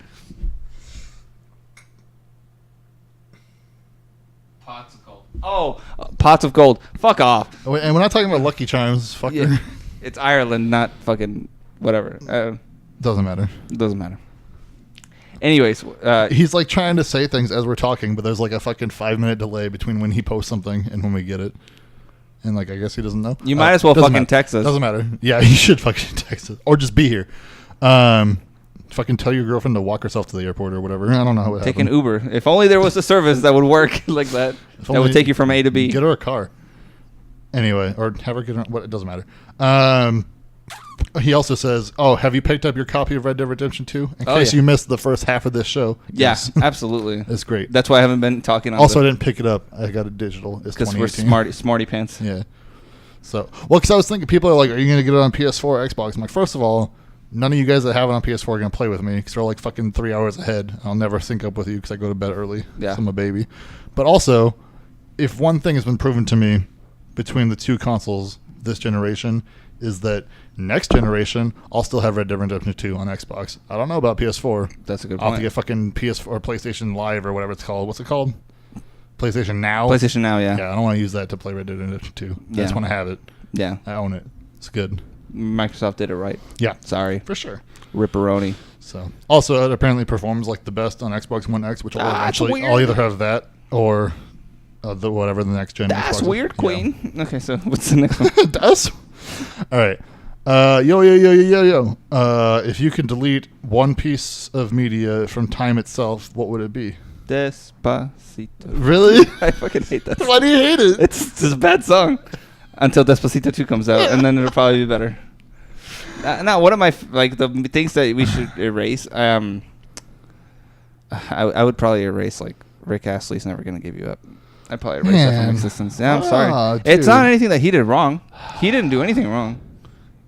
[SPEAKER 1] Pots of gold. Oh, pots of gold. Fuck off.
[SPEAKER 2] And we're not talking about Lucky Charms. Fucker. Yeah.
[SPEAKER 1] It's Ireland, not fucking whatever.
[SPEAKER 2] Doesn't matter.
[SPEAKER 1] Doesn't matter. Anyways,
[SPEAKER 2] he's like trying to say things as we're talking, but there's like a fucking 5-minute delay between when he posts something and when we get it. And like, I guess he doesn't know.
[SPEAKER 1] You might as well fucking text us.
[SPEAKER 2] Doesn't matter. Yeah, you should fucking text us or just be here. Fucking tell your girlfriend to walk herself to the airport or whatever. I don't know how it
[SPEAKER 1] Take an Uber. If only there was a service that would work like that. That would take you from A to B.
[SPEAKER 2] Get her a car. Anyway, or have her get her. What? It doesn't matter. He also says, "Oh, have you picked up your copy of Red Dead Redemption 2? In case you missed the first half of this show."
[SPEAKER 1] Yes, absolutely.
[SPEAKER 2] It's great.
[SPEAKER 1] That's why I haven't been talking on
[SPEAKER 2] Also, I didn't pick it up. I got it digital. It's
[SPEAKER 1] because we're smarty pants.
[SPEAKER 2] Yeah. So, because I was thinking, people are like, "Are you going to get it on PS4 or Xbox?" I'm like, first of all, none of you guys that have it on PS4 are going to play with me because they're like fucking 3 hours ahead. I'll never sync up with you because I go to bed early.
[SPEAKER 1] Yeah.
[SPEAKER 2] I'm a baby. But also, if one thing has been proven to me between the two consoles this generation is that next generation, I'll still have Red Dead Redemption 2 on Xbox. I don't know about PS4.
[SPEAKER 1] That's a good point.
[SPEAKER 2] I'll have to get fucking PS4 or PlayStation Live or whatever it's called. What's it called? PlayStation Now?
[SPEAKER 1] PlayStation Now, yeah.
[SPEAKER 2] Yeah, I don't want to use that to play Red Dead Redemption 2. I just want to have it.
[SPEAKER 1] Yeah.
[SPEAKER 2] I own it. It's good.
[SPEAKER 1] Microsoft did it right.
[SPEAKER 2] Yeah.
[SPEAKER 1] Sorry.
[SPEAKER 2] For sure.
[SPEAKER 1] Ripperoni.
[SPEAKER 2] So, also, it apparently performs like the best on Xbox One X, which I'll eventually... I'll either have that or whatever the next gen.
[SPEAKER 1] That's
[SPEAKER 2] Xbox
[SPEAKER 1] weird,
[SPEAKER 2] is.
[SPEAKER 1] Queen. Yeah. Okay, so what's the next one?
[SPEAKER 2] That's all right. Yo. If you could delete one piece of media from time itself, what would it be?
[SPEAKER 1] Despacito.
[SPEAKER 2] Really?
[SPEAKER 1] I fucking hate that.
[SPEAKER 2] Why do you hate it?
[SPEAKER 1] It's just a bad song until Despacito 2 comes out, and then it'll probably be better. Now, one of my the things that we should erase. I would probably erase like Rick Astley's "Never Gonna Give You Up." I'd probably erase that from existence. Yeah, I'm sorry.
[SPEAKER 2] Dude.
[SPEAKER 1] It's not anything that he did wrong. He didn't do anything wrong.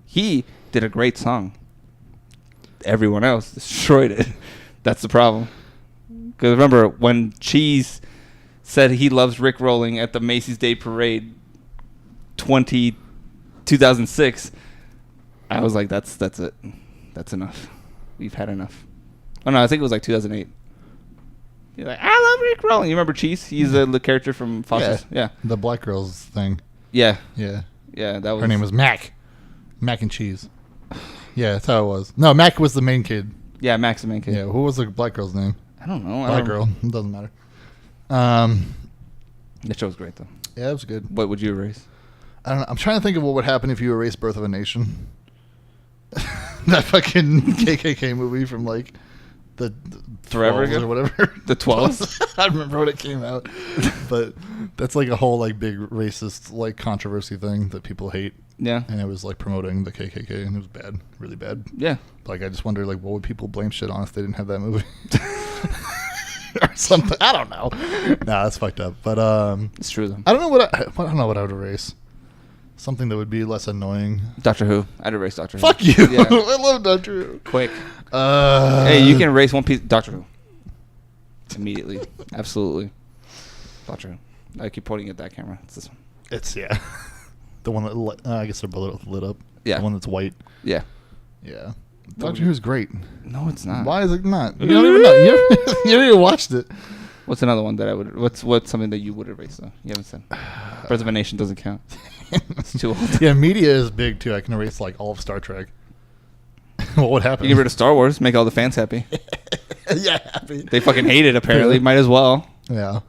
[SPEAKER 1] He did a great song. Everyone else destroyed it. That's the problem. Because remember when Cheese said he loves Rick rolling at the Macy's Day Parade 2006, I was like, that's it. That's enough. We've had enough. Oh no, I think it was like 2008. You're like, I love Rick rolling. You remember Cheese? He's the character from Foster's. Yeah.
[SPEAKER 2] The black girls thing.
[SPEAKER 1] Yeah.
[SPEAKER 2] Yeah.
[SPEAKER 1] That was.
[SPEAKER 2] Her name was Mac. Mac and Cheese. Yeah, that's how it was. No, Mac was the main kid.
[SPEAKER 1] Yeah, Mac's the main kid.
[SPEAKER 2] Yeah, who was the black girl's name?
[SPEAKER 1] I don't know.
[SPEAKER 2] Black girl. It doesn't matter.
[SPEAKER 1] The show was great though.
[SPEAKER 2] Yeah, it was good.
[SPEAKER 1] What would you erase?
[SPEAKER 2] I don't know. I'm trying to think of what would happen if you erased Birth of a Nation. That fucking KKK movie from like the
[SPEAKER 1] Forever ago
[SPEAKER 2] or whatever.
[SPEAKER 1] The 12s.
[SPEAKER 2] I remember when it came out, but that's like a whole like big racist like controversy thing that people hate.
[SPEAKER 1] Yeah.
[SPEAKER 2] And it was like promoting the KKK, and it was bad, really bad.
[SPEAKER 1] Yeah.
[SPEAKER 2] Like I just wonder, like, what would people blame shit on if they didn't have that movie or something? I don't know. Nah, that's fucked up. But
[SPEAKER 1] It's true though.
[SPEAKER 2] I don't know what I don't know what I would erase. Something that would be less annoying.
[SPEAKER 1] Doctor Who. I'd erase Doctor Who.
[SPEAKER 2] Fuck you.
[SPEAKER 1] Yeah.
[SPEAKER 2] I love Doctor Who.
[SPEAKER 1] Quick. Hey, you can erase one piece. Doctor Who. Immediately. Absolutely. Doctor Who. I keep pointing at that camera. It's this one.
[SPEAKER 2] It's the one that I guess they're both lit up.
[SPEAKER 1] Yeah.
[SPEAKER 2] The one that's white.
[SPEAKER 1] Yeah.
[SPEAKER 2] Yeah. Doctor Who's great.
[SPEAKER 1] No, it's not.
[SPEAKER 2] Why is it not? You don't even know. You haven't even watched it.
[SPEAKER 1] What's another one that I would? What's something that you would erase though? You haven't said. Birth of a Nation doesn't count. It's too old.
[SPEAKER 2] Yeah, media is big too. I can erase like all of Star Trek. What would happen?
[SPEAKER 1] You get rid of Star Wars, make all the fans happy.
[SPEAKER 2] Yeah, happy.
[SPEAKER 1] They fucking hate it apparently. Might as well.
[SPEAKER 2] Yeah.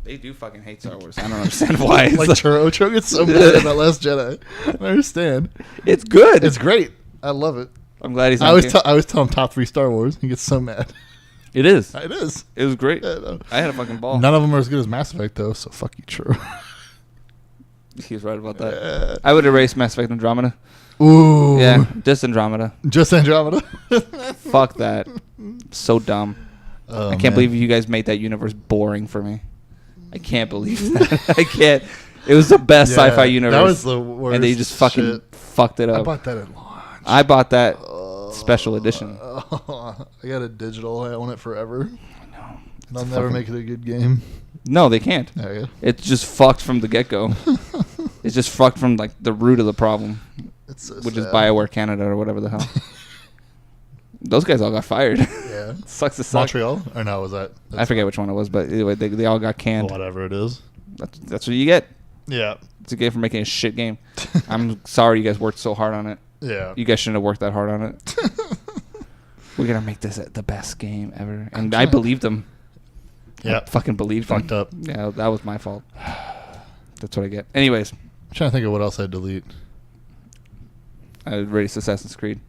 [SPEAKER 1] They do fucking hate Star Wars. I don't understand why.
[SPEAKER 2] Like Churro gets so mad about Last Jedi. I don't understand.
[SPEAKER 1] It's good.
[SPEAKER 2] It's great. I love it.
[SPEAKER 1] I'm glad he's.
[SPEAKER 2] I always tell him top 3 Star Wars. He gets so mad.
[SPEAKER 1] It is.
[SPEAKER 2] It is.
[SPEAKER 1] It was great.
[SPEAKER 2] Yeah, no.
[SPEAKER 1] I had a fucking ball.
[SPEAKER 2] None of them are as good as Mass Effect though. So fuck you, Churro.
[SPEAKER 1] He was right about that. I would erase Mass Effect Andromeda.
[SPEAKER 2] Ooh.
[SPEAKER 1] Yeah, just Andromeda.
[SPEAKER 2] Just Andromeda.
[SPEAKER 1] Fuck that. So dumb.
[SPEAKER 2] Oh,
[SPEAKER 1] I can't believe you guys made that universe boring for me. I can't believe that. I can't. It was the best sci-fi universe.
[SPEAKER 2] That was the worst.
[SPEAKER 1] And they just fucking fucked it up.
[SPEAKER 2] I bought that at launch.
[SPEAKER 1] I bought that special edition.
[SPEAKER 2] I got a digital. I own it forever.
[SPEAKER 1] I know.
[SPEAKER 2] They'll never make it a good game.
[SPEAKER 1] No, they can't.
[SPEAKER 2] Oh, yeah.
[SPEAKER 1] It's just fucked from the get-go. It's just fucked from like the root of the problem,
[SPEAKER 2] So
[SPEAKER 1] which is
[SPEAKER 2] sad.
[SPEAKER 1] BioWare Canada or whatever the hell. Those guys all got fired.
[SPEAKER 2] Yeah.
[SPEAKER 1] Sucks to suck.
[SPEAKER 2] Montreal? Or no, was that?
[SPEAKER 1] I forget which one it was, but anyway, they all got canned.
[SPEAKER 2] Whatever it is.
[SPEAKER 1] That's what you get.
[SPEAKER 2] Yeah.
[SPEAKER 1] It's a game for making a shit game. I'm sorry you guys worked so hard on it.
[SPEAKER 2] Yeah.
[SPEAKER 1] You guys shouldn't have worked that hard on it. We're going to make this the best game ever. And I believed them.
[SPEAKER 2] Yeah.
[SPEAKER 1] I fucking believed them.
[SPEAKER 2] Fucked up.
[SPEAKER 1] Yeah, that was my fault. That's what I get. Anyways,
[SPEAKER 2] I'm trying to think of what else I'd delete.
[SPEAKER 1] I erased Assassin's Creed.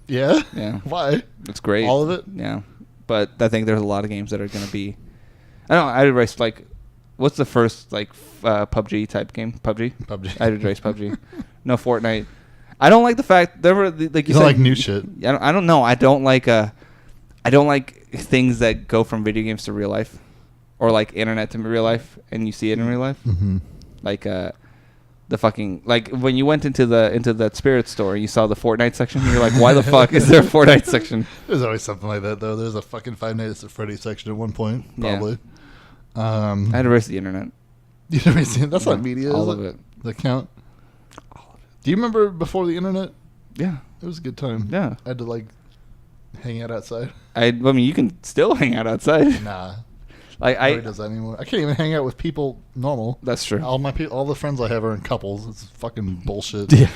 [SPEAKER 2] Yeah?
[SPEAKER 1] Yeah.
[SPEAKER 2] Why?
[SPEAKER 1] It's great.
[SPEAKER 2] All of it?
[SPEAKER 1] Yeah. But I think there's a lot of games that are going to be... I don't know. I'd erase, like... What's the first, like, PUBG type game? PUBG?
[SPEAKER 2] PUBG.
[SPEAKER 1] I'd erase PUBG. No Fortnite. I don't like the fact... There were, like
[SPEAKER 2] You
[SPEAKER 1] said,
[SPEAKER 2] don't like new shit?
[SPEAKER 1] I don't know. I don't like things that go from video games to real life. Or, like, internet to real life. And you see it in real life.
[SPEAKER 2] Mm-hmm.
[SPEAKER 1] Like, the fucking... Like, when you went into that Spirit store and you saw the Fortnite section, you're like, why the fuck is there a Fortnite section?
[SPEAKER 2] There's always something like that, though. There's a fucking Five Nights at Freddy's section at one point,
[SPEAKER 1] Yeah.
[SPEAKER 2] probably.
[SPEAKER 1] I had to erase the internet.
[SPEAKER 2] You never seen that's not media,
[SPEAKER 1] All
[SPEAKER 2] is
[SPEAKER 1] of
[SPEAKER 2] it?
[SPEAKER 1] it.
[SPEAKER 2] The count?
[SPEAKER 1] All of it.
[SPEAKER 2] Do you remember before the internet?
[SPEAKER 1] Yeah.
[SPEAKER 2] It was a good time.
[SPEAKER 1] Yeah.
[SPEAKER 2] I had to, like, hang out outside.
[SPEAKER 1] I mean, you can still hang out outside.
[SPEAKER 2] Nah.
[SPEAKER 1] Like
[SPEAKER 2] Nobody does that anymore. I can't even hang out with people normal.
[SPEAKER 1] That's true.
[SPEAKER 2] All the friends I have are in couples. It's fucking bullshit.
[SPEAKER 1] Yeah.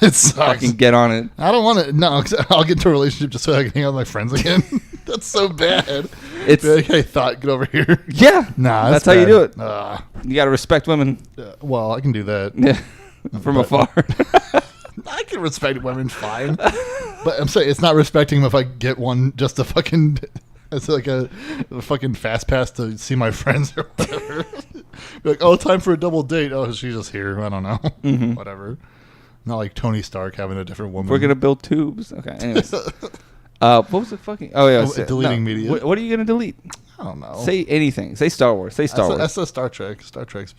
[SPEAKER 2] It sucks.
[SPEAKER 1] Fucking get on it.
[SPEAKER 2] I don't want to. No, 'cause I'll get into a relationship just so I can hang out with my friends again. That's so bad.
[SPEAKER 1] It's
[SPEAKER 2] like, hey, thought, get over here.
[SPEAKER 1] Yeah.
[SPEAKER 2] Nah,
[SPEAKER 1] that's how you do it. You got to respect women.
[SPEAKER 2] Well, I can do that.
[SPEAKER 1] Yeah. From afar.
[SPEAKER 2] I can respect women fine. But I'm saying it's not respecting them if I get one just to fucking... It's like a fucking fast pass to see my friends or whatever. Be like, oh, time for a double date. Oh, she's just here. I don't know.
[SPEAKER 1] Mm-hmm.
[SPEAKER 2] Whatever. Not like Tony Stark having a different woman.
[SPEAKER 1] We're going to build tubes. Okay, anyways. What was the fucking... Oh, yeah.
[SPEAKER 2] Deleting media.
[SPEAKER 1] What are you going to delete?
[SPEAKER 2] I don't know.
[SPEAKER 1] Say anything. Say Star Wars. Say Star Wars.
[SPEAKER 2] That's Star Trek. Star Trek's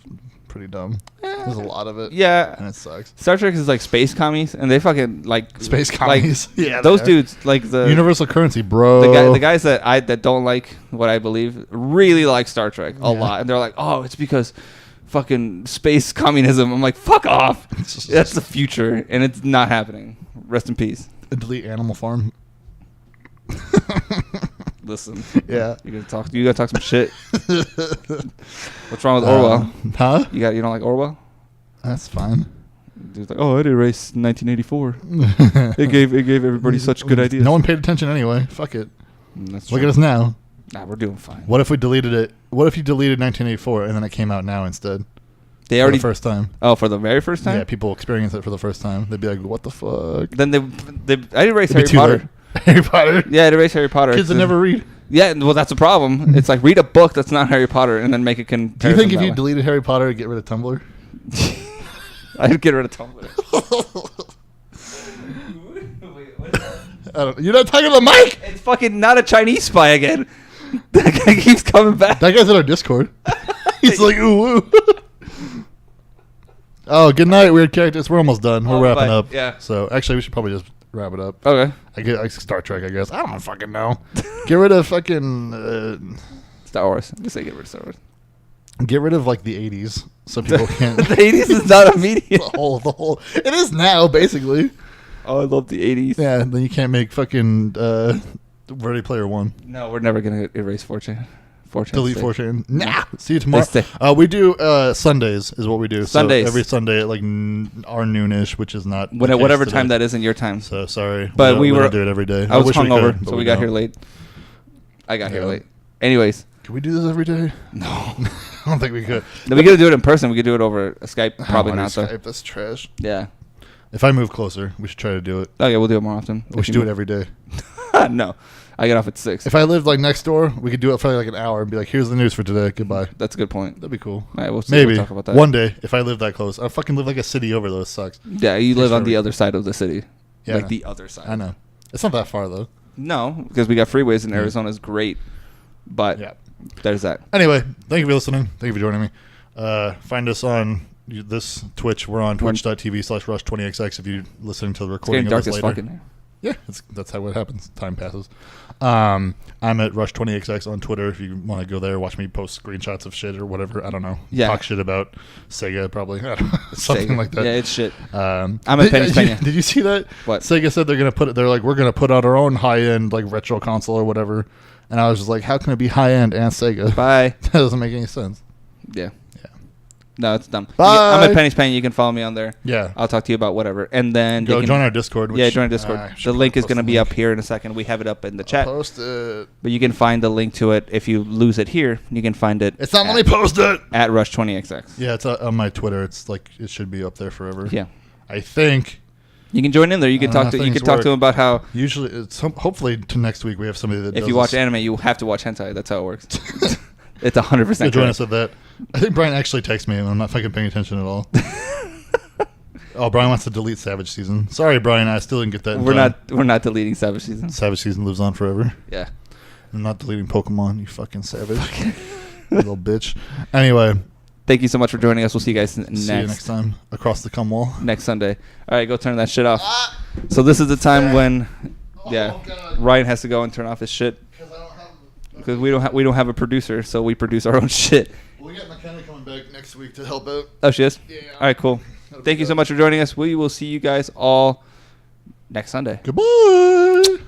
[SPEAKER 2] pretty dumb. There's a lot of it.
[SPEAKER 1] Yeah.
[SPEAKER 2] And it sucks.
[SPEAKER 1] Star Trek is like space commies, and they fucking like...
[SPEAKER 2] Space commies?
[SPEAKER 1] Like,
[SPEAKER 2] yeah.
[SPEAKER 1] Those dudes, like the...
[SPEAKER 2] Universal currency, bro.
[SPEAKER 1] The guys that don't like what I believe really like Star Trek a lot. And they're like, oh, it's because... fucking space communism. I'm like, fuck off. That's the future, and it's not happening. Rest in peace.
[SPEAKER 2] Delete Animal Farm.
[SPEAKER 1] Listen.
[SPEAKER 2] Yeah.
[SPEAKER 1] You gotta talk some shit. What's wrong with Orwell?
[SPEAKER 2] Huh?
[SPEAKER 1] You don't like Orwell?
[SPEAKER 2] That's fine.
[SPEAKER 1] Dude's like, oh, I'd erase 1984. it gave everybody such good ideas.
[SPEAKER 2] No one paid attention anyway. Fuck it. Look at us now.
[SPEAKER 1] Nah, we're doing fine.
[SPEAKER 2] What if we deleted it? What if you deleted 1984 and then it came out now instead?
[SPEAKER 1] They already
[SPEAKER 2] for the first time.
[SPEAKER 1] Oh, for the very first time?
[SPEAKER 2] Yeah, people experience it for the first time. They'd be like, "What the fuck?"
[SPEAKER 1] Then I'd erase Harry Potter.
[SPEAKER 2] Harry Potter.
[SPEAKER 1] Yeah, I'd erase Harry Potter.
[SPEAKER 2] Kids that never read.
[SPEAKER 1] Yeah, well, that's a problem. It's like read a book that's not Harry Potter and then make a comparison.
[SPEAKER 2] Do you think if you deleted Harry Potter, it'd get rid of Tumblr?
[SPEAKER 1] I'd get rid of Tumblr.
[SPEAKER 2] You're not talking to the mic.
[SPEAKER 1] It's fucking not a Chinese spy again. That guy keeps coming back.
[SPEAKER 2] That guy's in our Discord. He's like, ooh, ooh. Oh, good night, weird characters. We're almost done. We're wrapping up.
[SPEAKER 1] Yeah.
[SPEAKER 2] So, actually, we should probably just wrap it up.
[SPEAKER 1] Okay.
[SPEAKER 2] Star Trek, I guess. I don't fucking know. Get rid of fucking...
[SPEAKER 1] Star Wars. Just say get rid of Star Wars.
[SPEAKER 2] Get rid of, like, the 80s so people can't...
[SPEAKER 1] The 80s is not a media.
[SPEAKER 2] the whole... It is now, basically.
[SPEAKER 1] Oh, I love the 80s.
[SPEAKER 2] Yeah, then you can't make fucking... Ready Player One.
[SPEAKER 1] No, we're never going to erase 4chan.
[SPEAKER 2] Delete 4chan. Nah. See you tomorrow.
[SPEAKER 1] Stay.
[SPEAKER 2] We do Sundays is what we do.
[SPEAKER 1] Sundays.
[SPEAKER 2] So every Sunday at like our noonish, which is not
[SPEAKER 1] whatever time that is in your time.
[SPEAKER 2] So sorry,
[SPEAKER 1] but we
[SPEAKER 2] don't do it every day.
[SPEAKER 1] I was hungover,
[SPEAKER 2] could,
[SPEAKER 1] so we got here late. I got here late. Anyways,
[SPEAKER 2] can we do this every day?
[SPEAKER 1] No,
[SPEAKER 2] I don't think we could.
[SPEAKER 1] No, we got to do it in person. We could do it over Skype. Probably not. So
[SPEAKER 2] Skype, that's trash.
[SPEAKER 1] Yeah.
[SPEAKER 2] If I move closer, we should try to do it.
[SPEAKER 1] Okay, we'll do it more often.
[SPEAKER 2] We should do it every day.
[SPEAKER 1] No. I get off at 6.
[SPEAKER 2] If I lived like next door, we could do it for like an hour and be like, "Here's the news for today. Goodbye."
[SPEAKER 1] That's a good point.
[SPEAKER 2] That'd be cool.
[SPEAKER 1] All right,
[SPEAKER 2] Maybe
[SPEAKER 1] we'll talk about that
[SPEAKER 2] one day if I live that close. I fucking live like a city over though. It sucks.
[SPEAKER 1] Yeah, you live on the other side of the city.
[SPEAKER 2] Yeah,
[SPEAKER 1] like the other side.
[SPEAKER 2] I know. It's not that far though.
[SPEAKER 1] No, because we got freeways and Arizona is great. But there's that.
[SPEAKER 2] Anyway, thank you for listening. Thank you for joining me. Find us on this Twitch. We're on twitch.tv/rush20xx if you're listening to the recording
[SPEAKER 1] It's
[SPEAKER 2] of
[SPEAKER 1] getting dark
[SPEAKER 2] this
[SPEAKER 1] as
[SPEAKER 2] later.
[SPEAKER 1] fuck in there.
[SPEAKER 2] Yeah, that's how it happens. Time passes. I'm at Rush20XX on Twitter if you want to go there, watch me post screenshots of shit or whatever. I don't know.
[SPEAKER 1] Yeah.
[SPEAKER 2] Talk shit about Sega probably. I don't know. Something
[SPEAKER 1] Sega.
[SPEAKER 2] like that.
[SPEAKER 1] Yeah, it's shit.
[SPEAKER 2] I'm
[SPEAKER 1] at Penny's Pena.
[SPEAKER 2] Did you see that?
[SPEAKER 1] What?
[SPEAKER 2] Sega said we're gonna put out our own high end like retro console or whatever. And I was just like, how can it be high end and Sega?
[SPEAKER 1] Bye.
[SPEAKER 2] That doesn't make any sense.
[SPEAKER 1] Yeah. No, it's dumb.
[SPEAKER 2] Bye.
[SPEAKER 1] I'm at Penny's Penny. You can follow me on there.
[SPEAKER 2] Yeah.
[SPEAKER 1] I'll talk to you about whatever. And then
[SPEAKER 2] join our Discord.
[SPEAKER 1] Yeah, join our Discord. The link is going to be up here in a second. We have it up in the chat.
[SPEAKER 2] Post it.
[SPEAKER 1] But you can find the link to it. If you lose it here, you can find it.
[SPEAKER 2] It's not let me post it.
[SPEAKER 1] At Rush20XX.
[SPEAKER 2] Yeah, it's on my Twitter. It's like it should be up there forever.
[SPEAKER 1] Yeah.
[SPEAKER 2] I think.
[SPEAKER 1] You can join in there. You can talk to him about how.
[SPEAKER 2] Usually, hopefully to next week we have somebody that.
[SPEAKER 1] If you watch anime, you have to watch hentai. That's how it works. It's 100%.
[SPEAKER 2] Join us with that. I think Brian actually texted me, and I'm not fucking paying attention at all. Oh, Brian wants to delete Savage Season. Sorry, Brian, I still didn't get that.
[SPEAKER 1] We're not deleting Savage Season.
[SPEAKER 2] Savage Season lives on forever.
[SPEAKER 1] Yeah.
[SPEAKER 2] I'm not deleting Pokemon. You fucking savage, little bitch. Anyway,
[SPEAKER 1] thank you so much for joining us. We'll see you guys
[SPEAKER 2] See you next time across the cum wall.
[SPEAKER 1] Next Sunday. All right, go turn that shit off. So this is the time when, Ryan has to go and turn off his shit. Because we don't have a producer, so we produce our own shit.
[SPEAKER 2] We got McKenna coming back next week to help out.
[SPEAKER 1] Oh, she is?
[SPEAKER 2] Yeah.
[SPEAKER 1] All right, cool. Thank you so much for joining us. We will see you guys all next Sunday.
[SPEAKER 2] Goodbye.